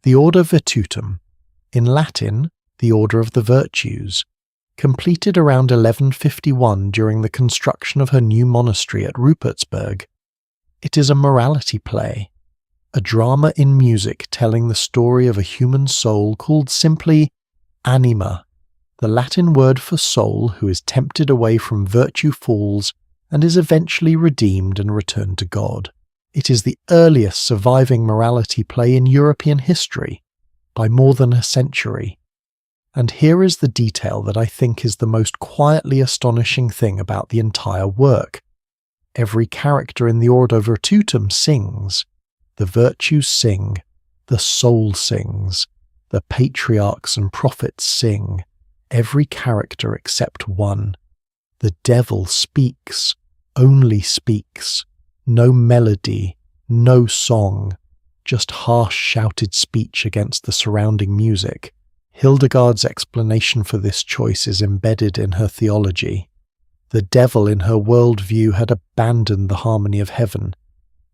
The Order Virtutum, in Latin, the Order of the Virtues, completed around 1151 during the construction of her new monastery at Rupertsberg. It is a morality play, a drama in music telling the story of a human soul called simply anima, the Latin word for soul who is tempted away from virtue falls and is eventually redeemed and returned to God. It is the earliest surviving morality play in European history, by more than a century. And here is the detail that I think is the most quietly astonishing thing about the entire work. Every character in the Ordo Virtutum sings. The virtues sing. The soul sings. The patriarchs and prophets sing. Every character except one. The devil speaks, only speaks. No melody, no song, just harsh shouted speech against the surrounding music. Hildegard's explanation for this choice is embedded in her theology. The devil in her worldview had abandoned the harmony of heaven.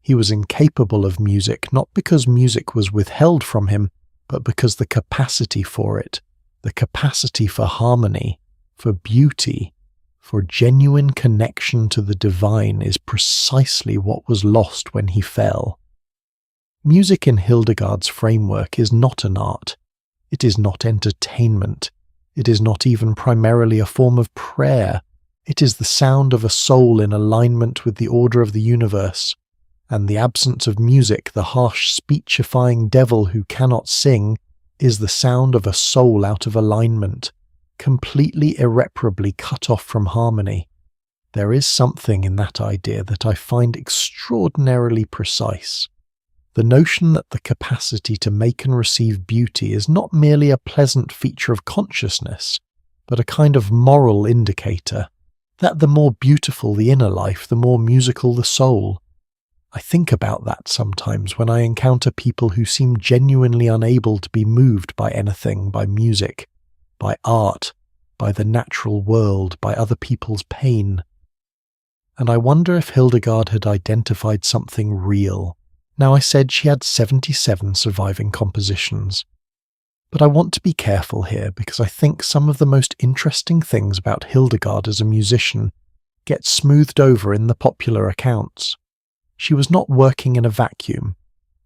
He was incapable of music, not because music was withheld from him, but because the capacity for it, the capacity for harmony, for beauty, for genuine connection to the divine is precisely what was lost when he fell. Music in Hildegard's framework is not an art. It is not entertainment. It is not even primarily a form of prayer. It is the sound of a soul in alignment with the order of the universe. And the absence of music, the harsh speechifying devil who cannot sing, is the sound of a soul out of alignment, completely irreparably cut off from harmony. There is something in that idea that I find extraordinarily precise. The notion that the capacity to make and receive beauty is not merely a pleasant feature of consciousness, but a kind of moral indicator, that the more beautiful the inner life, the more musical the soul. I think about that sometimes when I encounter people who seem genuinely unable to be moved by anything, by music, by art, by the natural world, by other people's pain. And I wonder if Hildegard had identified something real. Now, I said she had 77 surviving compositions. But I want to be careful here because I think some of the most interesting things about Hildegard as a musician get smoothed over in the popular accounts. She was not working in a vacuum.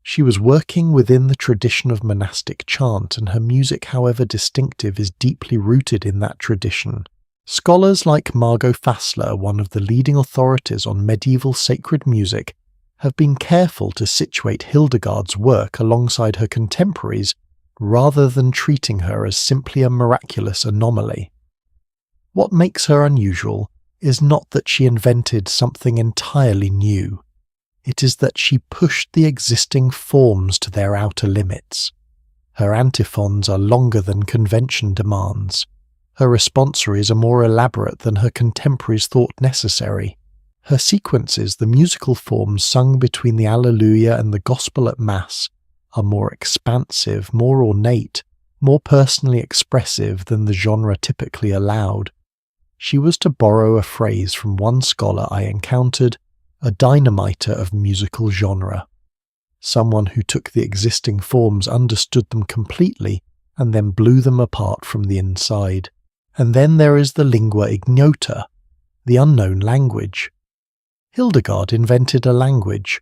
She was working within the tradition of monastic chant, and her music, however distinctive, is deeply rooted in that tradition. Scholars like Margot Fassler, one of the leading authorities on medieval sacred music, have been careful to situate Hildegard's work alongside her contemporaries rather than treating her as simply a miraculous anomaly. What makes her unusual is not that she invented something entirely new. It is that she pushed the existing forms to their outer limits. Her antiphons are longer than convention demands. Her responsories are more elaborate than her contemporaries thought necessary. Her sequences, the musical forms sung between the Alleluia and the Gospel at Mass, are more expansive, more ornate, more personally expressive than the genre typically allowed. She was, to borrow a phrase from one scholar I encountered, a dynamiter of musical genre. Someone who took the existing forms, understood them completely, and then blew them apart from the inside. And then there is the lingua ignota, the unknown language. Hildegard invented a language,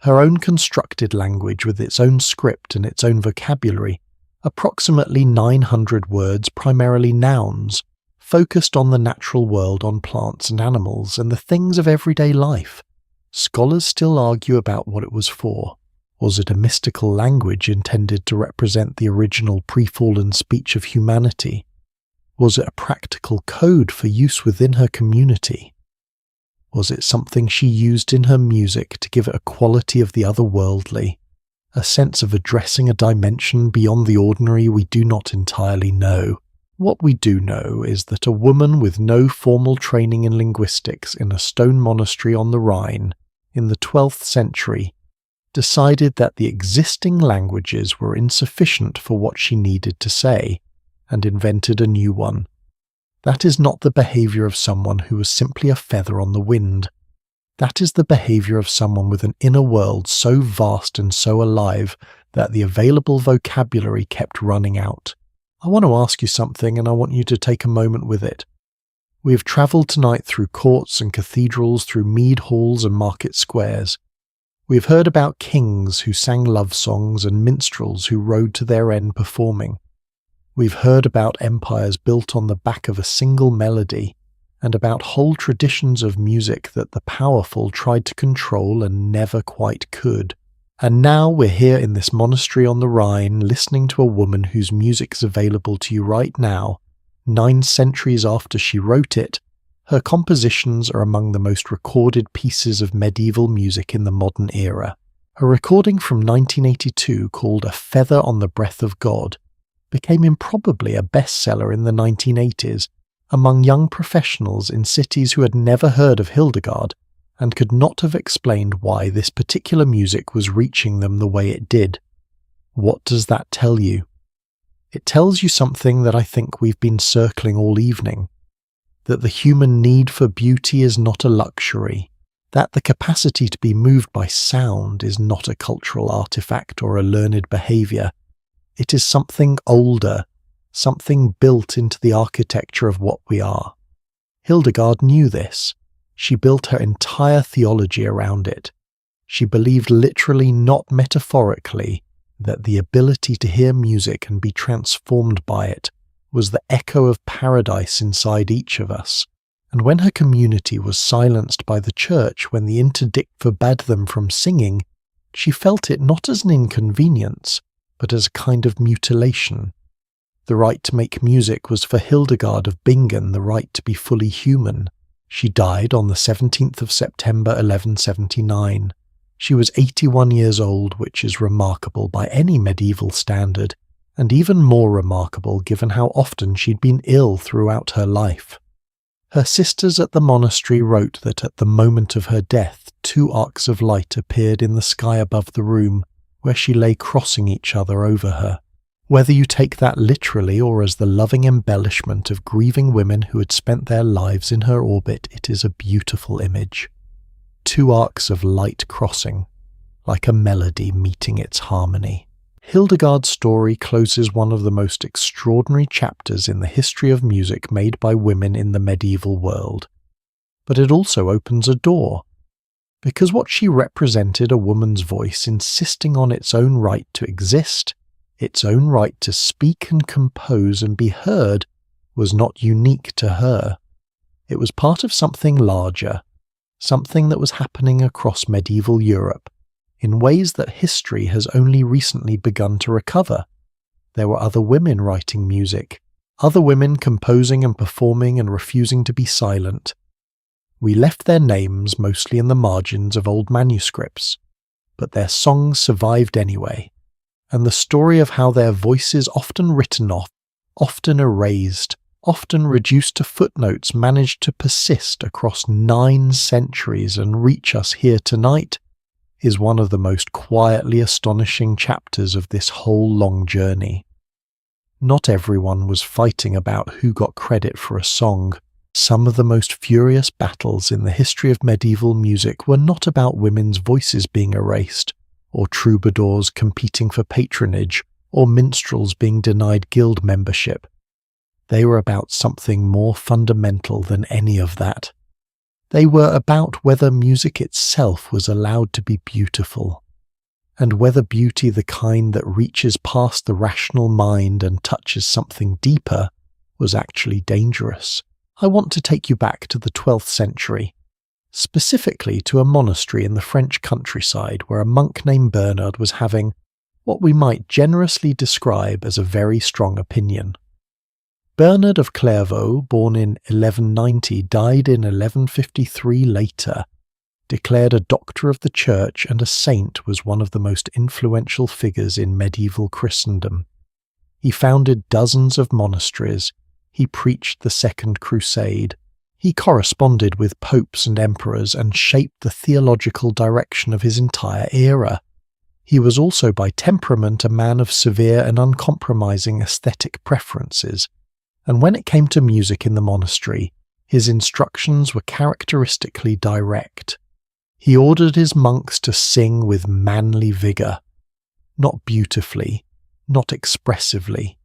her own constructed language with its own script and its own vocabulary, approximately 900 words, primarily nouns, focused on the natural world, on plants and animals, and the things of everyday life. Scholars still argue about what it was for. Was it a mystical language intended to represent the original pre-fallen speech of humanity? Was it a practical code for use within her community? Was it something she used in her music to give it a quality of the otherworldly, a sense of addressing a dimension beyond the ordinary we do not entirely know? What we do know is that a woman with no formal training in linguistics in a stone monastery on the Rhine in the 12th century decided that the existing languages were insufficient for what she needed to say, and invented a new one. That is not the behaviour of someone who was simply a feather on the wind. That is the behaviour of someone with an inner world so vast and so alive that the available vocabulary kept running out. I want to ask you something, and I want you to take a moment with it. We have travelled tonight through courts and cathedrals, through mead halls and market squares. We have heard about kings who sang love songs and minstrels who rode to their end performing. We've heard about empires built on the back of a single melody, and about whole traditions of music that the powerful tried to control and never quite could. And now we're here in this monastery on the Rhine, listening to a woman whose music is available to you right now, 9 centuries after she wrote it. Her compositions are among the most recorded pieces of medieval music in the modern era. A recording from 1982 called A Feather on the Breath of God became improbably a bestseller in the 1980s among young professionals in cities who had never heard of Hildegard and could not have explained why this particular music was reaching them the way it did. What does that tell you? It tells you something that I think we've been circling all evening, that the human need for beauty is not a luxury, that the capacity to be moved by sound is not a cultural artifact or a learned behaviour. It is something older, something built into the architecture of what we are. Hildegard knew this. She built her entire theology around it. She believed literally, not metaphorically, that the ability to hear music and be transformed by it was the echo of paradise inside each of us. And when her community was silenced by the church when the interdict forbade them from singing, she felt it not as an inconvenience, but as a kind of mutilation. The right to make music was for Hildegard of Bingen the right to be fully human. She died on the 17th of September 1179. She was 81 years old, which is remarkable by any medieval standard, and even more remarkable given how often she'd been ill throughout her life. Her sisters at the monastery wrote that at the moment of her death, 2 arcs of light appeared in the sky above the room, where she lay crossing each other over her. Whether you take that literally or as the loving embellishment of grieving women who had spent their lives in her orbit, it is a beautiful image. 2 arcs of light crossing, like a melody meeting its harmony. Hildegard's story closes one of the most extraordinary chapters in the history of music made by women in the medieval world. But it also opens a door, because what she represented, a woman's voice insisting on its own right to exist, its own right to speak and compose and be heard, was not unique to her. It was part of something larger, something that was happening across medieval Europe, in ways that history has only recently begun to recover. There were other women writing music, other women composing and performing and refusing to be silent. We left their names mostly in the margins of old manuscripts, but their songs survived anyway, and the story of how their voices often written off, often erased, often reduced to footnotes, managed to persist across 9 centuries and reach us here tonight, is one of the most quietly astonishing chapters of this whole long journey. Not everyone was fighting about who got credit for a song. Some of the most furious battles in the history of medieval music were not about women's voices being erased, or troubadours competing for patronage, or minstrels being denied guild membership. They were about something more fundamental than any of that. They were about whether music itself was allowed to be beautiful, and whether beauty the kind that reaches past the rational mind and touches something deeper was actually dangerous. I want to take you back to the 12th century, specifically to a monastery in the French countryside where a monk named Bernard was having what we might generously describe as a very strong opinion. Bernard of Clairvaux, born in 1190, died in 1153 later, declared a doctor of the church and a saint, was one of the most influential figures in medieval Christendom. He founded dozens of monasteries. He preached the Second Crusade. He corresponded with popes and emperors and shaped the theological direction of his entire era. He was also by temperament a man of severe and uncompromising aesthetic preferences, and when it came to music in the monastery, his instructions were characteristically direct. He ordered his monks to sing with manly vigour, not beautifully, not expressively,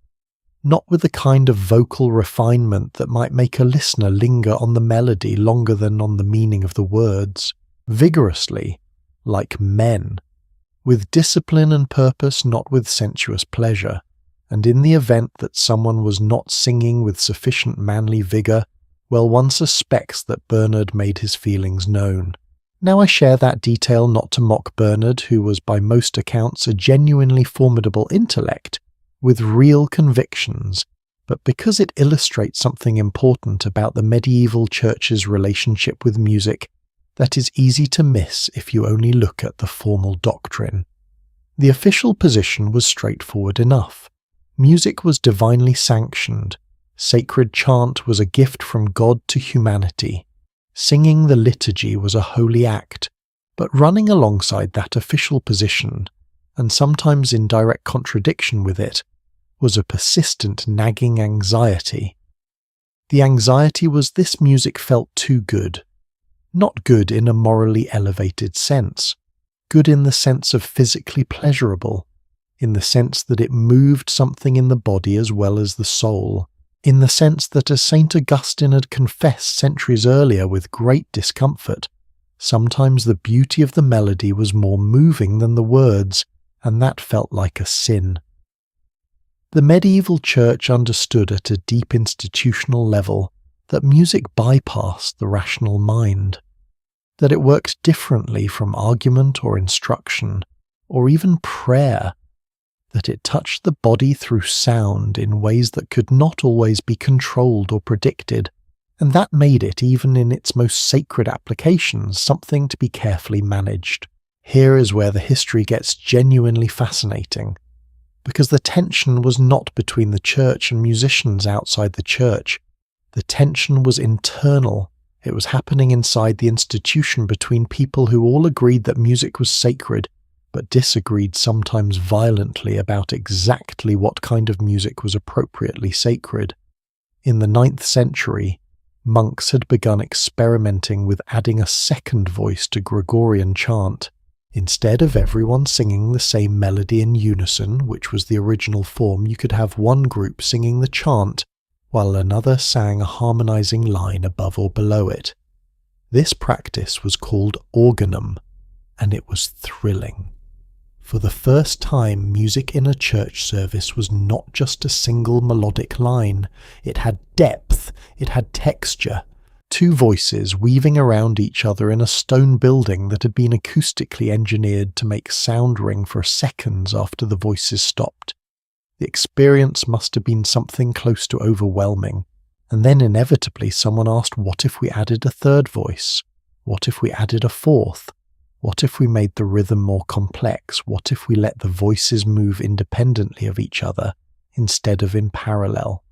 not with the kind of vocal refinement that might make a listener linger on the melody longer than on the meaning of the words, vigorously, like men, with discipline and purpose, not with sensuous pleasure. And in the event that someone was not singing with sufficient manly vigour, well, one suspects that Bernard made his feelings known. Now I share that detail not to mock Bernard, who was by most accounts a genuinely formidable intellect, with real convictions, but because it illustrates something important about the medieval church's relationship with music that is easy to miss if you only look at the formal doctrine. The official position was straightforward enough. Music was divinely sanctioned. Sacred chant was a gift from God to humanity. Singing the liturgy was a holy act, but running alongside that official position, and sometimes in direct contradiction with it, was a persistent nagging anxiety. The anxiety was this music felt too good. Not good in a morally elevated sense, good in the sense of physically pleasurable, in the sense that it moved something in the body as well as the soul, in the sense that, as St. Augustine had confessed centuries earlier with great discomfort, sometimes the beauty of the melody was more moving than the words, and that felt like a sin. The medieval church understood at a deep institutional level that music bypassed the rational mind, that it worked differently from argument or instruction, or even prayer, that it touched the body through sound in ways that could not always be controlled or predicted, and that made it, even in its most sacred applications, something to be carefully managed. Here is where the history gets genuinely fascinating, because the tension was not between the church and musicians outside the church. The tension was internal. It was happening inside the institution between people who all agreed that music was sacred, but disagreed sometimes violently about exactly what kind of music was appropriately sacred. In the 9th century, monks had begun experimenting with adding a second voice to Gregorian chant. Instead of everyone singing the same melody in unison, which was the original form, you could have one group singing the chant, while another sang a harmonizing line above or below it. This practice was called organum, and it was thrilling. For the first time, music in a church service was not just a single melodic line. It had depth, it had texture. 2 voices weaving around each other in a stone building that had been acoustically engineered to make sound ring for seconds after the voices stopped. The experience must have been something close to overwhelming. And then inevitably someone asked, what if we added a third voice? What if we added a fourth? What if we made the rhythm more complex? What if we let the voices move independently of each other instead of in parallel?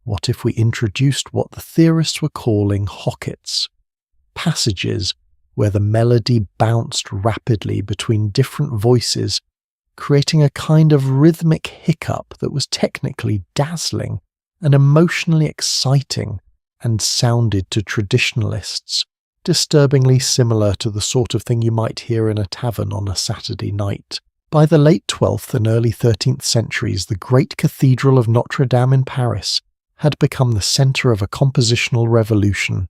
What if we introduced what the theorists were calling hockets, passages where the melody bounced rapidly between different voices, creating a kind of rhythmic hiccup that was technically dazzling and emotionally exciting and sounded to traditionalists disturbingly similar to the sort of thing you might hear in a tavern on a Saturday night. By the late 12th and early 13th centuries, the great Cathedral of Notre Dame in Paris had become the centre of a compositional revolution.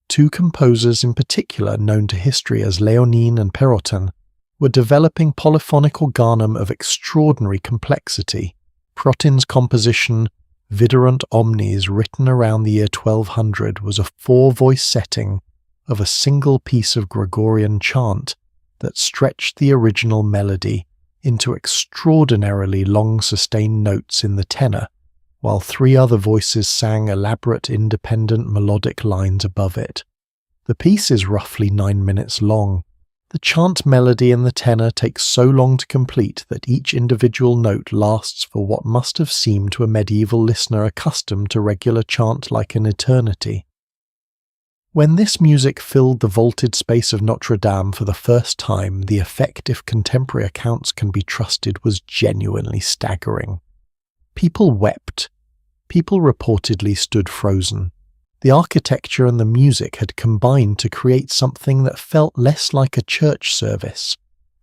Two composers in particular, known to history as Léonine and Perrotin, were developing polyphonic organum of extraordinary complexity. Perrotin's composition Viderunt Omnes, written around the year 1200, was a four-voice setting of a single piece of Gregorian chant that stretched the original melody into extraordinarily long sustained notes in the tenor, while three other voices sang elaborate independent melodic lines above it. The piece is roughly 9 minutes long. The chant melody in the tenor takes so long to complete that each individual note lasts for what must have seemed to a medieval listener accustomed to regular chant like an eternity. When this music filled the vaulted space of Notre Dame for the first time, the effect, if contemporary accounts can be trusted, was genuinely staggering. People wept. People reportedly stood frozen. The architecture and the music had combined to create something that felt less like a church service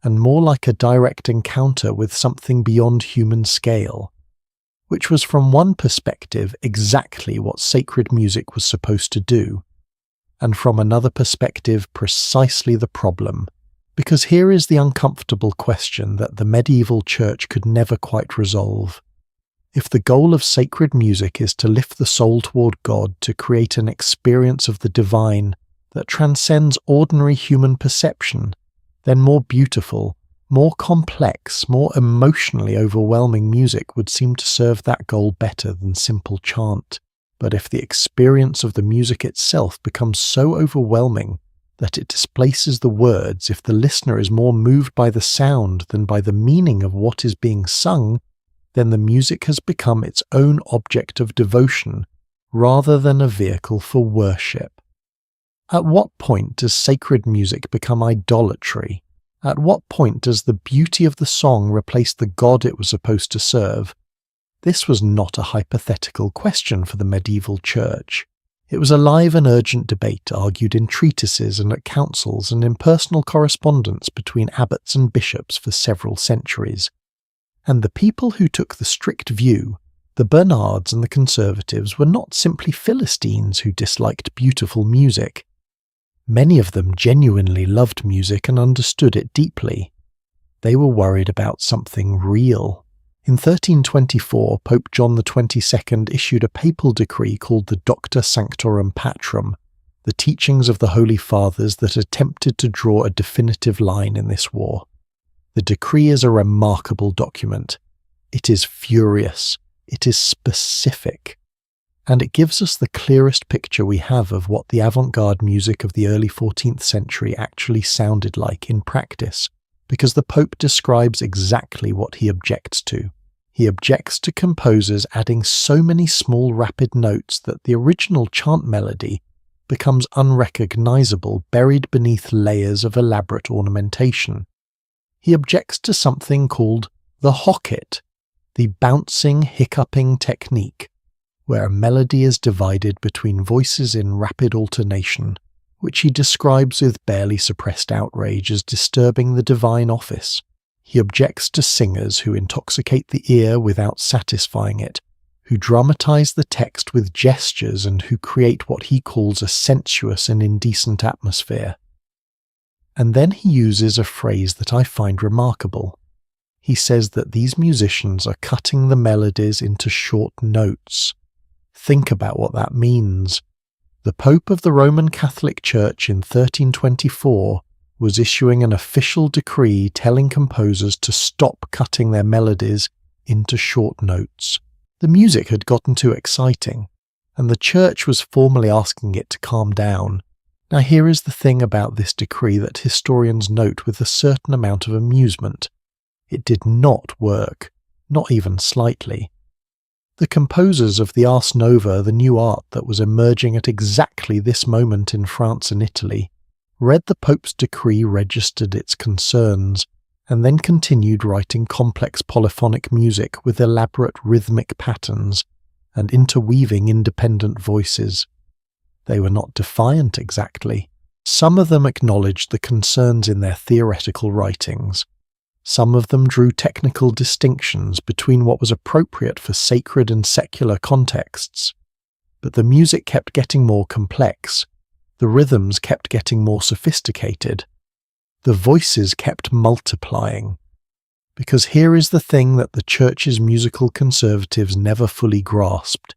and more like a direct encounter with something beyond human scale, which was from one perspective exactly what sacred music was supposed to do, and from another perspective precisely the problem, because here is the uncomfortable question that the medieval church could never quite resolve. If the goal of sacred music is to lift the soul toward God, to create an experience of the divine that transcends ordinary human perception, then more beautiful, more complex, more emotionally overwhelming music would seem to serve that goal better than simple chant. But if the experience of the music itself becomes so overwhelming that it displaces the words, if the listener is more moved by the sound than by the meaning of what is being sung, then the music has become its own object of devotion rather than a vehicle for worship. At what point does sacred music become idolatry? At what point does the beauty of the song replace the God it was supposed to serve? This was not a hypothetical question for the medieval church. It was a live and urgent debate argued in treatises and at councils and in personal correspondence between abbots and bishops for several centuries. And the people who took the strict view, the Bernards and the conservatives, were not simply Philistines who disliked beautiful music. Many of them genuinely loved music and understood it deeply. They were worried about something real. In 1324, Pope John XXII issued a papal decree called the Docta Sanctorum Patrum, the teachings of the Holy Fathers that attempted to draw a definitive line in this war. The decree is a remarkable document. It is furious, it is specific, and it gives us the clearest picture we have of what the avant-garde music of the early 14th century actually sounded like in practice, because the Pope describes exactly what he objects to. He objects to composers adding so many small rapid notes that the original chant melody becomes unrecognizable, buried beneath layers of elaborate ornamentation. He objects to something called the hocket, the bouncing, hiccuping technique, where a melody is divided between voices in rapid alternation, which he describes with barely suppressed outrage as disturbing the divine office. He objects to singers who intoxicate the ear without satisfying it, who dramatize the text with gestures and who create what he calls a sensuous and indecent atmosphere. And then he uses a phrase that I find remarkable. He says that these musicians are cutting the melodies into short notes. Think about what that means. The Pope of the Roman Catholic Church in 1324 was issuing an official decree telling composers to stop cutting their melodies into short notes. The music had gotten too exciting, and the Church was formally asking it to calm down. Now here is the thing about this decree that historians note with a certain amount of amusement. It did not work, not even slightly. The composers of the Ars Nova, the new art that was emerging at exactly this moment in France and Italy, read the Pope's decree, registered its concerns, and then continued writing complex polyphonic music with elaborate rhythmic patterns and interweaving independent voices. They were not defiant exactly. Some of them acknowledged the concerns in their theoretical writings. Some of them drew technical distinctions between what was appropriate for sacred and secular contexts. But the music kept getting more complex. The rhythms kept getting more sophisticated. The voices kept multiplying. Because here is the thing that the Church's musical conservatives never fully grasped.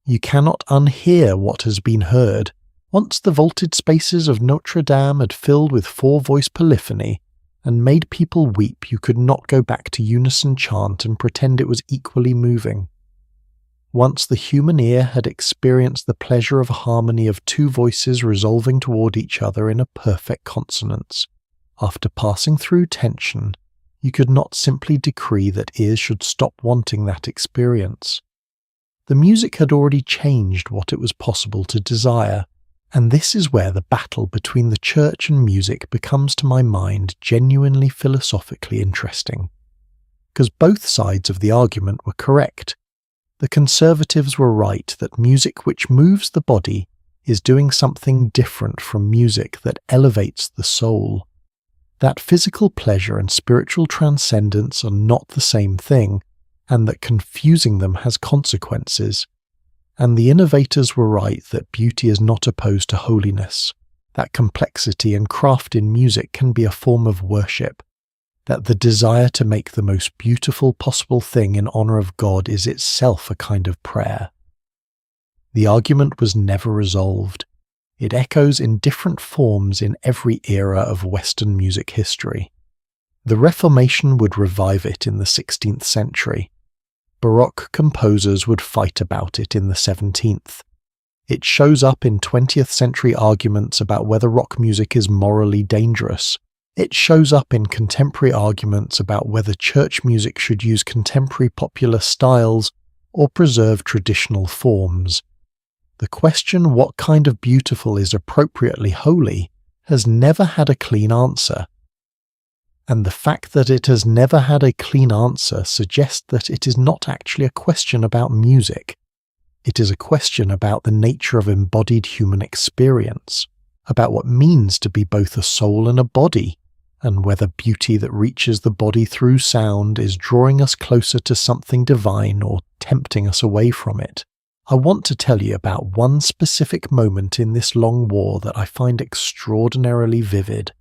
You cannot unhear what has been heard. Once the vaulted spaces of Notre Dame had filled with four-voice polyphony and made people weep, you could not go back to unison chant and pretend it was equally moving. Once the human ear had experienced the pleasure of a harmony of two voices resolving toward each other in a perfect consonance, after passing through tension, you could not simply decree that ears should stop wanting that experience. The music had already changed what it was possible to desire, and this is where the battle between the Church and music becomes, to my mind, genuinely philosophically interesting. Because both sides of the argument were correct. The conservatives were right that music which moves the body is doing something different from music that elevates the soul. That physical pleasure and spiritual transcendence are not the same thing, and that confusing them has consequences. And the innovators were right that beauty is not opposed to holiness, that complexity and craft in music can be a form of worship, that the desire to make the most beautiful possible thing in honor of God is itself a kind of prayer. The argument was never resolved. It echoes in different forms in every era of Western music history. The Reformation would revive it in the 16th century. Baroque composers would fight about it in the 17th. It shows up in 20th century arguments about whether rock music is morally dangerous. It shows up in contemporary arguments about whether church music should use contemporary popular styles or preserve traditional forms. The question what kind of beautiful is appropriately holy has never had a clean answer. And the fact that it has never had a clean answer suggests that it is not actually a question about music. It is a question about the nature of embodied human experience, about what it means to be both a soul and a body, and whether beauty that reaches the body through sound is drawing us closer to something divine or tempting us away from it. I want to tell you about one specific moment in this long war that I find extraordinarily vivid.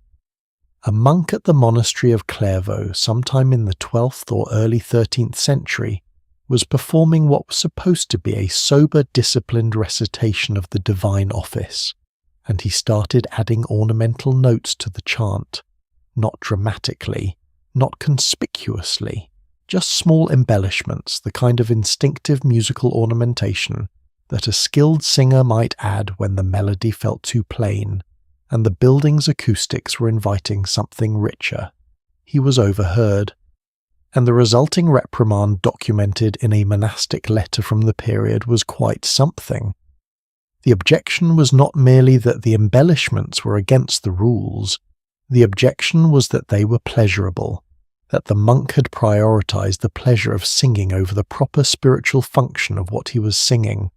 A monk at the monastery of Clairvaux, sometime in the 12th or early 13th century, was performing what was supposed to be a sober, disciplined recitation of the divine office, and he started adding ornamental notes to the chant, not dramatically, not conspicuously, just small embellishments, the kind of instinctive musical ornamentation that a skilled singer might add when the melody felt too plain, and the building's acoustics were inviting something richer. He was overheard, and the resulting reprimand documented in a monastic letter from the period was quite something. The objection was not merely that the embellishments were against the rules, the objection was that they were pleasurable, that the monk had prioritized the pleasure of singing over the proper spiritual function of what he was singing,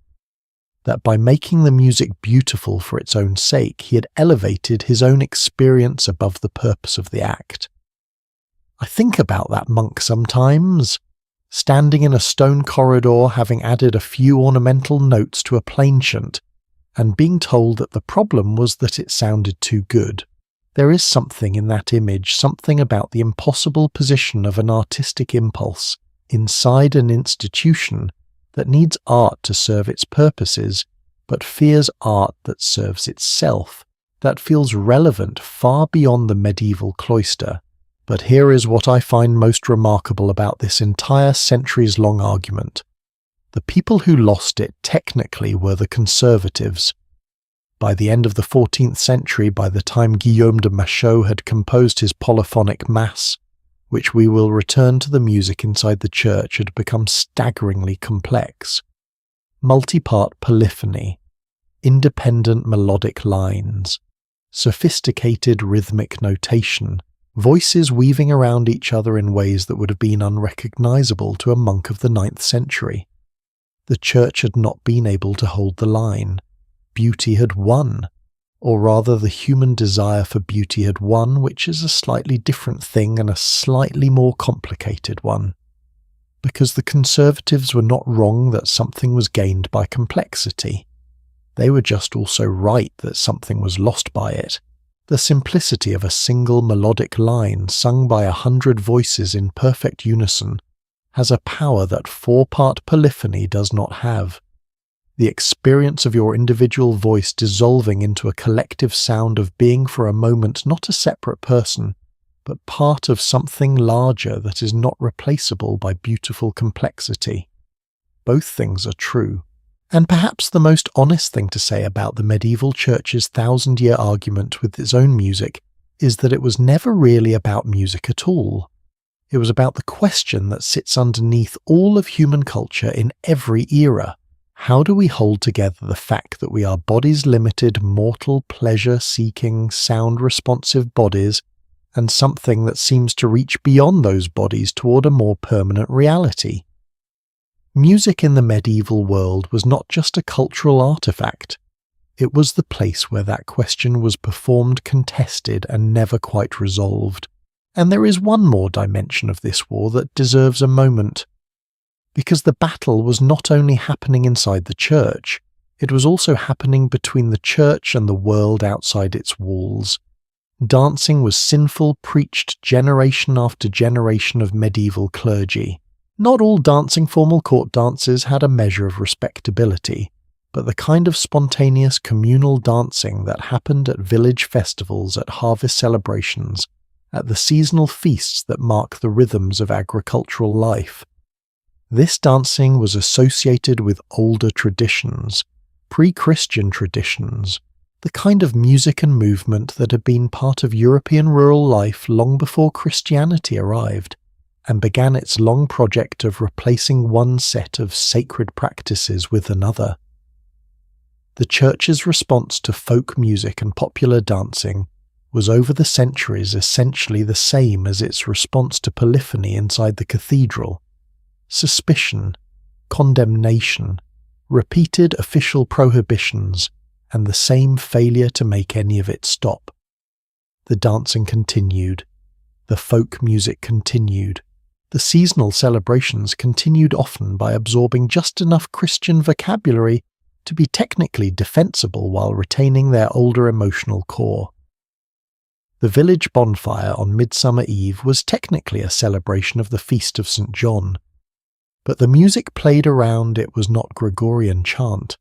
that by making the music beautiful for its own sake, he had elevated his own experience above the purpose of the act. I think about that monk sometimes, standing in a stone corridor having added a few ornamental notes to a plain chant, and being told that the problem was that it sounded too good. There is something in that image, something about the impossible position of an artistic impulse inside an institution that needs art to serve its purposes, but fears art that serves itself, that feels relevant far beyond the medieval cloister. But here is what I find most remarkable about this entire centuries-long argument. The people who lost it technically were the conservatives. By the end of the 14th century, by the time Guillaume de Machaut had composed his polyphonic mass, which we will return to the music inside the church had become staggeringly complex. Multi-part polyphony, independent melodic lines, sophisticated rhythmic notation, voices weaving around each other in ways that would have been unrecognizable to a monk of the 9th century. The church had not been able to hold the line. Beauty had won, or rather the human desire for beauty had won, which is a slightly different thing and a slightly more complicated one. Because the conservatives were not wrong that something was gained by complexity. They were just also right that something was lost by it. The simplicity of a single melodic line sung by 100 voices in perfect unison has a power that 4-part polyphony does not have. The experience of your individual voice dissolving into a collective sound of being for a moment not a separate person, but part of something larger that is not replaceable by beautiful complexity. Both things are true. And perhaps the most honest thing to say about the medieval church's 1,000-year argument with its own music is that it was never really about music at all. It was about the question that sits underneath all of human culture in every era. How do we hold together the fact that we are bodies-limited, mortal, pleasure-seeking, sound-responsive bodies, and something that seems to reach beyond those bodies toward a more permanent reality? Music in the medieval world was not just a cultural artifact. It was the place where that question was performed, contested, and never quite resolved. And there is one more dimension of this war that deserves a moment. Because the battle was not only happening inside the church, it was also happening between the church and the world outside its walls. Dancing was sinful, preached generation after generation of medieval clergy. Not all dancing formal court dances had a measure of respectability, but the kind of spontaneous communal dancing that happened at village festivals, at harvest celebrations, at the seasonal feasts that mark the rhythms of agricultural life. This dancing was associated with older traditions, pre-Christian traditions, the kind of music and movement that had been part of European rural life long before Christianity arrived, and began its long project of replacing one set of sacred practices with another. The church's response to folk music and popular dancing was over the centuries essentially the same as its response to polyphony inside the cathedral. Suspicion, condemnation, repeated official prohibitions, and the same failure to make any of it stop. The dancing continued. The folk music continued. The seasonal celebrations continued, often by absorbing just enough Christian vocabulary to be technically defensible while retaining their older emotional core. The village bonfire on Midsummer Eve was technically a celebration of the feast of St. John, but the music played around it was not Gregorian chant.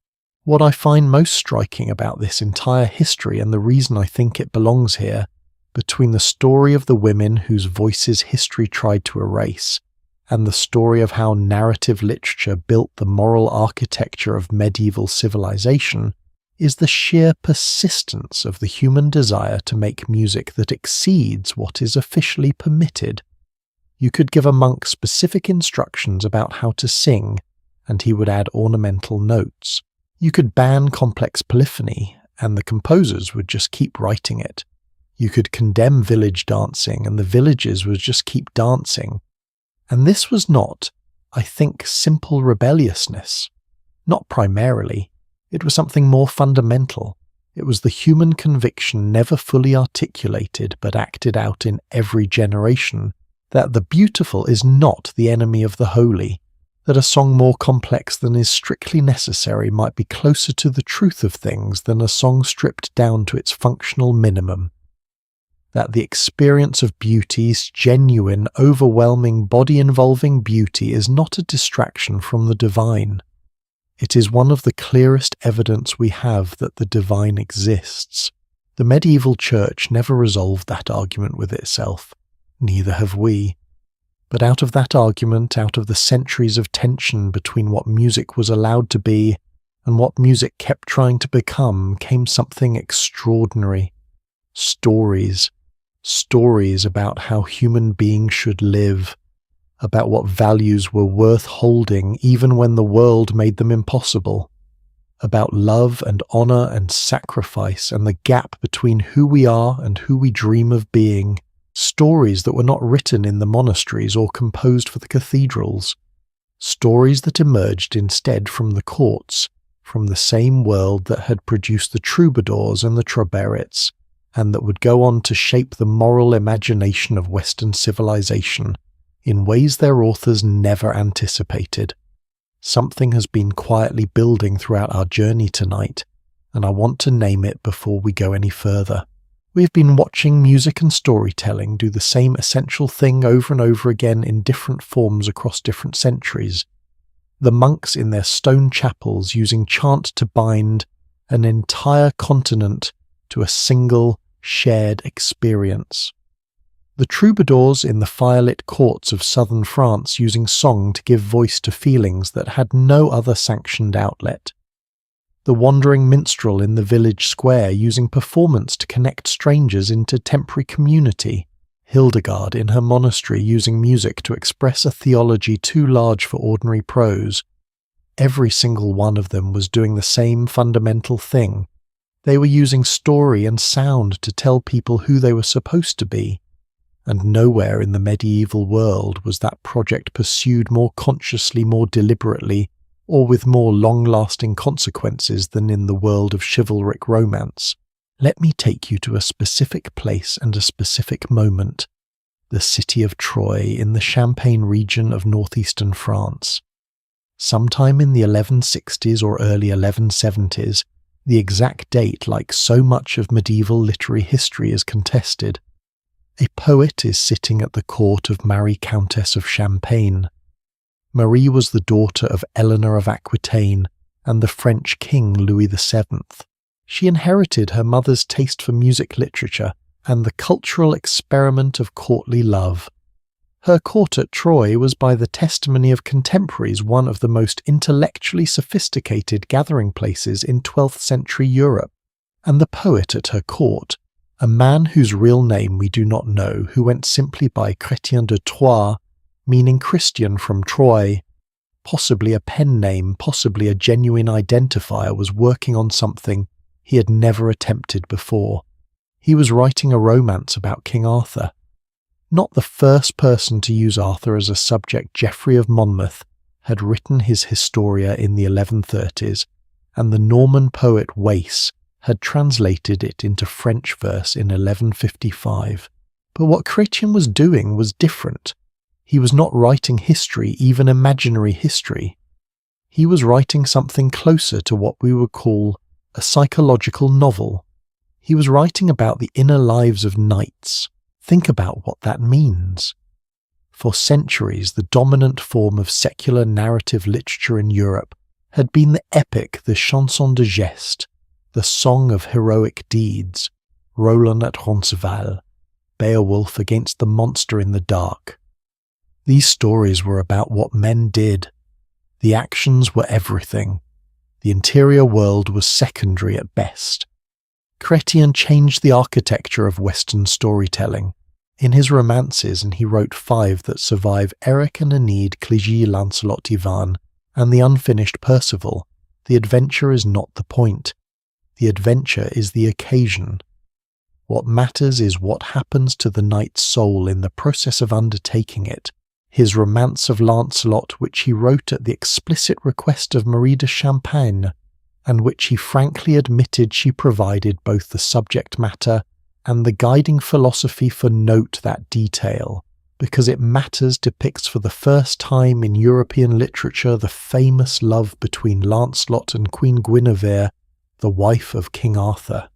What I find most striking about this entire history, and the reason I think it belongs here, between the story of the women whose voices history tried to erase, and the story of how narrative literature built the moral architecture of medieval civilization, is the sheer persistence of the human desire to make music that exceeds what is officially permitted. You could give a monk specific instructions about how to sing, and he would add ornamental notes. You could ban complex polyphony, and the composers would just keep writing it. You could condemn village dancing, and the villagers would just keep dancing. And this was not, I think, simple rebelliousness. Not primarily. It was something more fundamental. It was the human conviction, never fully articulated but acted out in every generation, that the beautiful is not the enemy of the holy, that a song more complex than is strictly necessary might be closer to the truth of things than a song stripped down to its functional minimum. That the experience of beauty's genuine, overwhelming, body-involving beauty is not a distraction from the divine. It is one of the clearest evidence we have that the divine exists. The medieval church never resolved that argument with itself. Neither have we. But out of that argument, out of the centuries of tension between what music was allowed to be and what music kept trying to become, came something extraordinary. Stories. stories about how human beings should live, about what values were worth holding even when the world made them impossible, about love and honor and sacrifice and the gap between who we are and who we dream of being, stories that were not written in the monasteries or composed for the cathedrals, stories that emerged instead from the courts, from the same world that had produced the troubadours and the troubadours, and that would go on to shape the moral imagination of Western civilization in ways their authors never anticipated. Something has been quietly building throughout our journey tonight, and I want to name it before we go any further. We've been watching music and storytelling do the same essential thing over and over again in different forms across different centuries. The monks in their stone chapels using chant to bind an entire continent to a single shared experience. The troubadours in the firelit courts of southern France using song to give voice to feelings that had no other sanctioned outlet. The wandering minstrel in the village square using performance to connect strangers into temporary community. Hildegard in her monastery using music to express a theology too large for ordinary prose. Every single one of them was doing the same fundamental thing. They were using story and sound to tell people who they were supposed to be. And nowhere in the medieval world was that project pursued more consciously, more deliberately, or with more long-lasting consequences than in the world of chivalric romance. Let me take you to a specific place and a specific moment, the city of Troy in the Champagne region of northeastern France. Sometime in the 1160s or early 1170s, the exact date, like so much of medieval literary history, is contested. A poet is sitting at the court of Marie Countess of Champagne. Marie was the daughter of Eleanor of Aquitaine and the French king Louis VII. She inherited her mother's taste for music literature and the cultural experiment of courtly love. Her court at Troy was, by the testimony of contemporaries, one of the most intellectually sophisticated gathering places in 12th century Europe, and the poet at her court, a man whose real name we do not know, who went simply by Chrétien de Troyes, meaning Christian from Troy, possibly a pen name, possibly a genuine identifier, was working on something he had never attempted before. He was writing a romance about King Arthur. Not the first person to use Arthur as a subject, Geoffrey of Monmouth had written his Historia in the 1130s, and the Norman poet Wace had translated it into French verse in 1155. But what Chrétien was doing was different. He was not writing history, even imaginary history. He was writing something closer to what we would call a psychological novel. He was writing about the inner lives of knights. Think about what that means. For centuries, the dominant form of secular narrative literature in Europe had been the epic, the chanson de geste, the song of heroic deeds, Roland at Roncesvalles, Beowulf against the monster in the dark. These stories were about what men did. The actions were everything. The interior world was secondary at best. Chrétien changed the architecture of Western storytelling. In his romances, and he wrote 5 that survive, Eric and Enid, Cligny, Lancelot, Ivan, and the unfinished Percival, the adventure is not the point. The adventure is the occasion. What matters is what happens to the knight's soul in the process of undertaking it. His Romance of Lancelot, which he wrote at the explicit request of Marie de Champagne, and which he frankly admitted she provided both the subject matter and the guiding philosophy for note that detail, because it matters, depicts for the first time in European literature the famous love between Lancelot and Queen Guinevere, the wife of King Arthur.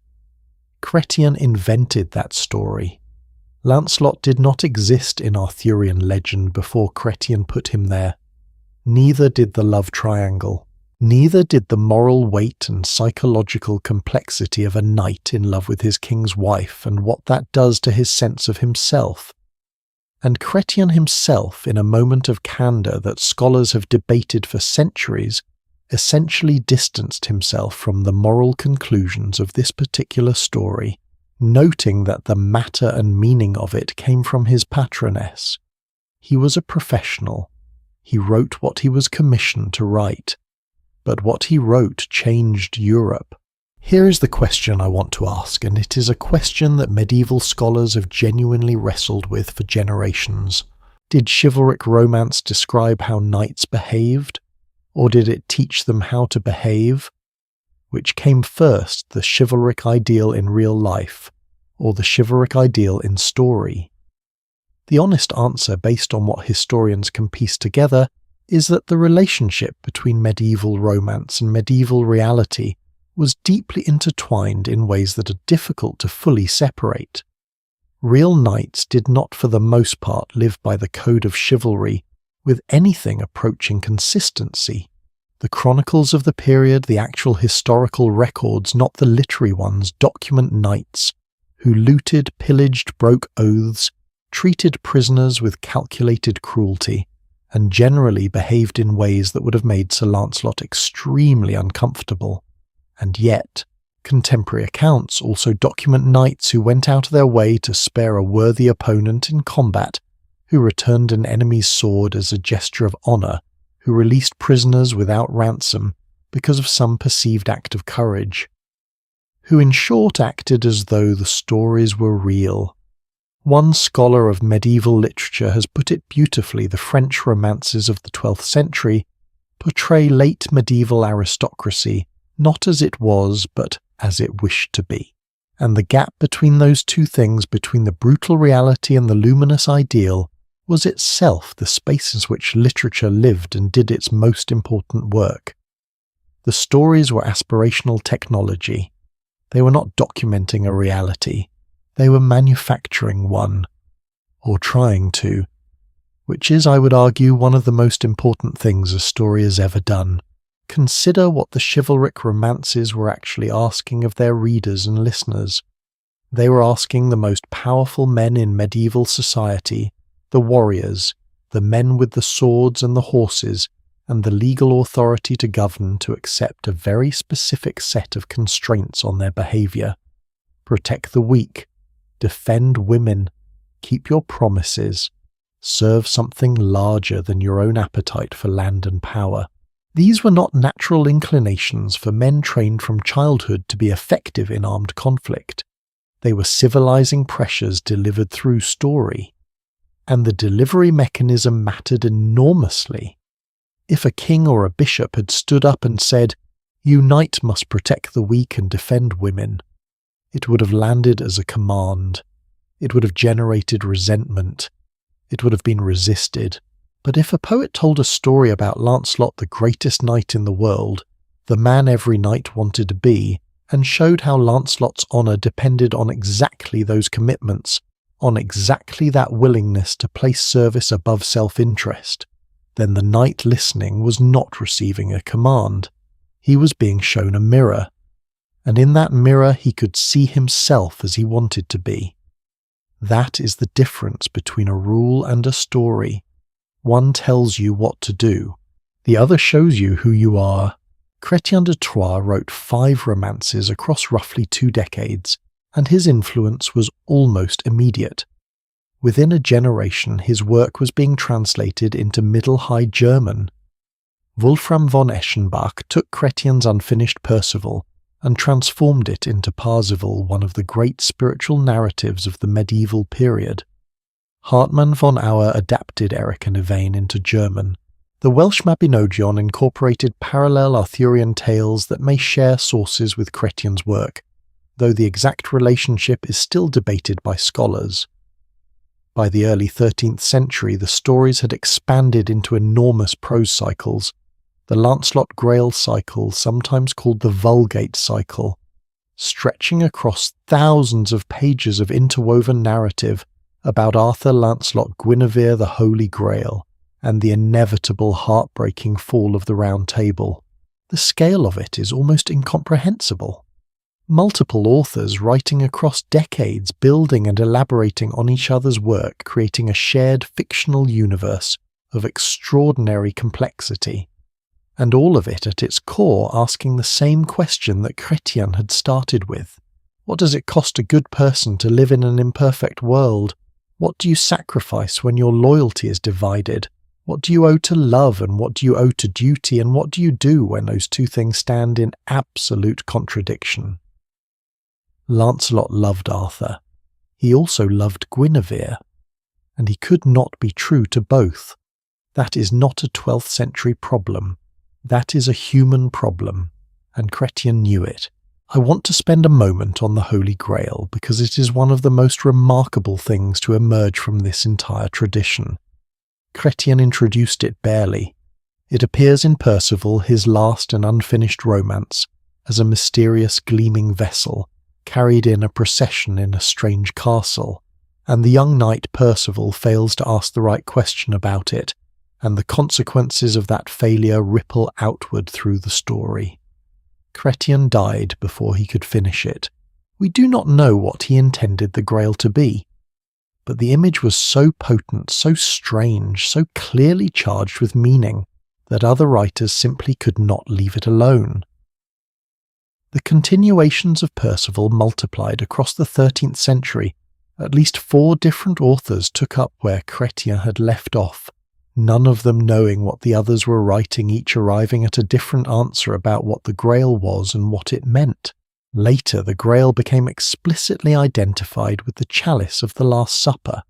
Chrétien invented that story. Lancelot did not exist in Arthurian legend before Chrétien put him there. Neither did the love triangle. Neither did the moral weight and psychological complexity of a knight in love with his king's wife and what that does to his sense of himself. And Chrétien himself, in a moment of candour that scholars have debated for centuries, essentially distanced himself from the moral conclusions of this particular story noting that the matter and meaning of it came from his patroness. He was a professional. He wrote what he was commissioned to write. But what he wrote changed Europe. Here is the question I want to ask, and it is a question that medieval scholars have genuinely wrestled with for generations. Did chivalric romance describe how knights behaved, or did it teach them how to behave? Which came first, the chivalric ideal in real life, or the chivalric ideal in story? The honest answer, based on what historians can piece together, is that the relationship between medieval romance and medieval reality was deeply intertwined in ways that are difficult to fully separate. Real knights did not for the most part live by the code of chivalry with anything approaching consistency. The chronicles of the period, the actual historical records, not the literary ones, document knights who looted, pillaged, broke oaths, treated prisoners with calculated cruelty, and generally behaved in ways that would have made Sir Lancelot extremely uncomfortable. And yet, contemporary accounts also document knights who went out of their way to spare a worthy opponent in combat, who returned an enemy's sword as a gesture of honour, who released prisoners without ransom because of some perceived act of courage, who in short acted as though the stories were real. One scholar of medieval literature has put it beautifully: the French romances of the 12th century portray late medieval aristocracy not as it was, but as it wished to be. And the gap between those two things, between the brutal reality and the luminous ideal, was itself the space in which literature lived and did its most important work. The stories were aspirational technology. They were not documenting a reality. They were manufacturing one, or trying to, which is, I would argue, one of the most important things a story has ever done. Consider what the chivalric romances were actually asking of their readers and listeners. They were asking the most powerful men in medieval society, the warriors, the men with the swords and the horses, and the legal authority to govern, to accept a very specific set of constraints on their behaviour. Protect the weak, defend women, keep your promises, serve something larger than your own appetite for land and power. These were not natural inclinations for men trained from childhood to be effective in armed conflict. They were civilizing pressures delivered through story. And the delivery mechanism mattered enormously. If a king or a bishop had stood up and said, "You knight must protect the weak and defend women," it would have landed as a command. It would have generated resentment. It would have been resisted. But if a poet told a story about Lancelot, the greatest knight in the world, the man every knight wanted to be, and showed how Lancelot's honour depended on exactly those commitments, on exactly that willingness to place service above self-interest, then the knight listening was not receiving a command. He was being shown a mirror, and in that mirror he could see himself as he wanted to be. That is the difference between a rule and a story. One tells you what to do. The other shows you who you are. Chrétien de Troyes wrote 5 romances across roughly 2 decades, and his influence was almost immediate. Within a generation, his work was being translated into Middle High German. Wolfram von Eschenbach took Chrétien's unfinished Percival and transformed it into Parzival, one of the great spiritual narratives of the medieval period. Hartmann von Auer adapted Eric and Yvain into German. The Welsh Mabinogion incorporated parallel Arthurian tales that may share sources with Chrétien's work, though the exact relationship is still debated by scholars. By the early 13th century, the stories had expanded into enormous prose cycles, the Lancelot Grail cycle, sometimes called the Vulgate cycle, stretching across thousands of pages of interwoven narrative about Arthur, Lancelot, Guinevere, the Holy Grail, and the inevitable heartbreaking fall of the Round Table. The scale of it is almost incomprehensible. Multiple authors writing across decades, building and elaborating on each other's work, creating a shared fictional universe of extraordinary complexity, and all of it at its core asking the same question that Chrétien had started with. What does it cost a good person to live in an imperfect world? What do you sacrifice when your loyalty is divided? What do you owe to love and what do you owe to duty, and what do you do when those two things stand in absolute contradiction? Lancelot loved Arthur. He also loved Guinevere, and he could not be true to both. That is not a 12th century problem. That is a human problem, and Chrétien knew it. I want to spend a moment on the Holy Grail because it is one of the most remarkable things to emerge from this entire tradition. Chrétien introduced it barely. It appears in Percival, his last and unfinished romance, as a mysterious gleaming vessel, carried in a procession in a strange castle, and the young knight Percival fails to ask the right question about it, and the consequences of that failure ripple outward through the story. Chrétien died before he could finish it. We do not know what he intended the Grail to be, but the image was so potent, so strange, so clearly charged with meaning, that other writers simply could not leave it alone. The continuations of Percival multiplied across the 13th century. At least 4 different authors took up where Chrétien had left off, none of them knowing what the others were writing, each arriving at a different answer about what the Grail was and what it meant. Later, the Grail became explicitly identified with the chalice of the Last Supper,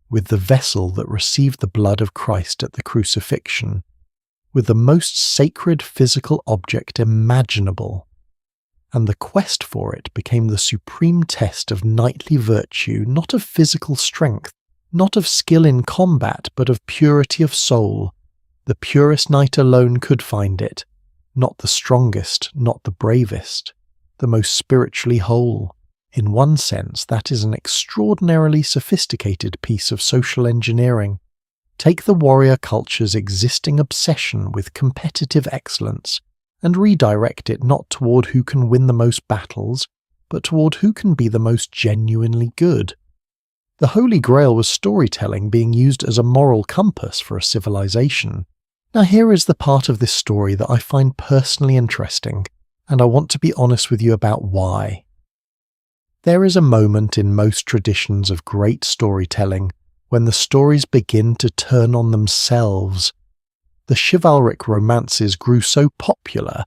with the vessel that received the blood of Christ at the crucifixion, with the most sacred physical object imaginable, and the quest for it became the supreme test of knightly virtue, not of physical strength, not of skill in combat, but of purity of soul. The purest knight alone could find it, not the strongest, not the bravest, the most spiritually whole. In one sense, that is an extraordinarily sophisticated piece of social engineering. Take the warrior culture's existing obsession with competitive excellence and redirect it not toward who can win the most battles, but toward who can be the most genuinely good. The Holy Grail was storytelling being used as a moral compass for a civilization. Now here is the part of this story that I find personally interesting, and I want to be honest with you about why. There is a moment in most traditions of great storytelling when the stories begin to turn on themselves. The chivalric romances grew so popular,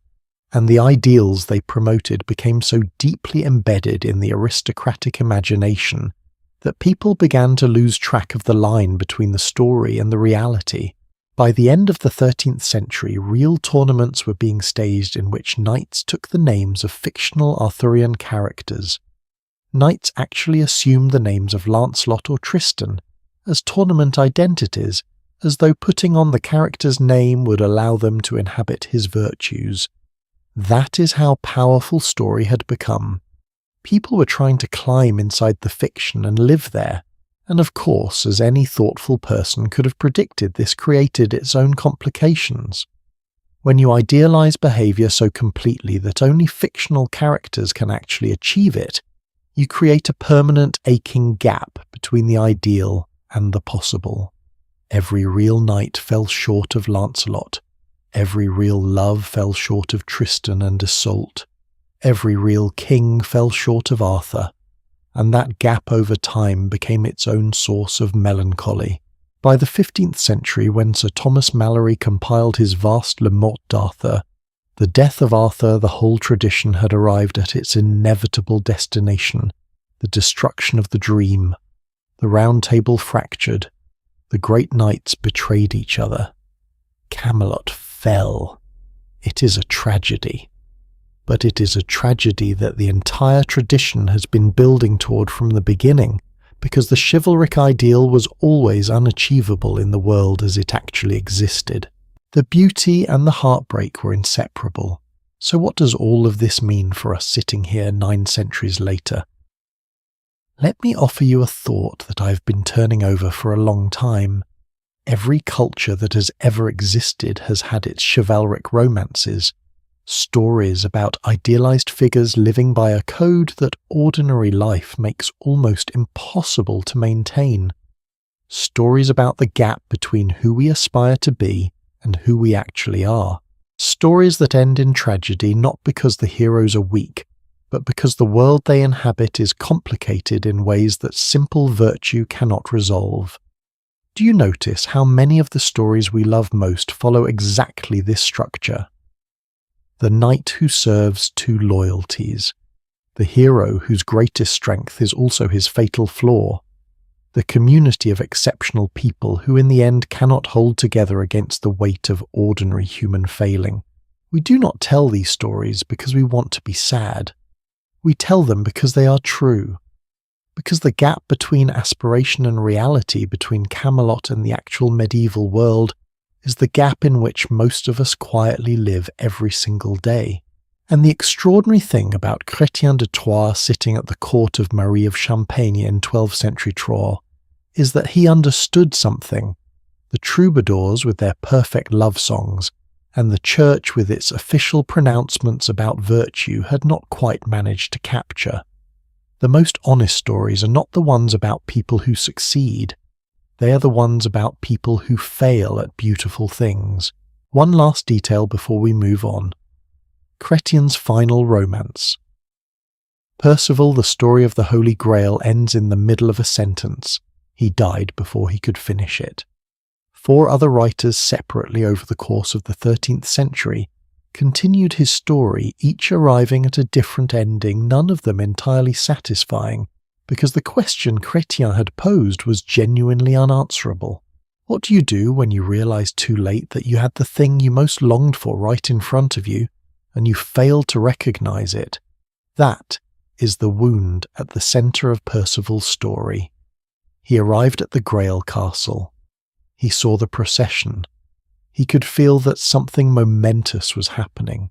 and the ideals they promoted became so deeply embedded in the aristocratic imagination that people began to lose track of the line between the story and the reality. By the end of the 13th century, real tournaments were being staged in which knights took the names of fictional Arthurian characters. Knights actually assumed the names of Lancelot or Tristan as tournament identities, as though putting on the character's name would allow them to inhabit his virtues. That is how powerful story had become. People were trying to climb inside the fiction and live there, and of course, as any thoughtful person could have predicted, this created its own complications. When you idealize behavior so completely that only fictional characters can actually achieve it, you create a permanent aching gap between the ideal and the possible. Every real knight fell short of Lancelot. Every real love fell short of Tristan and Isolde. Every real king fell short of Arthur, and that gap over time became its own source of melancholy. By the 15th century, when Sir Thomas Malory compiled his vast Le Morte d'Arthur, the death of Arthur, the whole tradition had arrived at its inevitable destination, the destruction of the dream. The Round Table fractured. The great knights betrayed each other. Camelot fell. It is a tragedy. But it is a tragedy that the entire tradition has been building toward from the beginning, because the chivalric ideal was always unachievable in the world as it actually existed. The beauty and the heartbreak were inseparable. So what does all of this mean for us sitting here 9 centuries later? Let me offer you a thought that I've been turning over for a long time. Every culture that has ever existed has had its chivalric romances, stories about idealized figures living by a code that ordinary life makes almost impossible to maintain. Stories about the gap between who we aspire to be and who we actually are. Stories that end in tragedy not because the heroes are weak, but because the world they inhabit is complicated in ways that simple virtue cannot resolve. Do you notice how many of the stories we love most follow exactly this structure? The knight who serves two loyalties, the hero whose greatest strength is also his fatal flaw, the community of exceptional people who in the end cannot hold together against the weight of ordinary human failing. We do not tell these stories because we want to be sad. We tell them because they are true. Because the gap between aspiration and reality, between Camelot and the actual medieval world, is the gap in which most of us quietly live every single day. And the extraordinary thing about Chrétien de Troyes sitting at the court of Marie of Champagne in 12th century Troyes is that he understood something the troubadours with their perfect love songs, and the church with its official pronouncements about virtue had not quite managed to capture. The most honest stories are not the ones about people who succeed. They are the ones about people who fail at beautiful things. One last detail before we move on. Chrétien's final romance. Percival, the story of the Holy Grail, ends in the middle of a sentence. He died before he could finish it. 4 other writers separately over the course of the 13th century continued his story, each arriving at a different ending, none of them entirely satisfying, because the question Chrétien had posed was genuinely unanswerable. What do you do when you realize too late that you had the thing you most longed for right in front of you, and you failed to recognize it? That is the wound at the center of Percival's story. He arrived at the Grail castle. He saw the procession. He could feel that something momentous was happening.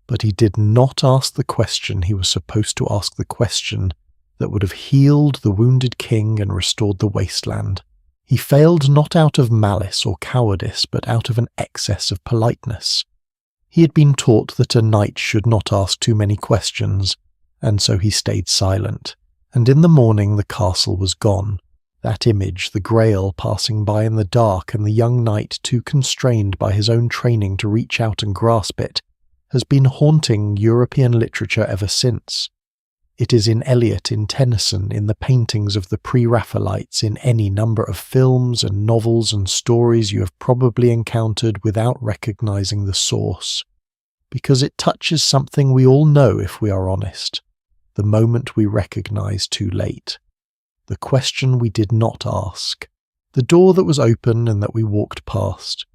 But he did not ask the question he was supposed to ask, the question that would have healed the wounded king and restored the wasteland. He failed not out of malice or cowardice, but out of an excess of politeness. He had been taught that a knight should not ask too many questions, and so he stayed silent. And in the morning the castle was gone. That image, the Grail passing by in the dark and the young knight too constrained by his own training to reach out and grasp it, has been haunting European literature ever since. It is in Eliot, in Tennyson, in the paintings of the pre-Raphaelites, in any number of films and novels and stories you have probably encountered without recognizing the source. Because it touches something we all know if we are honest, the moment we recognize too late. The question we did not ask. The door that was open and that we walked past.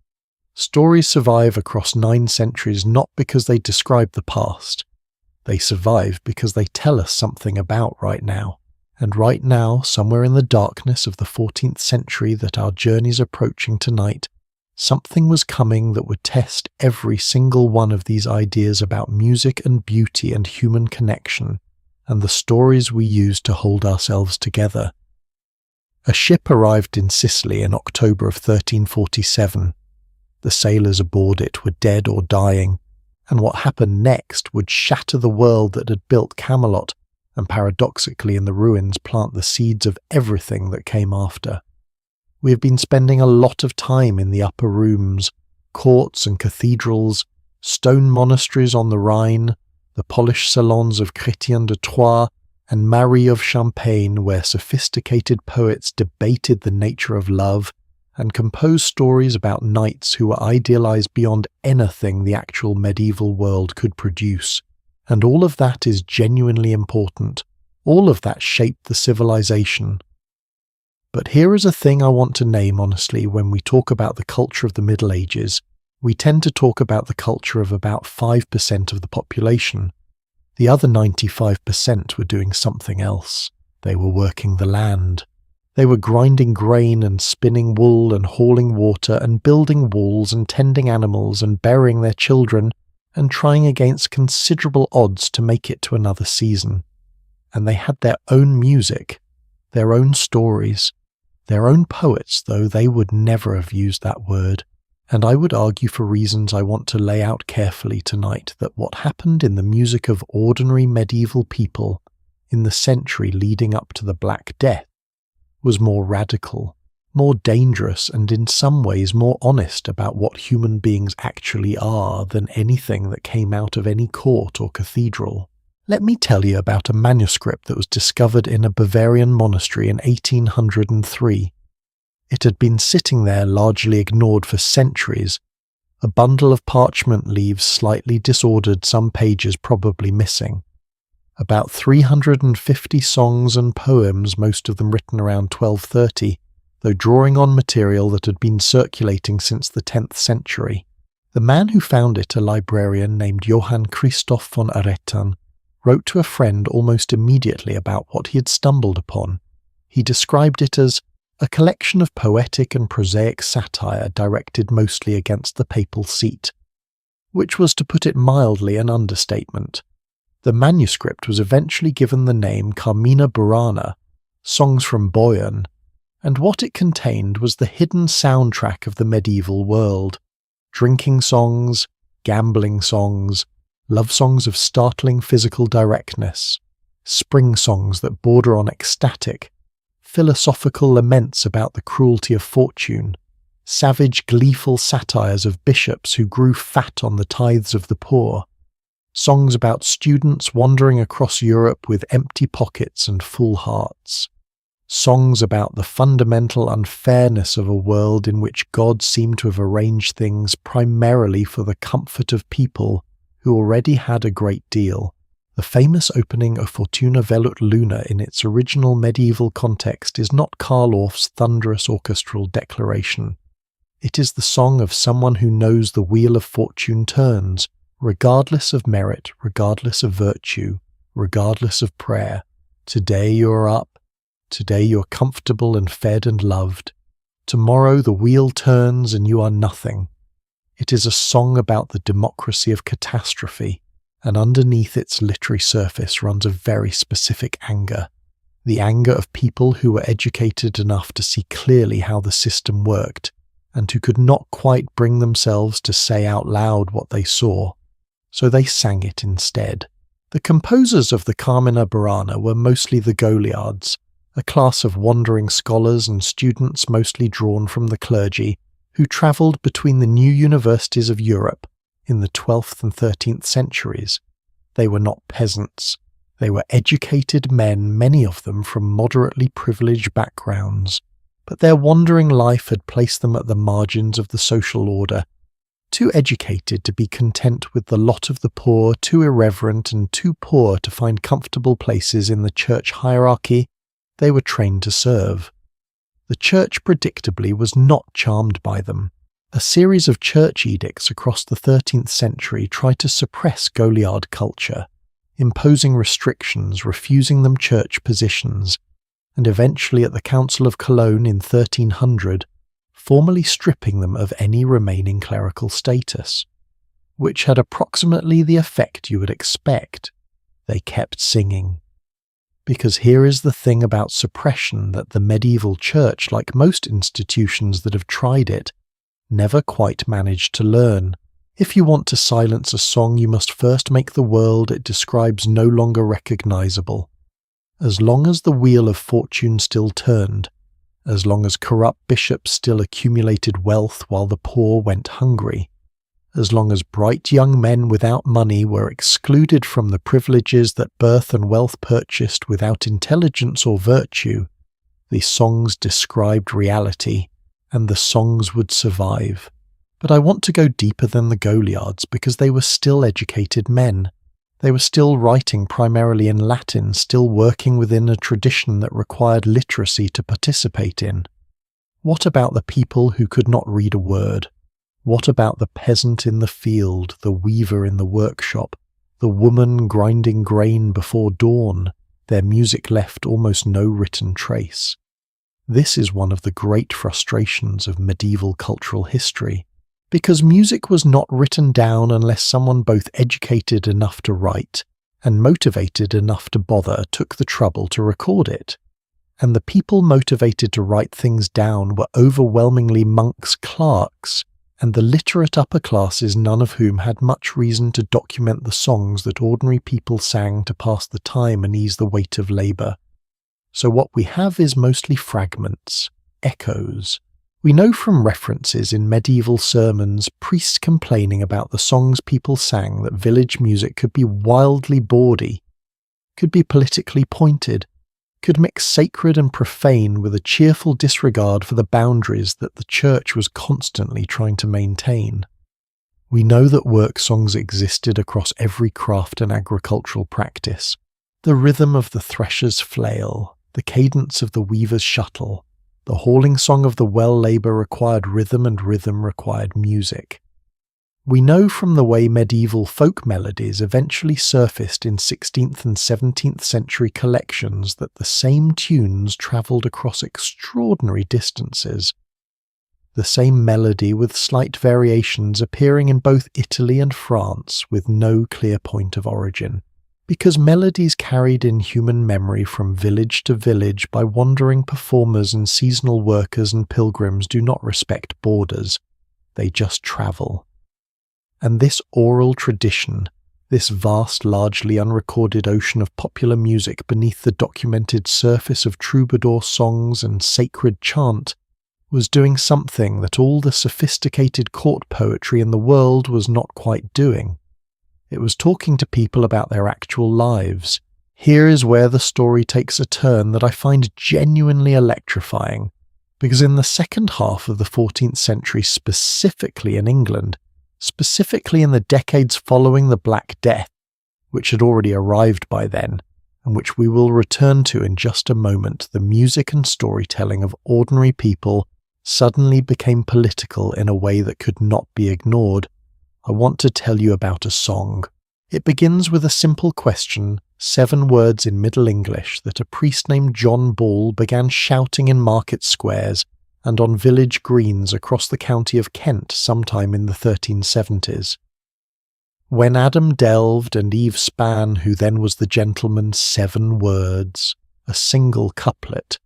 Stories survive across 9 centuries not because they describe the past. They survive because they tell us something about right now. And right now, somewhere in the darkness of the 14th century that our journey's approaching tonight, something was coming that would test every single one of these ideas about music and beauty and human connection, and the stories we use to hold ourselves together. A ship arrived in Sicily in October of 1347. The sailors aboard it were dead or dying, and what happened next would shatter the world that had built Camelot, and paradoxically in the ruins plant the seeds of everything that came after. We have been spending a lot of time in the upper rooms, courts and cathedrals, stone monasteries on the Rhine, the polished salons of Chrétien de Troyes and Marie of Champagne, where sophisticated poets debated the nature of love and composed stories about knights who were idealized beyond anything the actual medieval world could produce. And all of that is genuinely important. All of that shaped the civilization. But here is a thing I want to name honestly when we talk about the culture of the Middle Ages. We tend to talk about the culture of about 5% of the population. The other 95% were doing something else. They were working the land. They were grinding grain and spinning wool and hauling water and building walls and tending animals and burying their children and trying against considerable odds to make it to another season. And they had their own music, their own stories, their own poets, though they would never have used that word. And I would argue for reasons I want to lay out carefully tonight that what happened in the music of ordinary medieval people in the century leading up to the Black Death was more radical, more dangerous, and in some ways more honest about what human beings actually are than anything that came out of any court or cathedral. Let me tell you about a manuscript that was discovered in a Bavarian monastery in 1803. It had been sitting there largely ignored for centuries, a bundle of parchment leaves slightly disordered, some pages probably missing. About 350 songs and poems, most of them written around 1230, though drawing on material that had been circulating since the 10th century. The man who found it, a librarian named Johann Christoph von Aretan, wrote to a friend almost immediately about what he had stumbled upon. He described it as a collection of poetic and prosaic satire directed mostly against the papal seat, which was, to put it mildly, an understatement. The manuscript was eventually given the name Carmina Burana, Songs from Boyern, and what it contained was the hidden soundtrack of the medieval world. Drinking songs, gambling songs, love songs of startling physical directness, spring songs that border on ecstatic, philosophical laments about the cruelty of fortune, savage gleeful satires of bishops who grew fat on the tithes of the poor, songs about students wandering across Europe with empty pockets and full hearts, songs about the fundamental unfairness of a world in which God seemed to have arranged things primarily for the comfort of people who already had a great deal. The famous opening of Fortuna Velut Luna in its original medieval context is not Karl Orff's thunderous orchestral declaration. It is the song of someone who knows the wheel of fortune turns, regardless of merit, regardless of virtue, regardless of prayer. Today you are up, today you are comfortable and fed and loved. Tomorrow the wheel turns and you are nothing. It is a song about the democracy of catastrophe, and underneath its literary surface runs a very specific anger. The anger of people who were educated enough to see clearly how the system worked, and who could not quite bring themselves to say out loud what they saw, so they sang it instead. The composers of the Carmina Burana were mostly the Goliards, a class of wandering scholars and students mostly drawn from the clergy, who travelled between the new universities of Europe in the 12th and 13th centuries. They were not peasants. They were educated men, many of them from moderately privileged backgrounds, but their wandering life had placed them at the margins of the social order, too educated to be content with the lot of the poor, too irreverent and too poor to find comfortable places in the church hierarchy they were trained to serve. The church predictably was not charmed by them. A series of church edicts across the 13th century tried to suppress Goliard culture, imposing restrictions, refusing them church positions, and eventually at the Council of Cologne in 1300, formally stripping them of any remaining clerical status, which had approximately the effect you would expect. They kept singing. Because here is the thing about suppression that the medieval church, like most institutions that have tried it, never quite managed to learn. If you want to silence a song, you must first make the world it describes no longer recognizable. As long as the wheel of fortune still turned, as long as corrupt bishops still accumulated wealth while the poor went hungry, as long as bright young men without money were excluded from the privileges that birth and wealth purchased without intelligence or virtue, the songs described reality, and the songs would survive. But I want to go deeper than the Goliards because they were still educated men. They were still writing primarily in Latin, still working within a tradition that required literacy to participate in. What about the people who could not read a word? What about the peasant in the field, the weaver in the workshop, the woman grinding grain before dawn? Their music left almost no written trace. This is one of the great frustrations of medieval cultural history, because music was not written down unless someone both educated enough to write and motivated enough to bother took the trouble to record it. And the people motivated to write things down were overwhelmingly monks, clerks, and the literate upper classes, none of whom had much reason to document the songs that ordinary people sang to pass the time and ease the weight of labour. So what we have is mostly fragments, echoes. We know from references in medieval sermons, priests complaining about the songs people sang that village music could be wildly bawdy, could be politically pointed, could mix sacred and profane with a cheerful disregard for the boundaries that the Church was constantly trying to maintain. We know that work songs existed across every craft and agricultural practice. The rhythm of the thresher's flail, the cadence of the weaver's shuttle, the hauling song of the well labor required rhythm and rhythm required music. We know from the way medieval folk melodies eventually surfaced in 16th and 17th century collections that the same tunes travelled across extraordinary distances. The same melody with slight variations appearing in both Italy and France with no clear point of origin, because melodies carried in human memory from village to village by wandering performers and seasonal workers and pilgrims do not respect borders, they just travel. And this oral tradition, this vast, largely unrecorded ocean of popular music beneath the documented surface of troubadour songs and sacred chant, was doing something that all the sophisticated court poetry in the world was not quite doing. It was talking to people about their actual lives. Here is where the story takes a turn that I find genuinely electrifying, because in the second half of the 14th century, specifically in England, specifically in the decades following the Black Death, which had already arrived by then, and which we will return to in just a moment, the music and storytelling of ordinary people suddenly became political in a way that could not be ignored. I want to tell you about a song. It begins with a simple question, 7 words in Middle English, that a priest named John Ball began shouting in market squares and on village greens across the county of Kent sometime in the 1370s. When Adam delved and Eve span, who then was the gentleman, 7 words, a single couplet,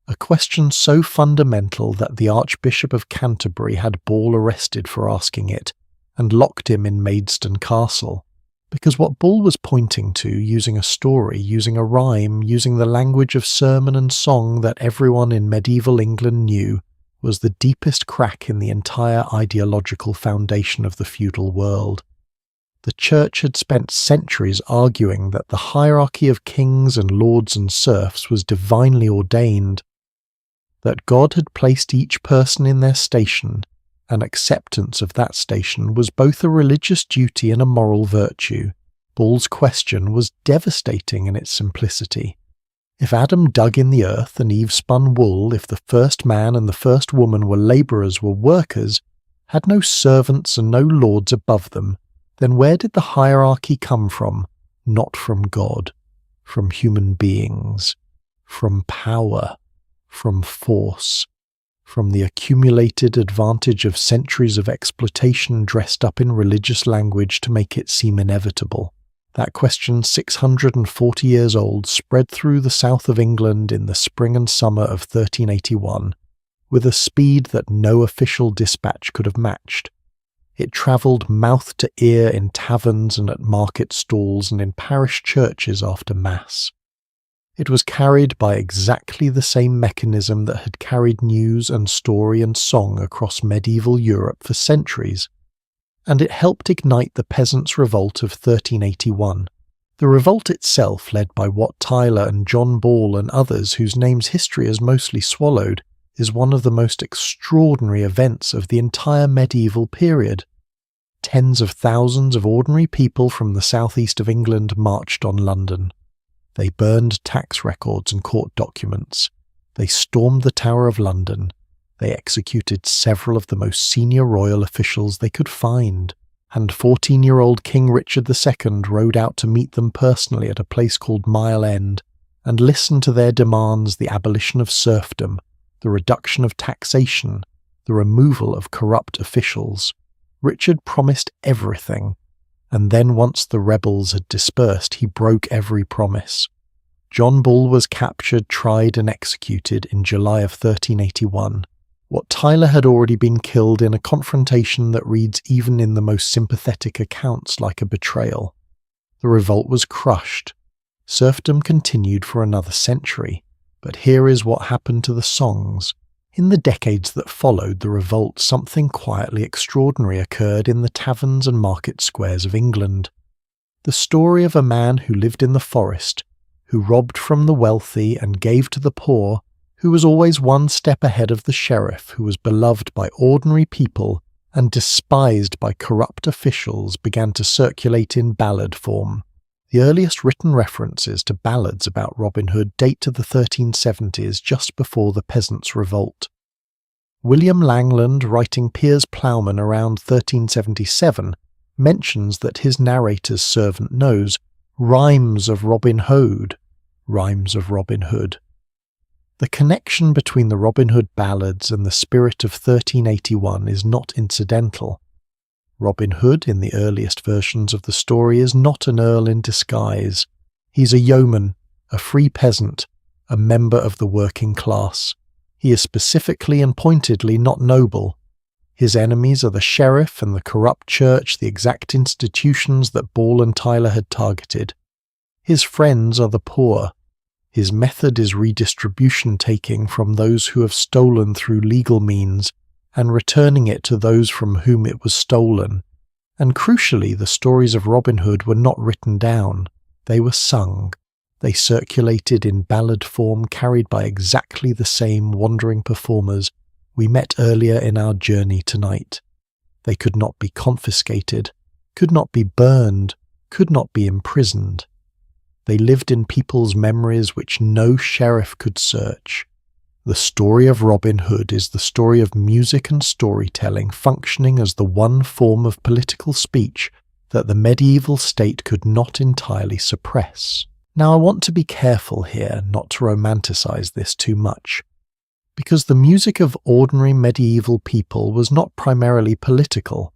a question so fundamental that the Archbishop of Canterbury had Ball arrested for asking it, and locked him in Maidstone Castle, because what Ball was pointing to, using a story, using a rhyme, using the language of sermon and song that everyone in medieval England knew, was the deepest crack in the entire ideological foundation of the feudal world. The Church had spent centuries arguing that the hierarchy of kings and lords and serfs was divinely ordained, that God had placed each person in their station, and acceptance of that station was both a religious duty and a moral virtue. Ball's question was devastating in its simplicity. If Adam dug in the earth and Eve spun wool, if the first man and the first woman were labourers, were workers, had no servants and no lords above them, then where did the hierarchy come from? Not from God, from human beings, from power, from force, from the accumulated advantage of centuries of exploitation dressed up in religious language to make it seem inevitable. That question, 640 years old, spread through the south of England in the spring and summer of 1381, with a speed that no official dispatch could have matched. It travelled mouth to ear in taverns and at market stalls and in parish churches after Mass. It was carried by exactly the same mechanism that had carried news and story and song across medieval Europe for centuries, and it helped ignite the peasants' revolt of 1381. The revolt itself, led by Wat Tyler and John Ball and others whose names history has mostly swallowed, is one of the most extraordinary events of the entire medieval period. Tens of thousands of ordinary people from the southeast of England marched on London. They burned tax records and court documents. They stormed the Tower of London. They executed several of the most senior royal officials they could find, and 14-year-old King Richard II rode out to meet them personally at a place called Mile End, and listened to their demands: the abolition of serfdom, the reduction of taxation, the removal of corrupt officials. Richard promised everything, and then once the rebels had dispersed, he broke every promise. John Ball was captured, tried and executed in July of 1381. Wat Tyler had already been killed in a confrontation that reads even in the most sympathetic accounts like a betrayal. The revolt was crushed. Serfdom continued for another century, but here is what happened to the songs. In the decades that followed the revolt, something quietly extraordinary occurred in the taverns and market squares of England. The story of a man who lived in the forest, who robbed from the wealthy and gave to the poor, who was always one step ahead of the sheriff, who was beloved by ordinary people and despised by corrupt officials, began to circulate in ballad form. The earliest written references to ballads about Robin Hood date to the 1370s, just before the Peasants' Revolt. William Langland, writing Piers Plowman around 1377, mentions that his narrator's servant knows rhymes of Robin Hood, rhymes of Robin Hood. The connection between the Robin Hood ballads and the spirit of 1381 is not incidental. Robin Hood, in the earliest versions of the story, is not an earl in disguise. He's a yeoman, a free peasant, a member of the working class. He is specifically and pointedly not noble. His enemies are the sheriff and the corrupt church, the exact institutions that Ball and Tyler had targeted. His friends are the poor. His method is redistribution, taking from those who have stolen through legal means and returning it to those from whom it was stolen. And crucially, the stories of Robin Hood were not written down. They were sung. They circulated in ballad form, carried by exactly the same wandering performers we met earlier in our journey tonight. They could not be confiscated, could not be burned, could not be imprisoned. They lived in people's memories which no sheriff could search. The story of Robin Hood is the story of music and storytelling functioning as the one form of political speech that the medieval state could not entirely suppress. Now, I want to be careful here not to romanticize this too much, because the music of ordinary medieval people was not primarily political.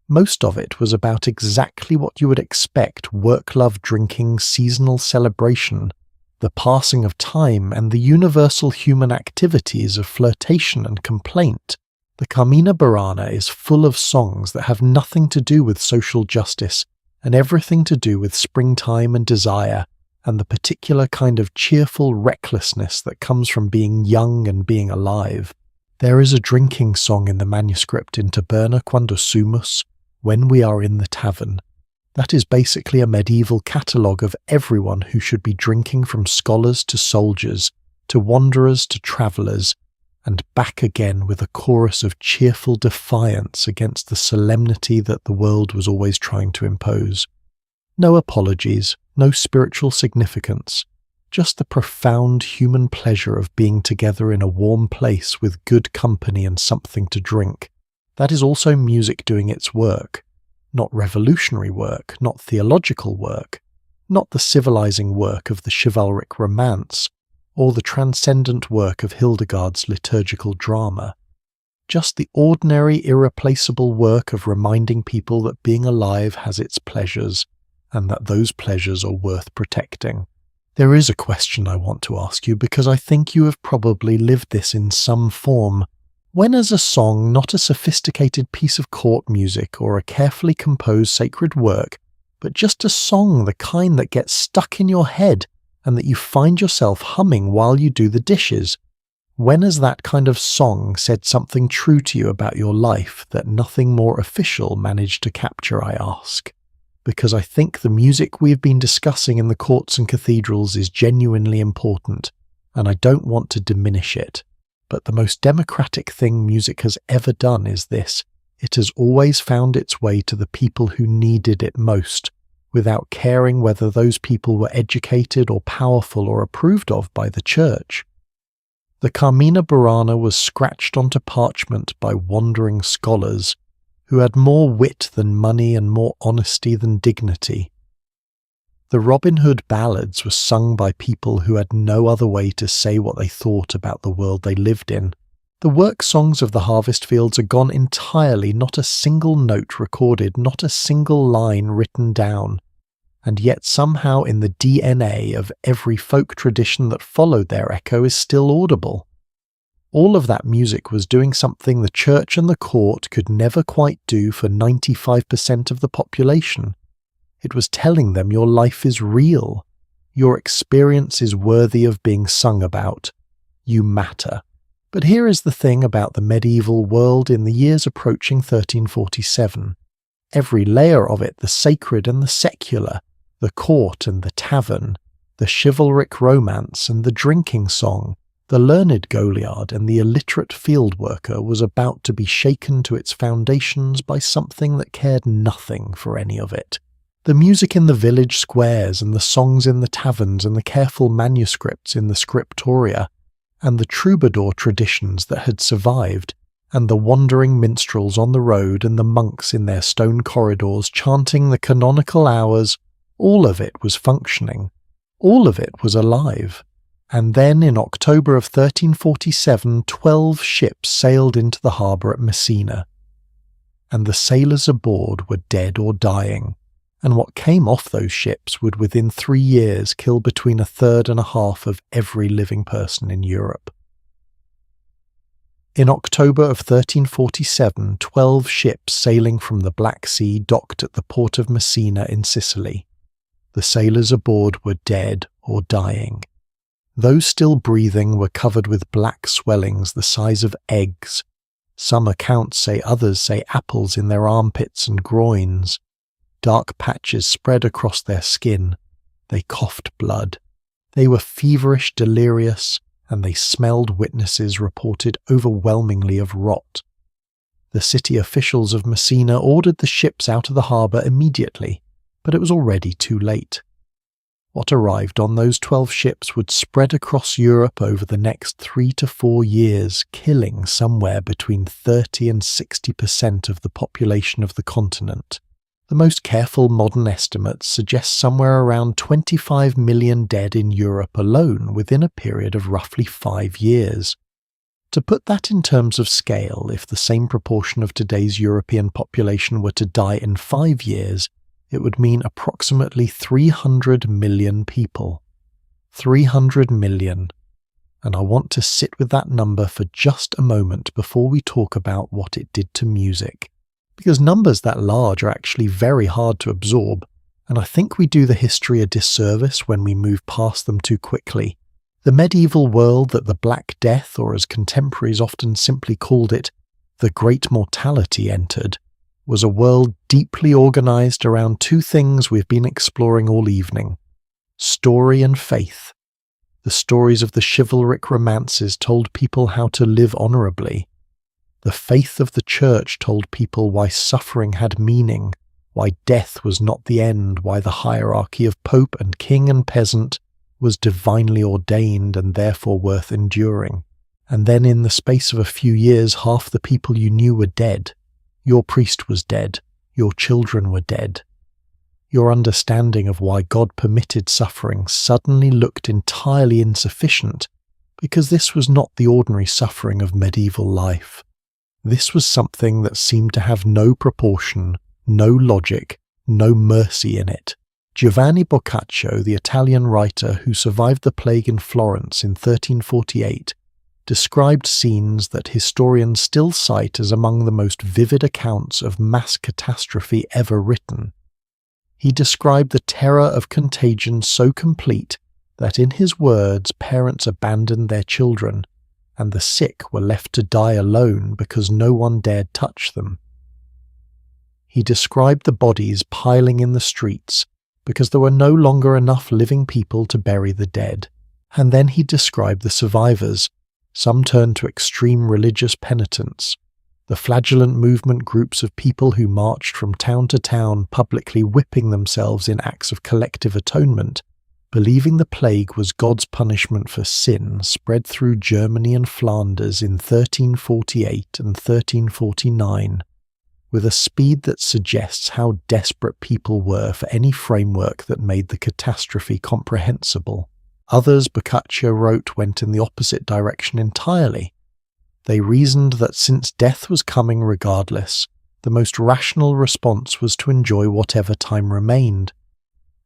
Most of it was about exactly what you would expect: work, love, drinking, seasonal celebration, the passing of time, and the universal human activities of flirtation and complaint. The Carmina Burana is full of songs that have nothing to do with social justice and everything to do with springtime and desire, and the particular kind of cheerful recklessness that comes from being young and being alive. There is a drinking song in the manuscript in Taberna quando sumus, when we are in the tavern. That is basically a medieval catalogue of everyone who should be drinking, from scholars to soldiers, to wanderers to travellers, and back again with a chorus of cheerful defiance against the solemnity that the world was always trying to impose. No apologies, no spiritual significance, just the profound human pleasure of being together in a warm place with good company and something to drink. That is also music doing its work. Not revolutionary work, not theological work, not the civilizing work of the chivalric romance, or the transcendent work of Hildegard's liturgical drama. Just the ordinary, irreplaceable work of reminding people that being alive has its pleasures, and that those pleasures are worth protecting. There is a question I want to ask you, because I think you have probably lived this in some form. When is a song not a sophisticated piece of court music or a carefully composed sacred work, but just a song, the kind that gets stuck in your head and that you find yourself humming while you do the dishes? When has that kind of song said something true to you about your life that nothing more official managed to capture, I ask? Because I think the music we've been discussing in the courts and cathedrals is genuinely important, and I don't want to diminish it. But the most democratic thing music has ever done is this: it has always found its way to the people who needed it most, without caring whether those people were educated or powerful or approved of by the church. The Carmina Burana was scratched onto parchment by wandering scholars, who had more wit than money and more honesty than dignity. The Robin Hood ballads were sung by people who had no other way to say what they thought about the world they lived in. The work songs of the harvest fields are gone entirely, not a single note recorded, not a single line written down. And yet somehow in the DNA of every folk tradition that followed their echo is still audible. All of that music was doing something the church and the court could never quite do for 95% of the population. It was telling them your life is real. Your experience is worthy of being sung about. You matter. But here is the thing about the medieval world in the years approaching 1347. Every layer of it, the sacred and the secular, the court and the tavern, the The chivalric romance and the drinking song, the learned Goliard and the illiterate field worker was about to be shaken to its foundations by something that cared nothing for any of it. The music in the village squares and the songs in the taverns and the careful manuscripts in the scriptoria, and the troubadour traditions that had survived, and the wandering minstrels on the road and the monks in their stone corridors chanting the canonical hours, all of it was functioning. All of it was alive. And then in October of 1347, 12 ships sailed into the harbour at Messina. And the sailors aboard were dead or dying, and what came off those ships would within 3 years kill between a third and a half of every living person in Europe. In October of 1347, 12 ships sailing from the Black Sea docked at the port of Messina in Sicily. The sailors aboard were dead or dying. Those still breathing were covered with black swellings the size of eggs. Some accounts say others say apples in their armpits and groins. Dark patches spread across their skin. They coughed blood. They were feverish, delirious, and they smelled witnesses reported overwhelmingly of rot. The city officials of Messina ordered the ships out of the harbour immediately, but it was already too late. What arrived on those 12 ships would spread across Europe over the next 3 to 4 years, killing somewhere between 30 and 60% of the population of the continent. The most careful modern estimates suggest somewhere around 25 million dead in Europe alone within a period of roughly 5 years. To put that in terms of scale, if the same proportion of today's European population were to die in 5 years, it would mean approximately 300 million people. 300 million. And I want to sit with that number for just a moment before we talk about what it did to music. Because numbers that large are actually very hard to absorb, and I think we do the history a disservice when we move past them too quickly. The medieval world that the Black Death, or as contemporaries often simply called it, the Great Mortality entered, was a world deeply organised around two things we've been exploring all evening: story and faith. The stories of the chivalric romances told people how to live honourably. The faith of the church told people why suffering had meaning, why death was not the end, why the hierarchy of pope and king and peasant was divinely ordained and therefore worth enduring. And then in the space of a few years, half the people you knew were dead. Your priest was dead. Your children were dead. Your understanding of why God permitted suffering suddenly looked entirely insufficient, because this was not the ordinary suffering of medieval life. This was something that seemed to have no proportion, no logic, no mercy in it. Giovanni Boccaccio, the Italian writer who survived the plague in Florence in 1348, described scenes that historians still cite as among the most vivid accounts of mass catastrophe ever written. He described the terror of contagion so complete that, in his words, parents abandoned their children, and the sick were left to die alone because no one dared touch them. He described the bodies piling in the streets because there were no longer enough living people to bury the dead, and then he described the survivors. Some turned to extreme religious penitence. The flagellant movement groups of people who marched from town to town, publicly whipping themselves in acts of collective atonement, believing the plague was God's punishment for sin, spread through Germany and Flanders in 1348 and 1349, with a speed that suggests how desperate people were for any framework that made the catastrophe comprehensible. Others, Boccaccio wrote, went in the opposite direction entirely. They reasoned that since death was coming regardless, the most rational response was to enjoy whatever time remained.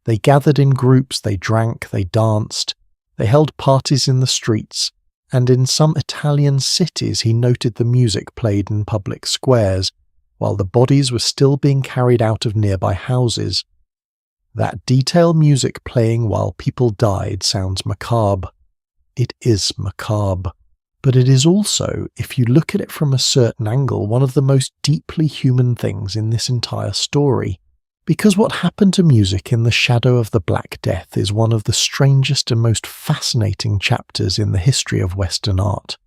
They gathered in groups, they drank, they danced, they held parties in the streets, and in some Italian cities he noted the music played in public squares, while the bodies were still being carried out of nearby houses. That detailed music playing while people died sounds macabre. It is macabre. But it is also, if you look at it from a certain angle, one of the most deeply human things in this entire story, Because what happened to music in the shadow of the Black Death is one of the strangest and most fascinating chapters in the history of Western art.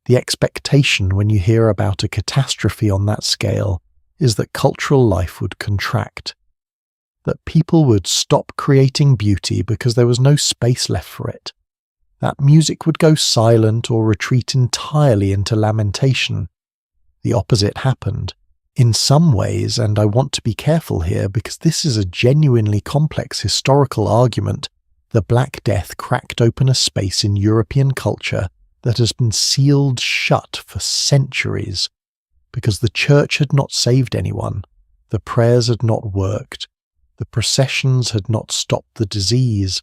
The expectation when you hear about a catastrophe on that scale is that cultural life would contract, that people would stop creating beauty because there was no space left for it, that music would go silent or retreat entirely into lamentation. The opposite happened. In some ways, and I want to be careful here because this is a genuinely complex historical argument, the Black Death cracked open a space in European culture that has been sealed shut for centuries, because the church had not saved anyone, the prayers had not worked, the processions had not stopped the disease,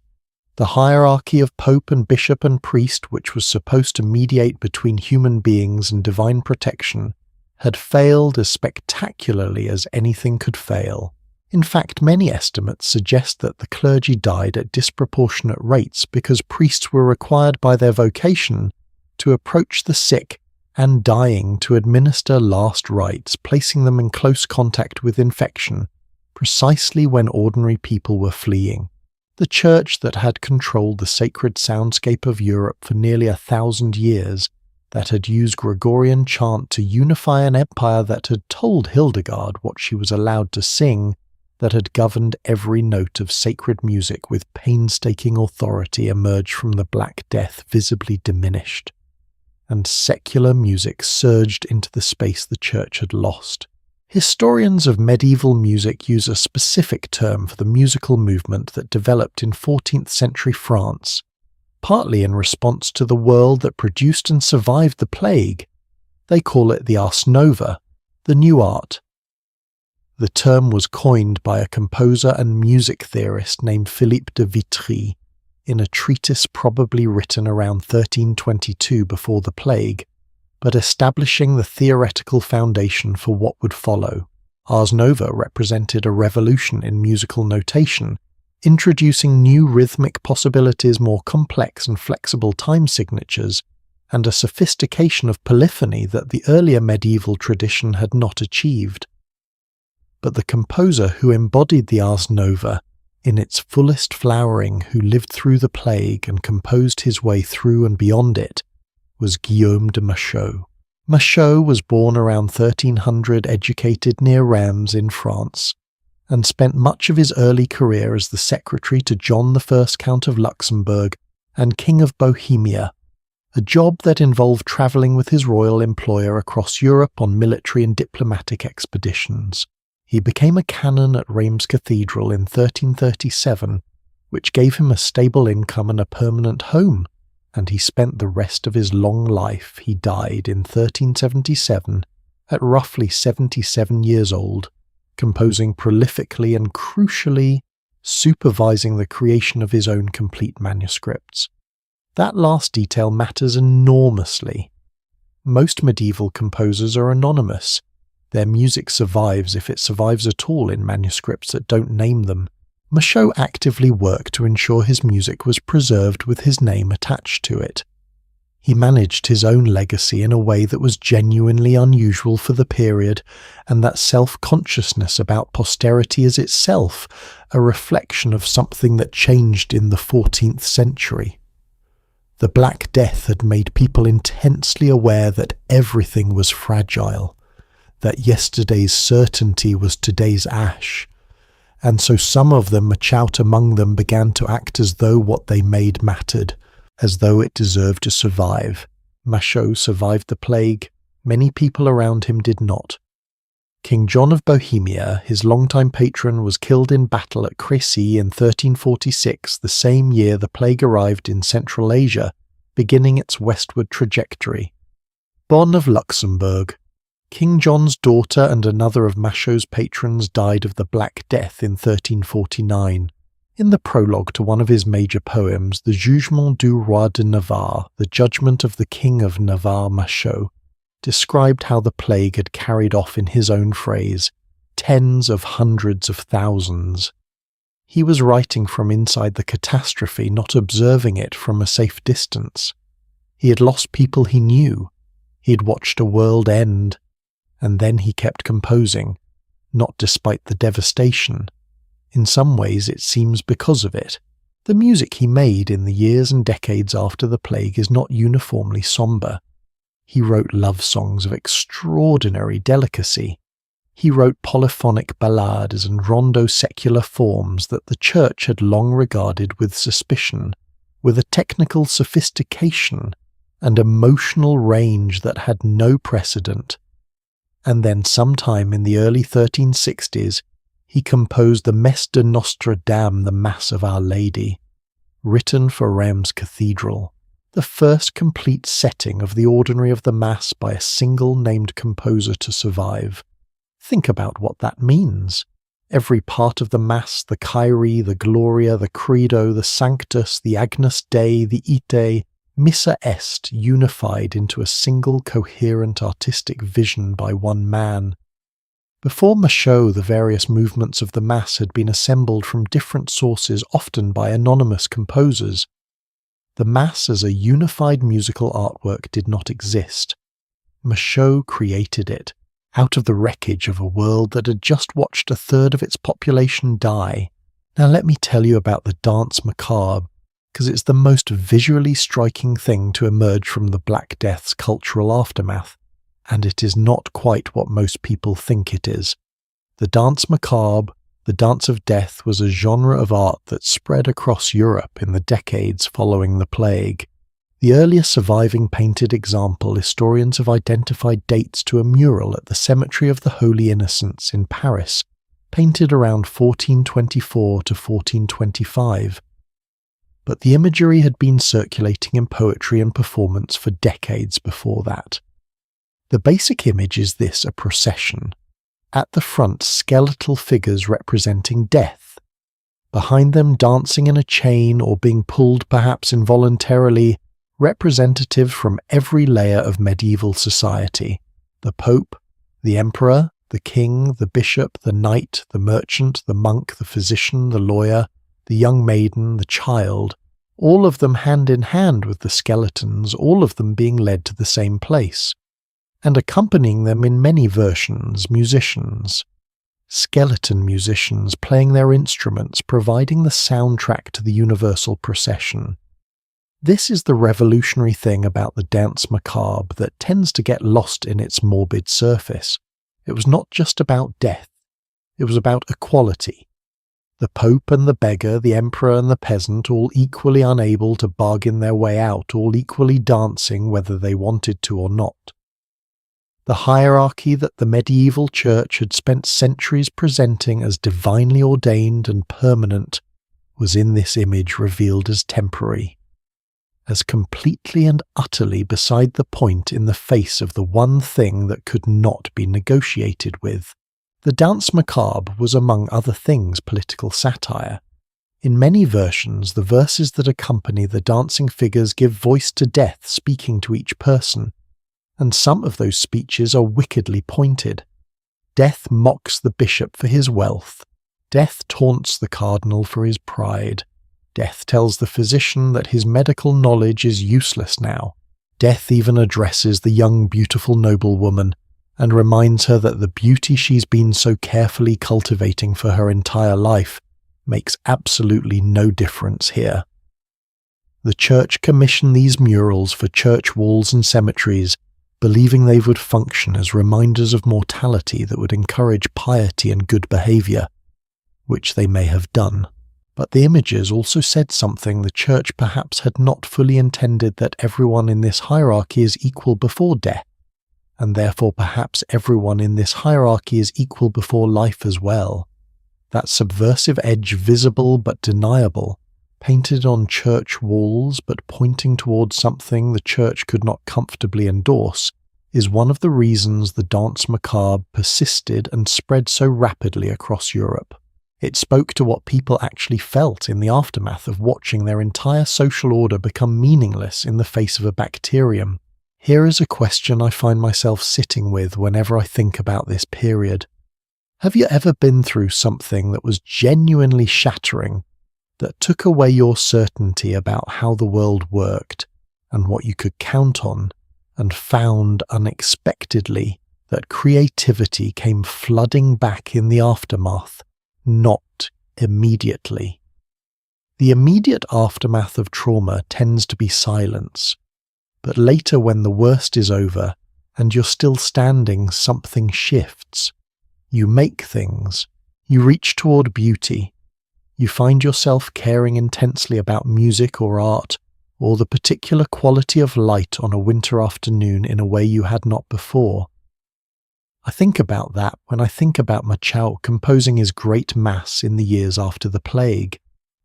the hierarchy of pope and bishop and priest, which was supposed to mediate between human beings and divine protection, had failed as spectacularly as anything could fail. In fact, many estimates suggest that the clergy died at disproportionate rates because priests were required by their vocation to approach the sick and dying to administer last rites, placing them in close contact with infection, precisely when ordinary people were fleeing. The church that had controlled the sacred soundscape of Europe for nearly 1,000 years, that had used Gregorian chant to unify an empire that had told Hildegard what she was allowed to sing, that had governed every note of sacred music with painstaking authority, emerged from the Black Death visibly diminished, and secular music surged into the space the church had lost. Historians of medieval music use a specific term for the musical movement that developed in 14th century France, partly in response to the world that produced and survived the plague. They call it the Ars Nova, the new art. The term was coined by a composer and music theorist named Philippe de Vitry in a treatise probably written around 1322 before the plague, but establishing the theoretical foundation for what would follow. Ars Nova represented a revolution in musical notation, introducing new rhythmic possibilities, more complex and flexible time signatures, and a sophistication of polyphony that the earlier medieval tradition had not achieved. But the composer who embodied the Ars Nova in its fullest flowering, who lived through the plague and composed his way through and beyond it, was Guillaume de Machaut. Machaut was born around 1300, educated near Reims in France, and spent much of his early career as the secretary to John I, Count of Luxembourg and King of Bohemia, a job that involved travelling with his royal employer across Europe on military and diplomatic expeditions. He became a canon at Reims Cathedral in 1337, which gave him a stable income and a permanent home, and he spent the rest of his long life. He died in 1377 at roughly 77 years old, composing prolifically and crucially supervising the creation of his own complete manuscripts. That last detail matters enormously. Most medieval composers are anonymous. Their music survives, if it survives at all, in manuscripts that don't name them. Machaut actively worked to ensure his music was preserved with his name attached to it. He managed his own legacy in a way that was genuinely unusual for the period, and that self-consciousness about posterity is itself a reflection of something that changed in the 14th century. The Black Death had made people intensely aware that everything was fragile, that yesterday's certainty was today's ash, and so some of them, Machaut among them, began to act as though what they made mattered, as though it deserved to survive. Machaut survived the plague. Many people around him did not. King John of Bohemia, his longtime patron, was killed in battle at Crécy in 1346, the same year the plague arrived in Central Asia, beginning its westward trajectory. Bonne of Luxembourg, King John's daughter and another of Machaut's patrons, died of the Black Death in 1349. In the prologue to one of his major poems, the Jugement du Roi de Navarre, the Judgment of the King of Navarre, Machaut described how the plague had carried off, in his own phrase, tens of hundreds of thousands. He was writing from inside the catastrophe, not observing it from a safe distance. He had lost people he knew. He had watched a world end. And then he kept composing, not despite the devastation. In some ways it seems because of it. The music he made in the years and decades after the plague is not uniformly sombre. He wrote love songs of extraordinary delicacy. He wrote polyphonic ballades and rondo secular forms that the Church had long regarded with suspicion, with a technical sophistication and emotional range that had no precedent. And then sometime in the early 1360s, he composed the Messe de Notre Dame, the Mass of Our Lady, written for Reims Cathedral, the first complete setting of the ordinary of the Mass by a single named composer to survive. Think about what that means. Every part of the Mass, the Kyrie, the Gloria, the Credo, the Sanctus, the Agnus Dei, the Ite, Missa Est, unified into a single coherent artistic vision by one man. Before Michaud, the various movements of the Mass had been assembled from different sources, often by anonymous composers. The Mass as a unified musical artwork did not exist. Michaud created it, out of the wreckage of a world that had just watched a third of its population die. Now let me tell you about the Danse Macabre, because it's the most visually striking thing to emerge from the Black Death's cultural aftermath, and it is not quite what most people think it is. The Danse Macabre, the Dance of Death, was a genre of art that spread across Europe in the decades following the plague. The earliest surviving painted example historians have identified dates to a mural at the Cemetery of the Holy Innocents in Paris, painted around 1424 to 1425. But the imagery had been circulating in poetry and performance for decades before that. The basic image is this: a procession. At the front, skeletal figures representing death. Behind them, dancing in a chain or being pulled perhaps involuntarily, representatives from every layer of medieval society: the Pope, the Emperor, the King, the Bishop, the Knight, the Merchant, the Monk, the Physician, the Lawyer, the young maiden, the child, all of them hand in hand with the skeletons, all of them being led to the same place. And accompanying them in many versions, musicians. Skeleton musicians playing their instruments, providing the soundtrack to the universal procession. This is the revolutionary thing about the Danse Macabre that tends to get lost in its morbid surface. It was not just about death. It was about equality. The Pope and the beggar, the emperor and the peasant, all equally unable to bargain their way out, all equally dancing whether they wanted to or not. The hierarchy that the medieval church had spent centuries presenting as divinely ordained and permanent was in this image revealed as temporary, as completely and utterly beside the point in the face of the one thing that could not be negotiated with. The Danse Macabre was among other things political satire. In many versions, the verses that accompany the dancing figures give voice to death speaking to each person, and some of those speeches are wickedly pointed. Death mocks the bishop for his wealth. Death taunts the cardinal for his pride. Death tells the physician that his medical knowledge is useless now. Death even addresses the young, beautiful noblewoman and reminds her that the beauty she's been so carefully cultivating for her entire life makes absolutely no difference here. The church commissioned these murals for church walls and cemeteries, believing they would function as reminders of mortality that would encourage piety and good behaviour, which they may have done. But the images also said something the church perhaps had not fully intended, that everyone in this hierarchy is equal before death, and therefore perhaps everyone in this hierarchy is equal before life as well. That subversive edge, visible but deniable, painted on church walls but pointing towards something the church could not comfortably endorse, is one of the reasons the Danse Macabre persisted and spread so rapidly across Europe. It spoke to what people actually felt in the aftermath of watching their entire social order become meaningless in the face of a bacterium. Here is a question I find myself sitting with whenever I think about this period. Have you ever been through something that was genuinely shattering, that took away your certainty about how the world worked and what you could count on, and found unexpectedly that creativity came flooding back in the aftermath, not immediately. The immediate aftermath of trauma tends to be silence, but later when the worst is over and you're still standing, something shifts. You make things. You reach toward beauty. You find yourself caring intensely about music or art, or the particular quality of light on a winter afternoon in a way you had not before. I think about that when I think about Machau composing his great Mass in the years after the plague,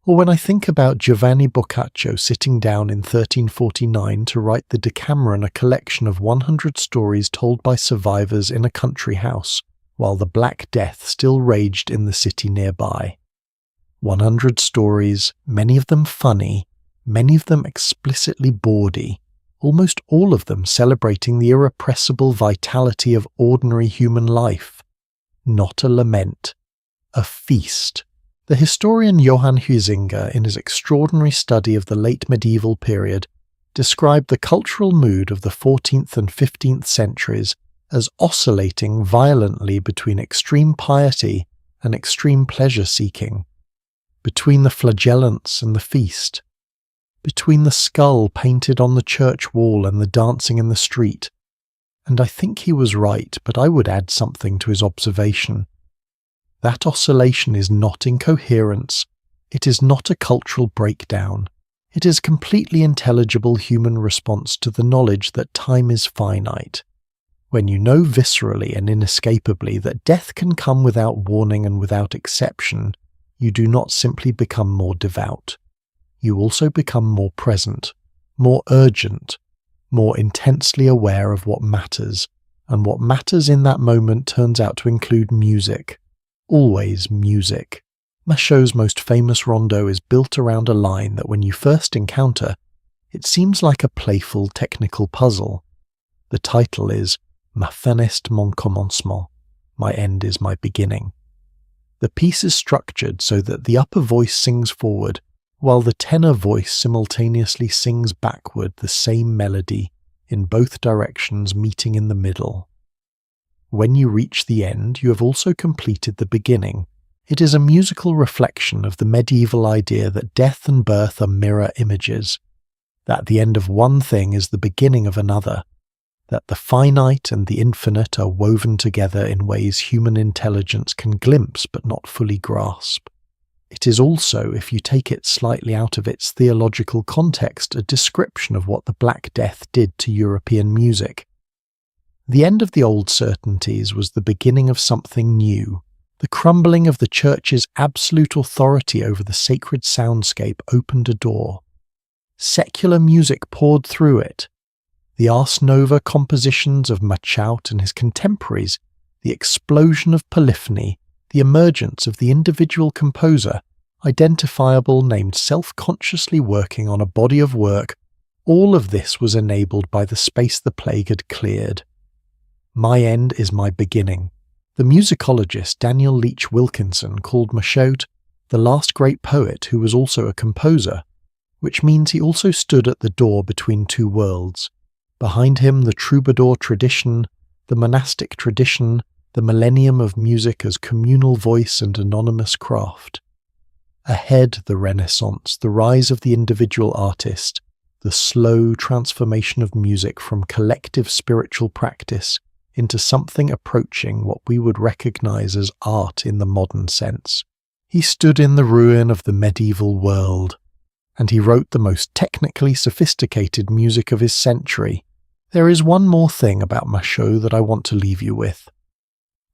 or when I think about Giovanni Boccaccio sitting down in 1349 to write the Decameron, a collection of 100 stories told by survivors in a country house, while the Black Death still raged in the city nearby. 100 stories, many of them funny, many of them explicitly bawdy, almost all of them celebrating the irrepressible vitality of ordinary human life. Not a lament, a feast. The historian Johann Huizinga, in his extraordinary study of the late medieval period, described the cultural mood of the 14th and 15th centuries as oscillating violently between extreme piety and extreme pleasure-seeking, between the flagellants and the feast, between the skull painted on the church wall and the dancing in the street. And I think he was right, but I would add something to his observation. That oscillation is not incoherence, it is not a cultural breakdown, it is a completely intelligible human response to the knowledge that time is finite. When you know viscerally and inescapably that death can come without warning and without exception, you do not simply become more devout. You also become more present, more urgent, more intensely aware of what matters, and what matters in that moment turns out to include music. Always music. Machau's most famous rondo is built around a line that when you first encounter, it seems like a playful technical puzzle. The title is Ma fin est mon commencement. My end is my beginning. The piece is structured so that the upper voice sings forward, while the tenor voice simultaneously sings backward the same melody, in both directions meeting in the middle. When you reach the end, you have also completed the beginning. It is a musical reflection of the medieval idea that death and birth are mirror images, that the end of one thing is the beginning of another, that the finite and the infinite are woven together in ways human intelligence can glimpse but not fully grasp. It is also, if you take it slightly out of its theological context, a description of what the Black Death did to European music. The end of the old certainties was the beginning of something new. The crumbling of the Church's absolute authority over the sacred soundscape opened a door. Secular music poured through it. The Ars Nova compositions of Machaut and his contemporaries, the explosion of Polyphony, the emergence of the individual composer, identifiable, named self-consciously working on a body of work, all of this was enabled by the space the plague had cleared. My end is my beginning. The musicologist Daniel Leach Wilkinson called Machaut the last great poet who was also a composer, which means he also stood at the door between two worlds. Behind him the troubadour tradition, the monastic tradition, the millennium of music as communal voice and anonymous craft. Ahead the Renaissance, the rise of the individual artist, the slow transformation of music from collective spiritual practice into something approaching what we would recognize as art in the modern sense. He stood in the ruin of the medieval world, and he wrote the most technically sophisticated music of his century. There is one more thing about Machaut that I want to leave you with.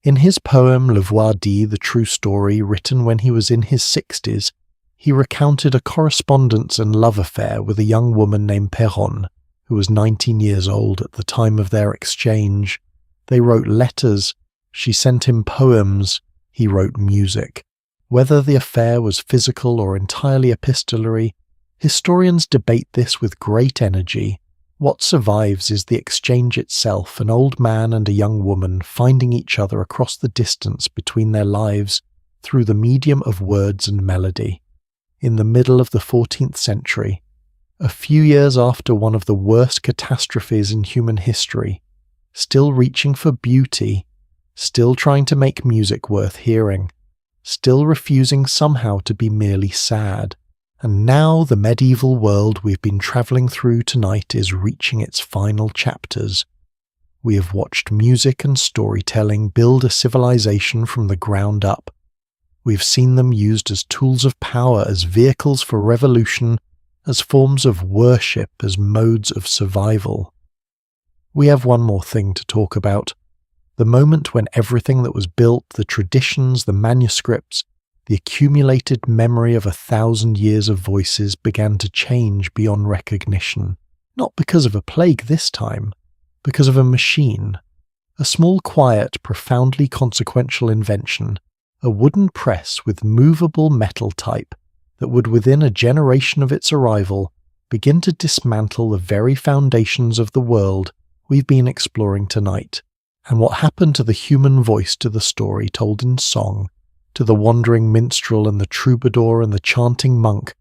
In his poem Le Voir dit, the true story, written when he was in his 60s, he recounted a correspondence and love affair with a young woman named Perronne, who was 19 years old at the time of their exchange. They wrote letters, she sent him poems, he wrote music. Whether the affair was physical or entirely epistolary, historians debate this with great energy. What survives is the exchange itself, an old man and a young woman finding each other across the distance between their lives through the medium of words and melody. In the middle of the 14th century, a few years after one of the worst catastrophes in human history, still reaching for beauty, still trying to make music worth hearing, still refusing somehow to be merely sad. And now the medieval world we've been travelling through tonight is reaching its final chapters. We have watched music and storytelling build a civilization from the ground up. We've seen them used as tools of power, as vehicles for revolution, as forms of worship, as modes of survival. We have one more thing to talk about. The moment when everything that was built, the traditions, the manuscripts, the accumulated memory of 1,000 years of voices began to change beyond recognition. Not because of a plague this time, because of a machine. A small, quiet, profoundly consequential invention, a wooden press with movable metal type that would within a generation of its arrival begin to dismantle the very foundations of the world we've been exploring tonight. And what happened to the human voice, to the story told in song, to the wandering minstrel and the troubadour and the chanting monk,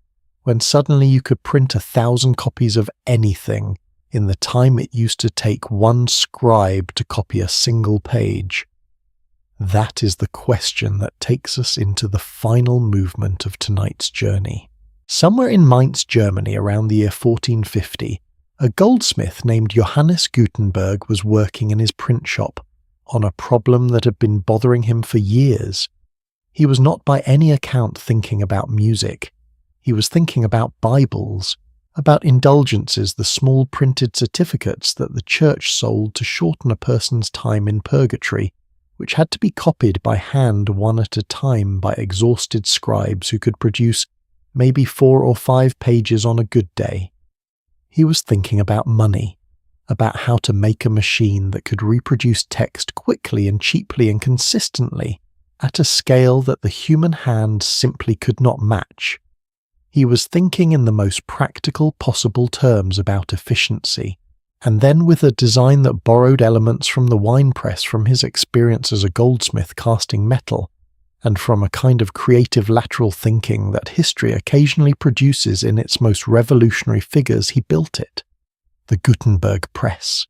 when suddenly you could print 1,000 copies of anything in the time it used to take one scribe to copy a single page? That is the question that takes us into the final movement of tonight's journey. Somewhere in Mainz, Germany, around the year 1450, a goldsmith named Johannes Gutenberg was working in his print shop on a problem that had been bothering him for years. He was not by any account thinking about music. He was thinking about Bibles, about indulgences, the small printed certificates that the church sold to shorten a person's time in purgatory, which had to be copied by hand one at a time by exhausted scribes who could produce maybe 4 or 5 pages on a good day. He was thinking about money, about how to make a machine that could reproduce text quickly and cheaply and consistently, at a scale that the human hand simply could not match. He was thinking in the most practical possible terms about efficiency, and then with a design that borrowed elements from the wine press from his experience as a goldsmith casting metal, and from a kind of creative lateral thinking that history occasionally produces in its most revolutionary figures, he built it. The Gutenberg press,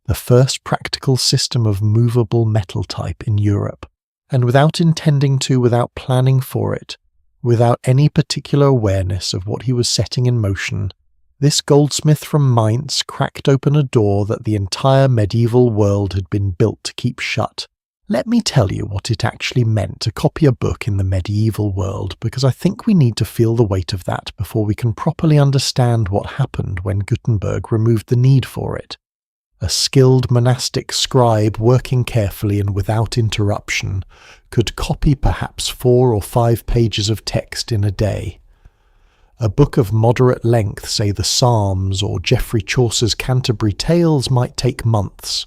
the first practical system of movable metal type in Europe. And without intending to, without planning for it, without any particular awareness of what he was setting in motion, this goldsmith from Mainz cracked open a door that the entire medieval world had been built to keep shut. Let me tell you what it actually meant to copy a book in the medieval world, because I think we need to feel the weight of that before we can properly understand what happened when Gutenberg removed the need for it. A skilled monastic scribe working carefully and without interruption could copy perhaps 4 or 5 pages of text in a day. A book of moderate length, say the Psalms or Geoffrey Chaucer's Canterbury Tales, might take months.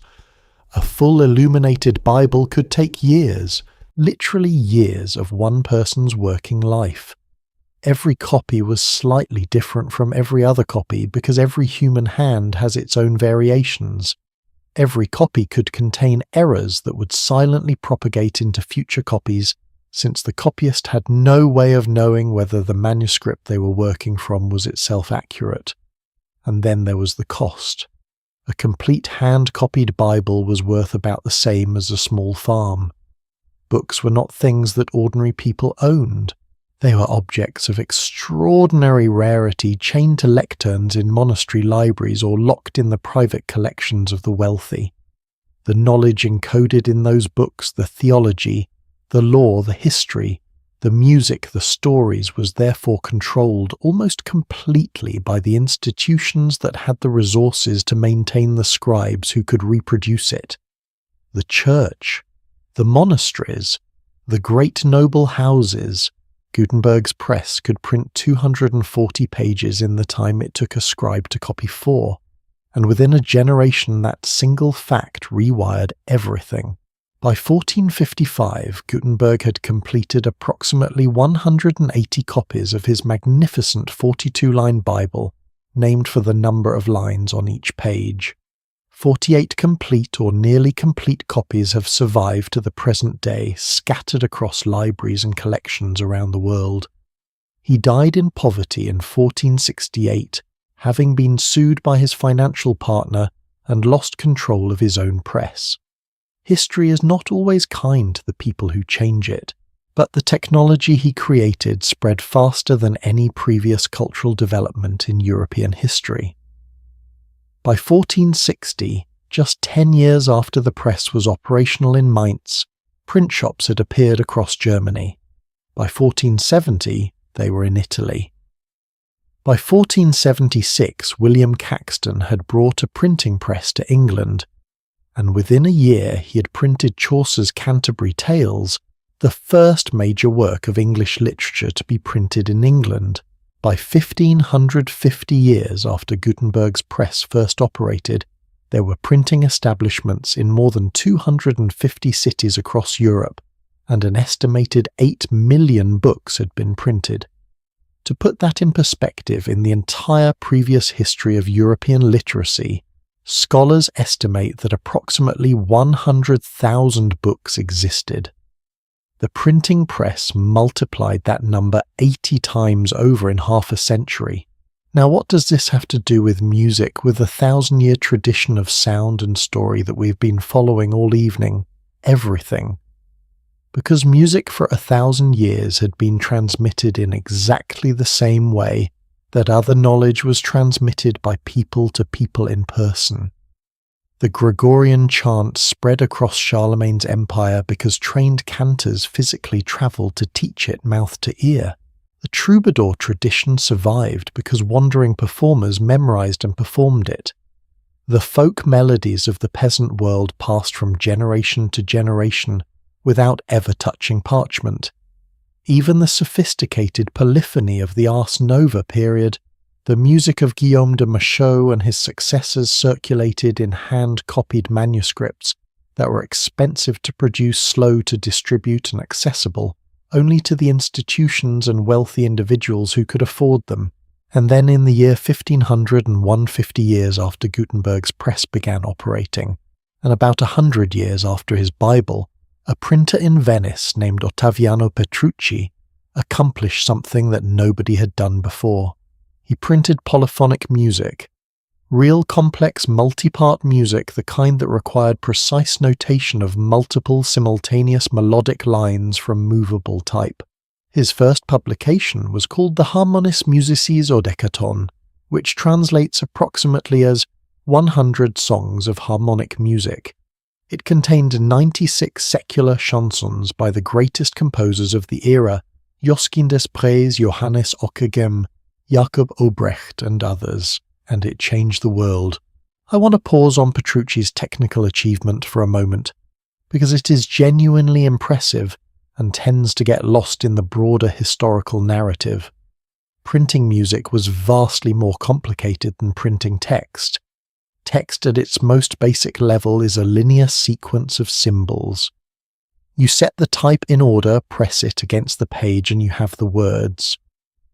A full illuminated Bible could take years, literally years of one person's working life. Every copy was slightly different from every other copy because every human hand has its own variations. Every copy could contain errors that would silently propagate into future copies, since the copyist had no way of knowing whether the manuscript they were working from was itself accurate. And then there was the cost. A complete hand-copied Bible was worth about the same as a small farm. Books were not things that ordinary people owned. They were objects of extraordinary rarity, chained to lecterns in monastery libraries or locked in the private collections of the wealthy. The knowledge encoded in those books, the theology, the law, the history, the music, the stories, was therefore controlled almost completely by the institutions that had the resources to maintain the scribes who could reproduce it. The church, the monasteries, the great noble houses. Gutenberg's press could print 240 pages in the time it took a scribe to copy 4, and within a generation that single fact rewired everything. By 1455, Gutenberg had completed approximately 180 copies of his magnificent 42-line Bible, named for the number of lines on each page. 48 complete or nearly complete copies have survived to the present day, scattered across libraries and collections around the world. He died in poverty in 1468, having been sued by his financial partner and lost control of his own press. History is not always kind to the people who change it, but the technology he created spread faster than any previous cultural development in European history. By 1460, just 10 years after the press was operational in Mainz, print shops had appeared across Germany. By 1470, they were in Italy. By 1476, William Caxton had brought a printing press to England, and within a year he had printed Chaucer's Canterbury Tales, the first major work of English literature to be printed in England. By 1550 years after Gutenberg's press first operated, there were printing establishments in more than 250 cities across Europe, and an estimated 8 million books had been printed. To put that in perspective, in the entire previous history of European literacy, scholars estimate that approximately 100,000 books existed. The printing press multiplied that number 80 times over in half a century. Now, what does this have to do with music, with the 1,000-year tradition of sound and story that we've been following all evening? Everything. Because music for 1,000 years had been transmitted in exactly the same way that other knowledge was transmitted by people to people in person. The Gregorian chant spread across Charlemagne's empire because trained cantors physically travelled to teach it mouth to ear. The troubadour tradition survived because wandering performers memorized and performed it. The folk melodies of the peasant world passed from generation to generation without ever touching parchment. Even the sophisticated polyphony of the Ars Nova period, the music of Guillaume de Machaut and his successors, circulated in hand-copied manuscripts that were expensive to produce, slow to distribute, and accessible only to the institutions and wealthy individuals who could afford them. And then in the year 1500, and 150 years after Gutenberg's press began operating, and about 100 years after his Bible, a printer in Venice named Ottaviano Petrucci accomplished something that nobody had done before. He printed polyphonic music, real complex multi-part music, the kind that required precise notation of multiple simultaneous melodic lines from movable type. His first publication was called the Harmonis Musicis Odecaton, which translates approximately as 100 songs of harmonic music. It contained 96 secular chansons by the greatest composers of the era, Josquin des Prez, Johannes Ockeghem, Jakob Obrecht, and others, and it changed the world. I want to pause on Petrucci's technical achievement for a moment, because it is genuinely impressive and tends to get lost in the broader historical narrative. Printing music was vastly more complicated than printing text. Text at its most basic level is a linear sequence of symbols. You set the type in order, press it against the page, and you have the words.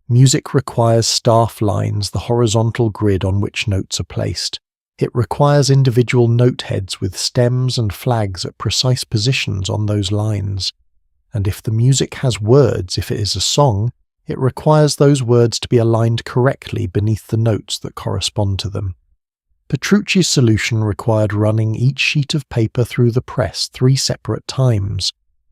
Music requires staff lines, the horizontal grid on which notes are placed. It requires individual note heads with stems and flags at precise positions on those lines. And if the music has words, if it is a song, it requires those words to be aligned correctly beneath the notes that correspond to them. Petrucci's solution required running each sheet of paper through the press 3 separate times,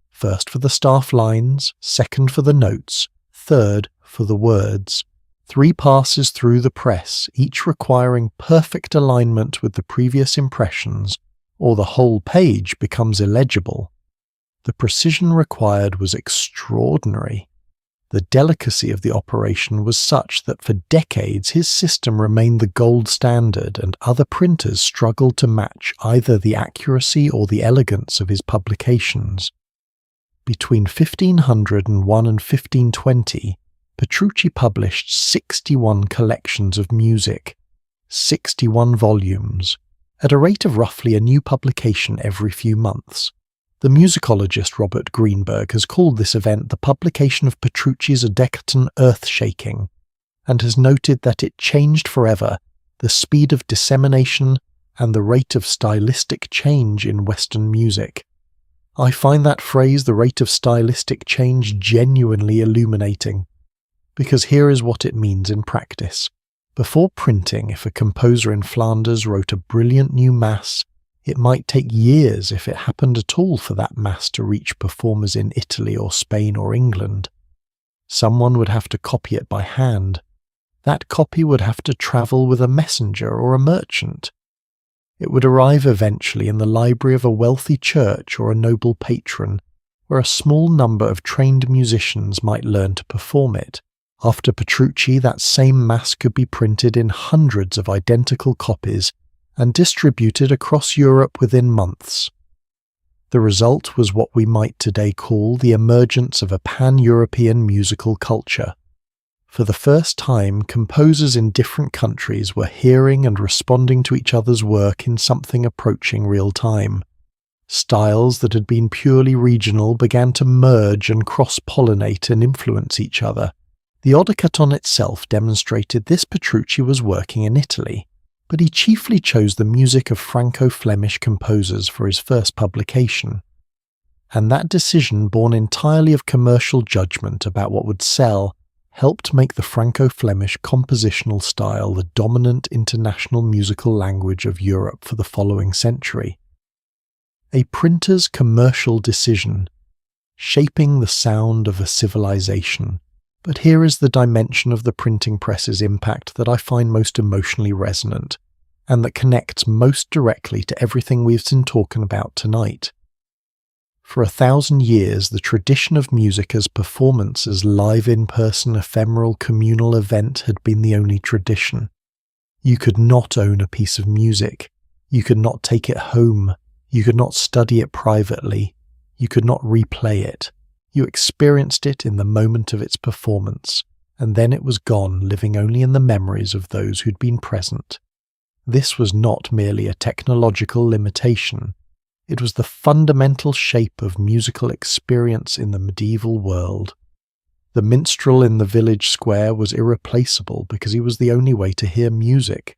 first for the staff lines, second for the notes, third for the words. 3 passes through the press, each requiring perfect alignment with the previous impressions, or the whole page becomes illegible. The precision required was extraordinary. The delicacy of the operation was such that for decades his system remained the gold standard, and other printers struggled to match either the accuracy or the elegance of his publications. Between 1501 and 1520, Petrucci published 61 collections of music, 61 volumes, at a rate of roughly a new publication every few months. The musicologist Robert Greenberg has called this event the publication of Petrucci's Odecaton earth-shaking, and has noted that it changed forever the speed of dissemination and the rate of stylistic change in Western music. I find that phrase, the rate of stylistic change, genuinely illuminating, because here is what it means in practice. Before printing, if a composer in Flanders wrote a brilliant new mass, it might take years, if it happened at all, for that mass to reach performers in Italy or Spain or England. Someone would have to copy it by hand. That copy would have to travel with a messenger or a merchant. It would arrive eventually in the library of a wealthy church or a noble patron, where a small number of trained musicians might learn to perform it. After Petrucci, that same mass could be printed in hundreds of identical copies and distributed across Europe within months. The result was what we might today call the emergence of a pan-European musical culture. For the first time, composers in different countries were hearing and responding to each other's work in something approaching real time. Styles that had been purely regional began to merge and cross-pollinate and influence each other. The Odokaton itself demonstrated this. Petrucci was working in Italy, but he chiefly chose the music of Franco-Flemish composers for his first publication. And that decision, born entirely of commercial judgment about what would sell, helped make the Franco-Flemish compositional style the dominant international musical language of Europe for the following century. A printer's commercial decision, shaping the sound of a civilization. But here is the dimension of the printing press's impact that I find most emotionally resonant, and that connects most directly to everything we've been talking about tonight. For 1,000 years, the tradition of music as performance as live in-person ephemeral communal event had been the only tradition. You could not own a piece of music. You could not take it home. You could not study it privately. You could not replay it. You experienced it in the moment of its performance, and then it was gone, living only in the memories of those who'd been present. This was not merely a technological limitation. It was the fundamental shape of musical experience in the medieval world. The minstrel in the village square was irreplaceable because he was the only way to hear music.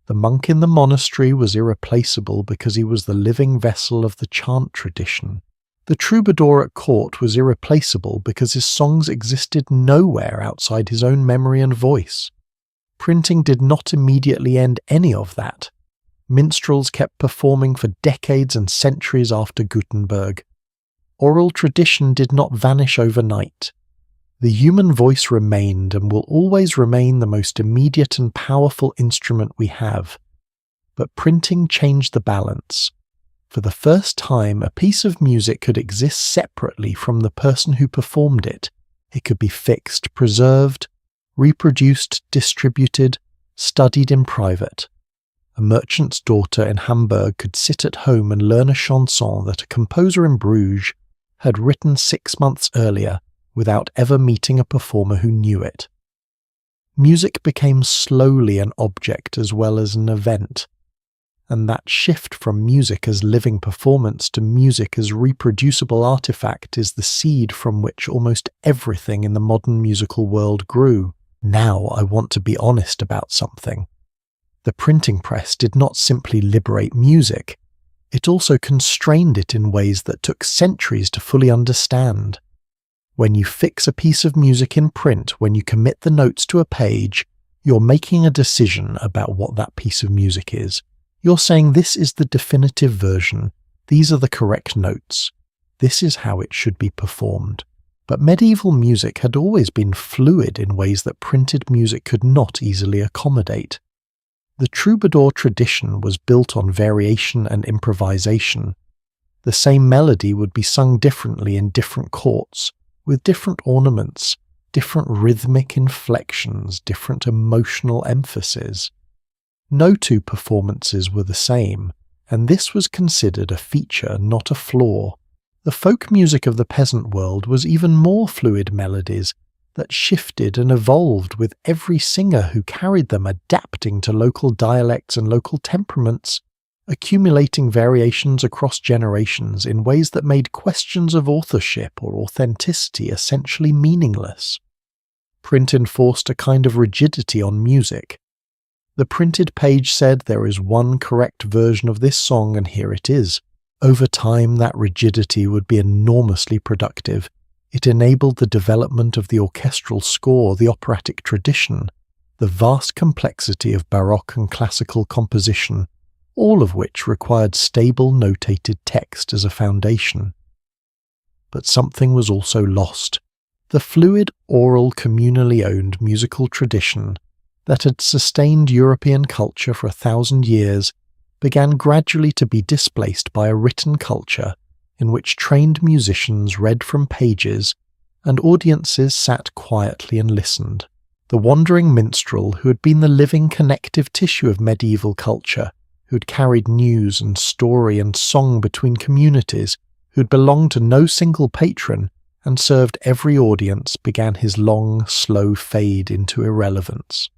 The monk in the monastery was irreplaceable because he was the living vessel of the chant tradition. The troubadour at court was irreplaceable because his songs existed nowhere outside his own memory and voice. Printing did not immediately end any of that. Minstrels kept performing for decades and centuries after Gutenberg. Oral tradition did not vanish overnight. The human voice remained and will always remain the most immediate and powerful instrument we have. But printing changed the balance. For the first time, a piece of music could exist separately from the person who performed it. It could be fixed, preserved, reproduced, distributed, studied in private. A merchant's daughter in Hamburg could sit at home and learn a chanson that a composer in Bruges had written 6 months earlier without ever meeting a performer who knew it. Music became slowly an object as well as an event. And that shift from music as living performance to music as reproducible artifact is the seed from which almost everything in the modern musical world grew. Now I want to be honest about something. The printing press did not simply liberate music, it also constrained it in ways that took centuries to fully understand. When you fix a piece of music in print, when you commit the notes to a page, you're making a decision about what that piece of music is. You're saying this is the definitive version, these are the correct notes, this is how it should be performed. But medieval music had always been fluid in ways that printed music could not easily accommodate. The troubadour tradition was built on variation and improvisation. The same melody would be sung differently in different courts, with different ornaments, different rhythmic inflections, different emotional emphasis. No two performances were the same, and this was considered a feature, not a flaw. The folk music of the peasant world was even more fluid melodies that shifted and evolved with every singer who carried them adapting to local dialects and local temperaments, accumulating variations across generations in ways that made questions of authorship or authenticity essentially meaningless. Print enforced a kind of rigidity on music. The printed page said there is one correct version of this song and here it is. Over time, that rigidity would be enormously productive. It enabled the development of the orchestral score, the operatic tradition. the vast complexity of Baroque and classical composition, all of which required stable notated text as a foundation. But something was also lost. The fluid, oral, communally owned musical tradition that had sustained European culture for 1,000 years began gradually to be displaced by a written culture in which trained musicians read from pages and audiences sat quietly and listened. The wandering minstrel, who had been the living connective tissue of medieval culture, who had carried news and story and song between communities, who had belonged to no single patron and served every audience, began his long, slow fade into irrelevance.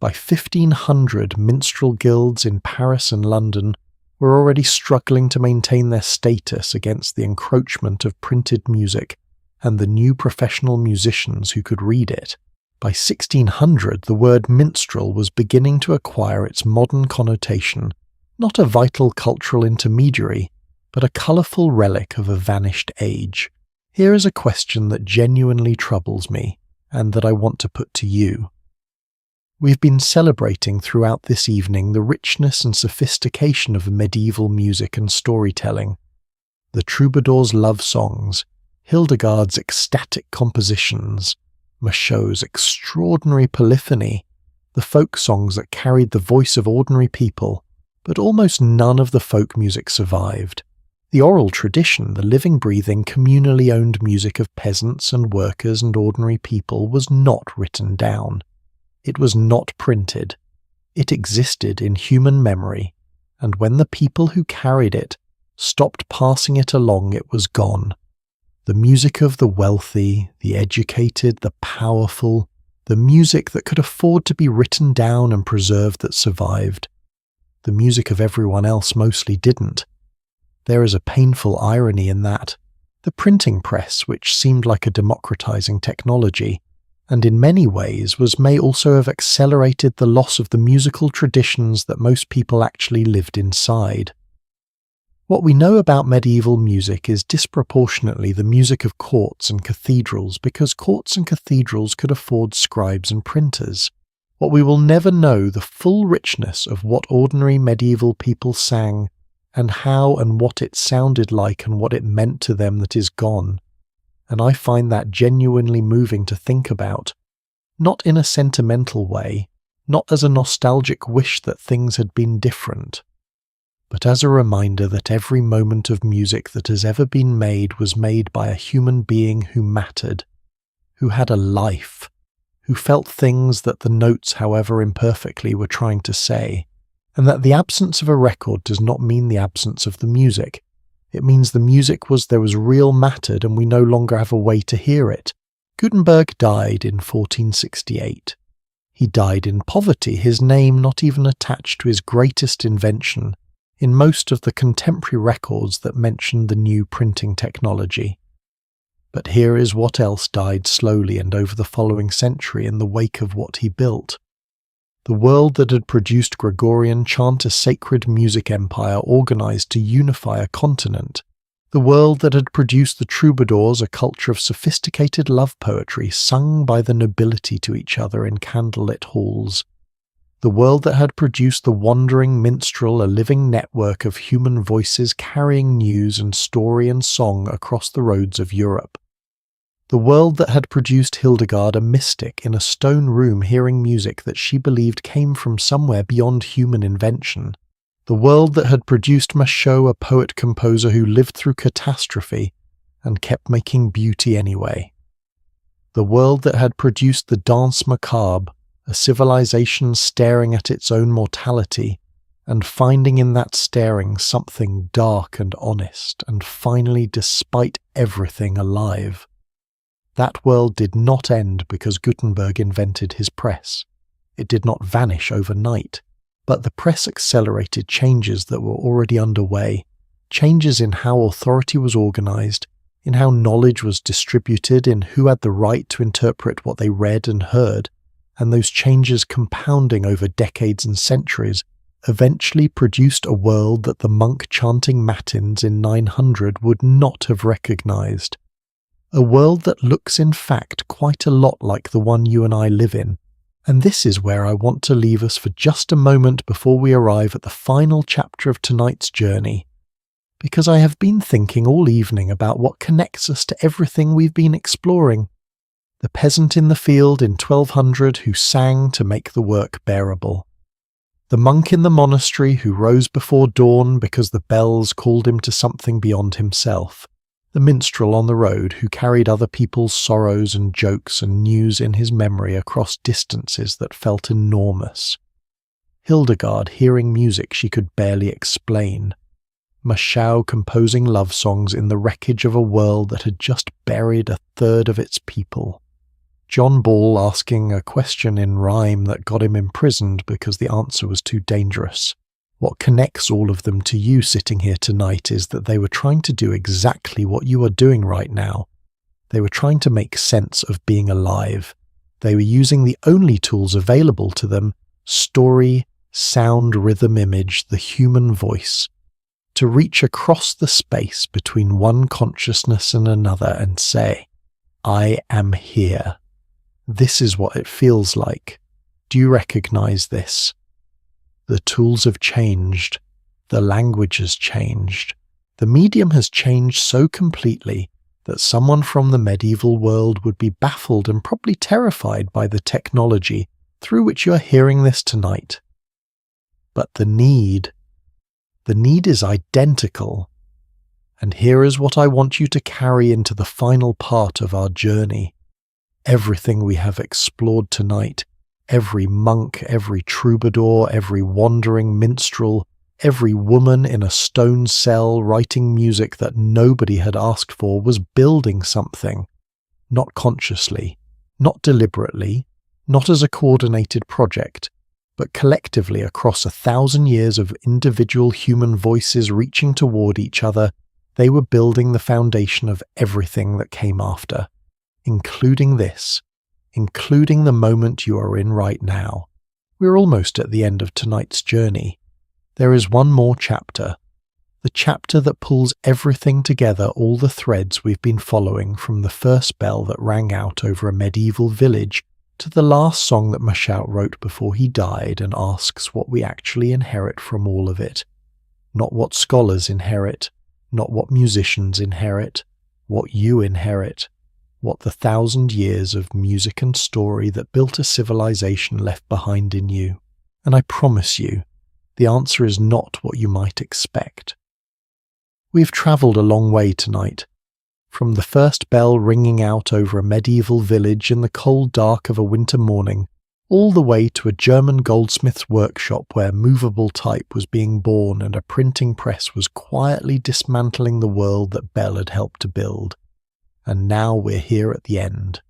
By 1500, minstrel guilds in Paris and London were already struggling to maintain their status against the encroachment of printed music and the new professional musicians who could read it. By 1600, the word minstrel was beginning to acquire its modern connotation, not a vital cultural intermediary, but a colourful relic of a vanished age. Here is a question that genuinely troubles me, and that I want to put to you. We've been celebrating throughout this evening the richness and sophistication of medieval music and storytelling, the troubadours' love songs, Hildegard's ecstatic compositions, Michaud's extraordinary polyphony, the folk songs that carried the voice of ordinary people, but almost none of the folk music survived. The oral tradition, the living, breathing, communally owned music of peasants and workers and ordinary people, was not written down. It was not printed. It existed in human memory, and when the people who carried it stopped passing it along, it was gone. The music of the wealthy, the educated, the powerful, the music that could afford to be written down and preserved that survived. The music of everyone else mostly didn't. There is a painful irony in that. The printing press, which seemed like a democratizing technology, and in many ways may also have accelerated the loss of the musical traditions that most people actually lived inside. What we know about medieval music is disproportionately the music of courts and cathedrals, because courts and cathedrals could afford scribes and printers. What we will never know the full richness of what ordinary medieval people sang, and how and what it sounded like and what it meant to them, that is gone. And I find that genuinely moving to think about, not in a sentimental way, not as a nostalgic wish that things had been different, but as a reminder that every moment of music that has ever been made was made by a human being who mattered, who had a life, who felt things that the notes, however imperfectly, were trying to say, and that the absence of a record does not mean the absence of the music. It means the music there was real mattered, and we no longer have a way to hear it. Gutenberg died in 1468. He died in poverty, his name not even attached to his greatest invention in most of the contemporary records that mention the new printing technology. But here is what else died slowly and over the following century in the wake of what he built. The world that had produced Gregorian chant, a sacred music empire organized to unify a continent. The world that had produced the troubadours, a culture of sophisticated love poetry sung by the nobility to each other in candlelit halls. The world that had produced the wandering minstrel, a living network of human voices carrying news and story and song across the roads of Europe. The world that had produced Hildegard, a mystic in a stone room hearing music that she believed came from somewhere beyond human invention. The world that had produced Michaud, a poet-composer who lived through catastrophe and kept making beauty anyway. The world that had produced the danse macabre, a civilization staring at its own mortality and finding in that staring something dark and honest and finally, despite everything, alive. That world did not end because Gutenberg invented his press. It did not vanish overnight, but the press accelerated changes that were already underway, changes in how authority was organized, in how knowledge was distributed, in who had the right to interpret what they read and heard, and those changes compounding over decades and centuries eventually produced a world that the monk chanting matins in 900 would not have recognized. A world that looks in fact quite a lot like the one you and I live in, And this is where I want to leave us for just a moment before we arrive at the final chapter of tonight's journey, because I have been thinking all evening about what connects us to everything we've been exploring. The peasant in the field in 1200 who sang to make the work bearable. The monk in the monastery who rose before dawn because the bells called him to something beyond himself. The minstrel on the road who carried other people's sorrows and jokes and news in his memory across distances that felt enormous. Hildegard hearing music she could barely explain. Mashao composing love songs in the wreckage of a world that had just buried a third of its people. John Ball asking a question in rhyme that got him imprisoned because the answer was too dangerous. What connects all of them to you sitting here tonight is that they were trying to do exactly what you are doing right now. They were trying to make sense of being alive. They were using the only tools available to them, story, sound, rhythm, image, the human voice, to reach across the space between one consciousness and another and say, I am here. This is what it feels like. Do you recognize this? The tools have changed. The language has changed. The medium has changed so completely that someone from the medieval world would be baffled and probably terrified by the technology through which you are hearing this tonight. But the need is identical. And here is what I want you to carry into the final part of our journey. Everything we have explored tonight, every monk, every troubadour, every wandering minstrel, every woman in a stone cell writing music that nobody had asked for was building something, not consciously, not deliberately, not as a coordinated project, but collectively across 1,000 years of individual human voices reaching toward each other. They were building the foundation of everything that came after, including this, including the moment you are in right now. We're almost at the end of tonight's journey. There is one more chapter, the chapter that pulls everything together, all the threads we've been following from the first bell that rang out over a medieval village to the last song that Mashao wrote before he died, and asks what we actually inherit from all of it. Not what scholars inherit, not what musicians inherit, what you inherit, what the 1,000 years of music and story that built a civilization left behind in you. And I promise you, the answer is not what you might expect. We've travelled a long way tonight, from the first bell ringing out over a medieval village in the cold dark of a winter morning, all the way to a German goldsmith's workshop where movable type was being born and a printing press was quietly dismantling the world that Bell had helped to build. And now we're here at the end,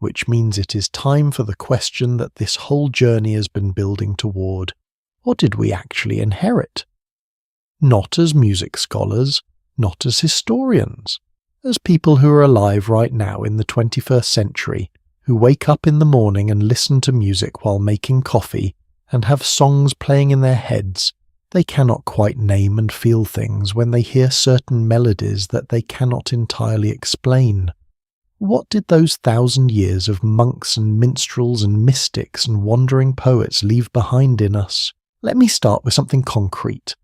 which means it is time for the question that this whole journey has been building toward. What did we actually inherit? Not as music scholars, not as historians, as people who are alive right now in the 21st century, who wake up in the morning and listen to music while making coffee and have songs playing in their heads. They cannot quite name and feel things when they hear certain melodies that they cannot entirely explain. What did those 1,000 years of monks and minstrels and mystics and wandering poets leave behind in us? Let me start with something concrete.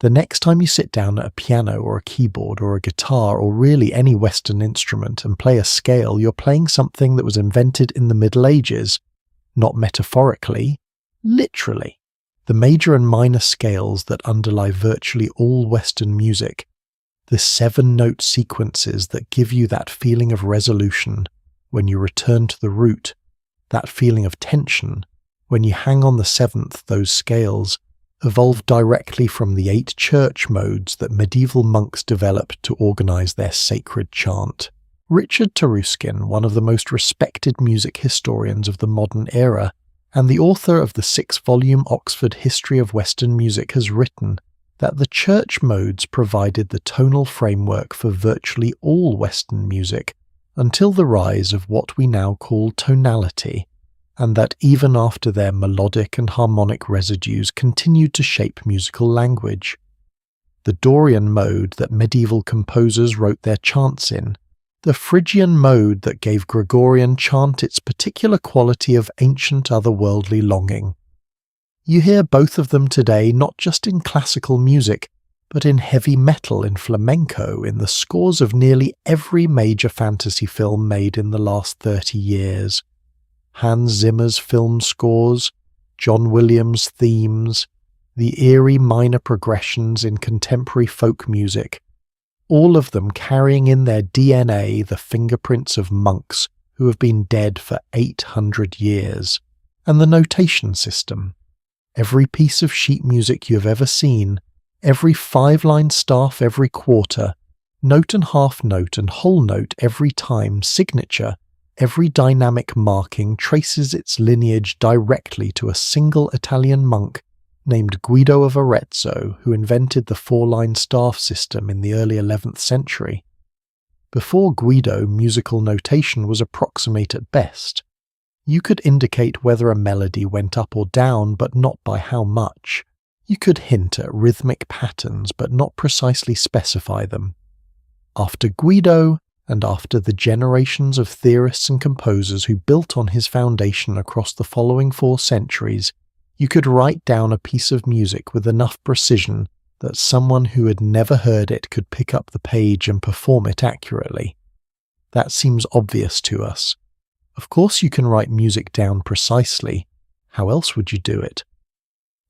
The next time you sit down at a piano or a keyboard or a guitar or really any Western instrument and play a scale, you're playing something that was invented in the Middle Ages, not metaphorically, literally. The major and minor scales that underlie virtually all Western music, the 7-note sequences that give you that feeling of resolution when you return to the root, that feeling of tension when you hang on the 7th, those scales, evolved directly from the 8 church modes that medieval monks developed to organize their sacred chant. Richard Taruskin, one of the most respected music historians of the modern era, and the author of the 6-volume Oxford History of Western Music, has written that the church modes provided the tonal framework for virtually all Western music until the rise of what we now call tonality, and that even after their melodic and harmonic residues continued to shape musical language. The Dorian mode that medieval composers wrote their chants in, the Phrygian mode that gave Gregorian chant its particular quality of ancient otherworldly longing. You hear both of them today not just in classical music, but in heavy metal, in flamenco, in the scores of nearly every major fantasy film made in the last 30 years. Hans Zimmer's film scores, John Williams' themes, the eerie minor progressions in contemporary folk music, all of them carrying in their DNA the fingerprints of monks who have been dead for 800 years, and the notation system. Every piece of sheet music you have ever seen, every 5-line staff every quarter, note and half note and whole note every time, signature, every dynamic marking traces its lineage directly to a single Italian monk named Guido of Arezzo, who invented the 4-line staff system in the early 11th century. Before Guido, musical notation was approximate at best. You could indicate whether a melody went up or down, but not by how much. You could hint at rhythmic patterns, but not precisely specify them. After Guido, and after the generations of theorists and composers who built on his foundation across the following 4 centuries, you could write down a piece of music with enough precision that someone who had never heard it could pick up the page and perform it accurately. That seems obvious to us. Of course you can write music down precisely. How else would you do it?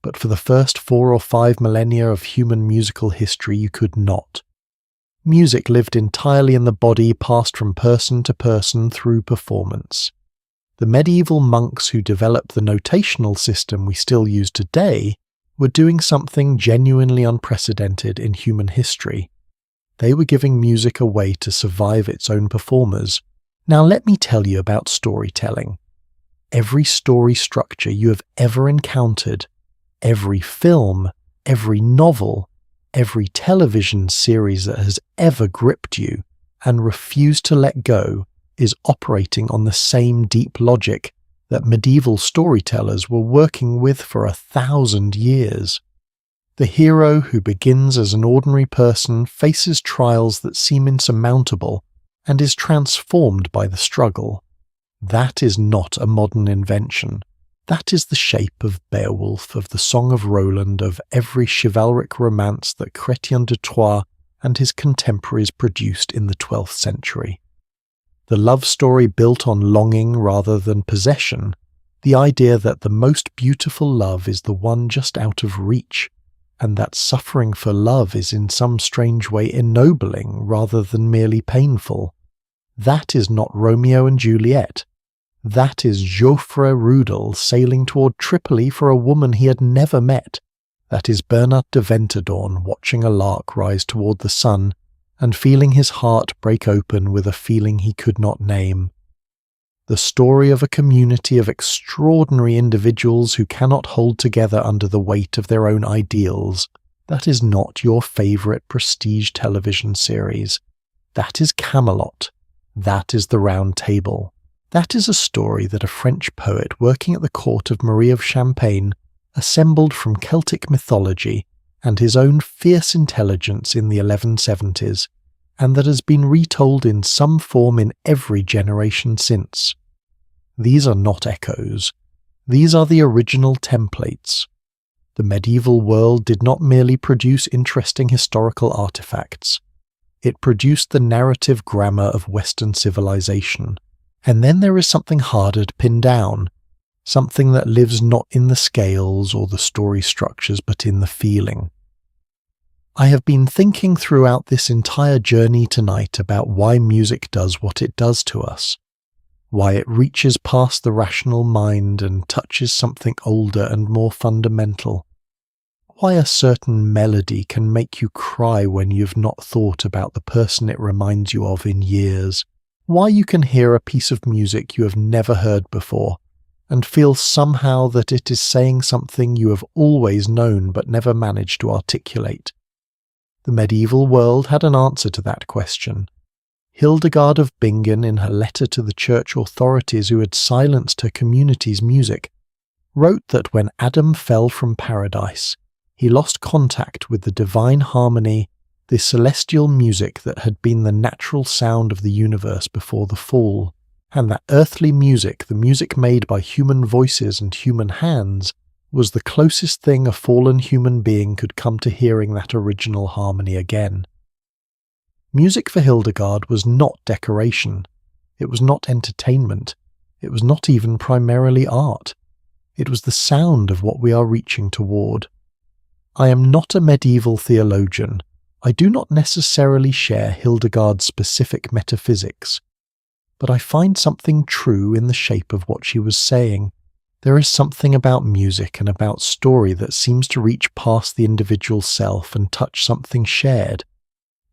But for the first 4 or 5 millennia of human musical history you could not. Music lived entirely in the body, passed from person to person through performance. The medieval monks who developed the notational system we still use today were doing something genuinely unprecedented in human history. They were giving music a way to survive its own performers. Now let me tell you about storytelling. Every story structure you have ever encountered, every film, every novel, every television series that has ever gripped you and refused to let go is operating on the same deep logic that medieval storytellers were working with for 1,000 years. The hero who begins as an ordinary person faces trials that seem insurmountable and is transformed by the struggle. That is not a modern invention. That is the shape of Beowulf, of the Song of Roland, of every chivalric romance that Chrétien de Troyes and his contemporaries produced in the 12th century. The love story built on longing rather than possession, the idea that the most beautiful love is the one just out of reach, and that suffering for love is in some strange way ennobling rather than merely painful. That is not Romeo and Juliet. That is Geoffrey Rudel sailing toward Tripoli for a woman he had never met. That is Bernard de Ventadorn watching a lark rise toward the sun and feeling his heart break open with a feeling he could not name. The story of a community of extraordinary individuals who cannot hold together under the weight of their own ideals. That is not your favorite prestige television series. That is Camelot. That is the Round Table. That is a story that a French poet working at the court of Marie of Champagne assembled from Celtic mythology and his own fierce intelligence in the 1170s, and that has been retold in some form in every generation since. These are not echoes. These are the original templates. The medieval world did not merely produce interesting historical artifacts. It produced the narrative grammar of Western civilization. And then there is something harder to pin down, something that lives not in the scales or the story structures but in the feeling. I have been thinking throughout this entire journey tonight about why music does what it does to us, why it reaches past the rational mind and touches something older and more fundamental, why a certain melody can make you cry when you've not thought about the person it reminds you of in years, why you can hear a piece of music you have never heard before and feel somehow that it is saying something you have always known but never managed to articulate. The medieval world had an answer to that question. Hildegard of Bingen, in her letter to the church authorities who had silenced her community's music, wrote that when Adam fell from paradise, he lost contact with the divine harmony the celestial music that had been the natural sound of the universe before the fall, and that earthly music, the music made by human voices and human hands, was the closest thing a fallen human being could come to hearing that original harmony again. Music for Hildegard was not decoration. It was not entertainment. It was not even primarily art. It was the sound of what we are reaching toward. I am not a medieval theologian. I do not necessarily share Hildegard's specific metaphysics, but I find something true in the shape of what she was saying. There is something about music and about story that seems to reach past the individual self and touch something shared,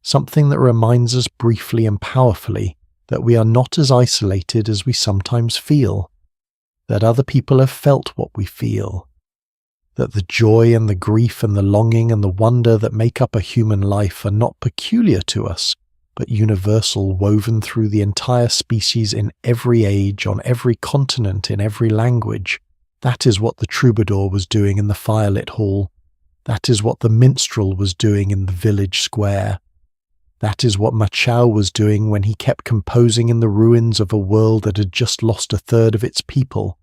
something that reminds us briefly and powerfully that we are not as isolated as we sometimes feel, that other people have felt what we feel, that the joy and the grief and the longing and the wonder that make up a human life are not peculiar to us, but universal, woven through the entire species in every age, on every continent, in every language. That is what the troubadour was doing in the firelit hall. That is what the minstrel was doing in the village square. That is what Machau was doing when he kept composing in the ruins of a world that had just lost a third of its people.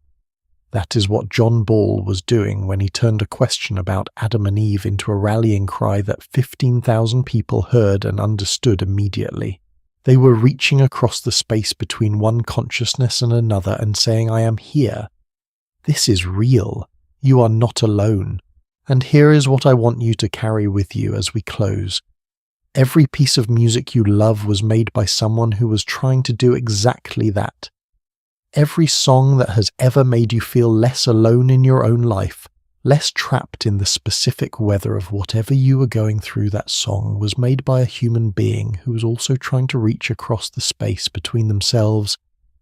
That is what John Ball was doing when he turned a question about Adam and Eve into a rallying cry that 15,000 people heard and understood immediately. They were reaching across the space between one consciousness and another and saying, "I am here. This is real. You are not alone. And here is what I want you to carry with you as we close. Every piece of music you love was made by someone who was trying to do exactly that. Every song that has ever made you feel less alone in your own life, less trapped in the specific weather of whatever you were going through, that song was made by a human being who was also trying to reach across the space between themselves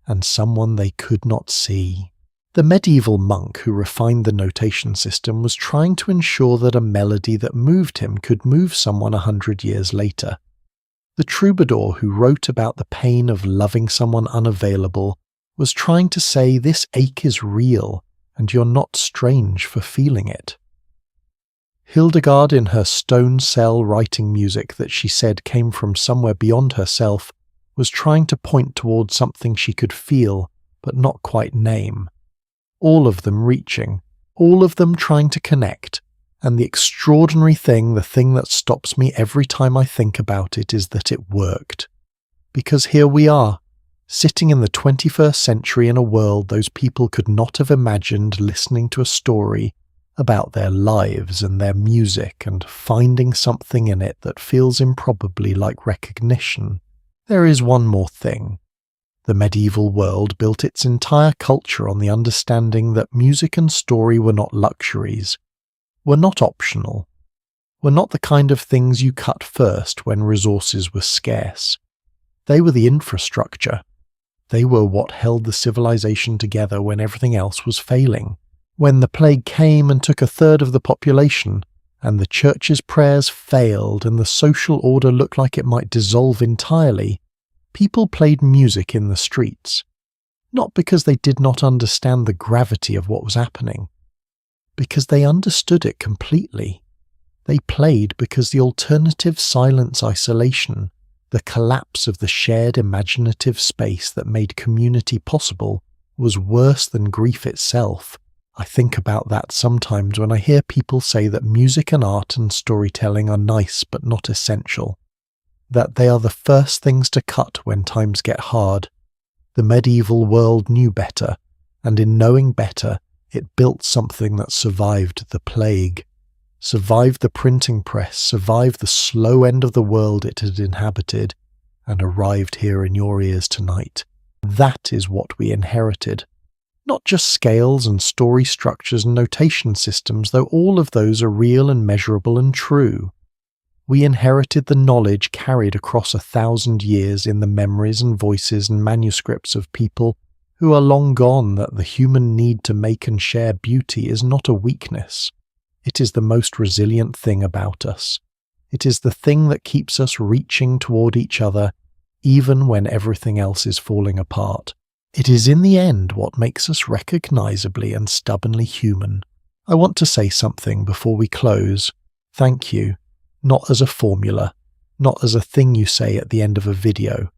and someone they could not see." The medieval monk who refined the notation system was trying to ensure that a melody that moved him could move someone 100 years later. The troubadour who wrote about the pain of loving someone unavailable was trying to say this ache is real and you're not strange for feeling it. Hildegard, in her stone cell writing music that she said came from somewhere beyond herself, was trying to point towards something she could feel but not quite name. All of them reaching, all of them trying to connect, and the extraordinary thing, the thing that stops me every time I think about it, is that it worked. Because here we are, sitting in the 21st century in a world those people could not have imagined, listening to a story about their lives and their music and finding something in it that feels improbably like recognition. There is one more thing. The medieval world built its entire culture on the understanding that music and story were not luxuries, were not optional, were not the kind of things you cut first when resources were scarce. They were the infrastructure. They were what held the civilization together when everything else was failing. When the plague came and took a third of the population, and the church's prayers failed and the social order looked like it might dissolve entirely, people played music in the streets, not because they did not understand the gravity of what was happening, because they understood it completely. They played because the alternative silence isolation, the collapse of the shared imaginative space that made community possible, was worse than grief itself. I think about that sometimes when I hear people say that music and art and storytelling are nice but not essential, that they are the first things to cut when times get hard. The medieval world knew better, and in knowing better, it built something that survived the plague, survived the printing press, survived the slow end of the world it had inhabited, and arrived here in your ears tonight. That is what we inherited. Not just scales and story structures and notation systems, though all of those are real and measurable and true. We inherited the knowledge carried across 1,000 years in the memories and voices and manuscripts of people who are long gone, that the human need to make and share beauty is not a weakness. It is the most resilient thing about us. It is the thing that keeps us reaching toward each other, even when everything else is falling apart. It is in the end what makes us recognizably and stubbornly human. I want to say something before we close. Thank you. Not as a formula, not as a thing you say at the end of a video.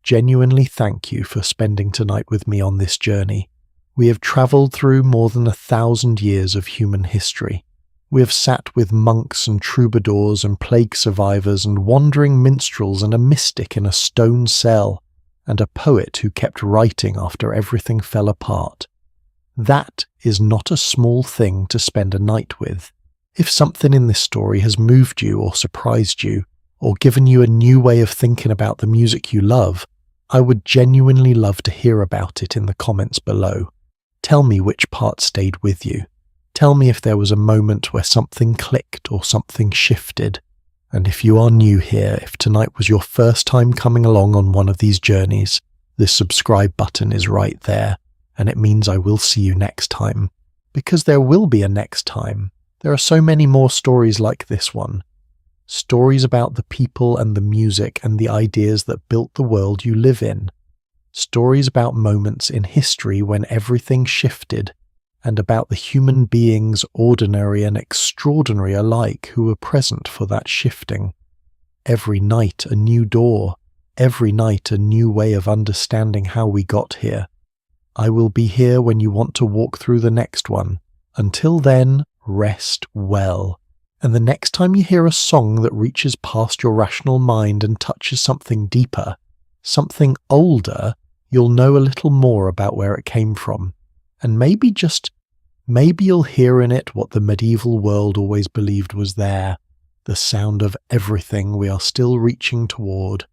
Genuinely thank you for spending tonight with me on this journey. We have travelled through more than 1,000 years of human history. We have sat with monks and troubadours and plague survivors and wandering minstrels and a mystic in a stone cell and a poet who kept writing after everything fell apart. That is not a small thing to spend a night with. If something in this story has moved you or surprised you, or given you a new way of thinking about the music you love, I would genuinely love to hear about it in the comments below. Tell me which part stayed with you. Tell me if there was a moment where something clicked or something shifted. And if you are new here, if tonight was your first time coming along on one of these journeys, the subscribe button is right there, and it means I will see you next time. Because there will be a next time. There are so many more stories like this one. Stories about the people and the music and the ideas that built the world you live in. Stories about moments in history when everything shifted, and about the human beings, ordinary and extraordinary alike, who were present for that shifting. Every night a new door, every night a new way of understanding how we got here. I will be here when you want to walk through the next one. Until then, rest well. And the next time you hear a song that reaches past your rational mind and touches something deeper, something older, you'll know a little more about where it came from. And maybe you'll hear in it what the medieval world always believed was there, the sound of everything we are still reaching toward,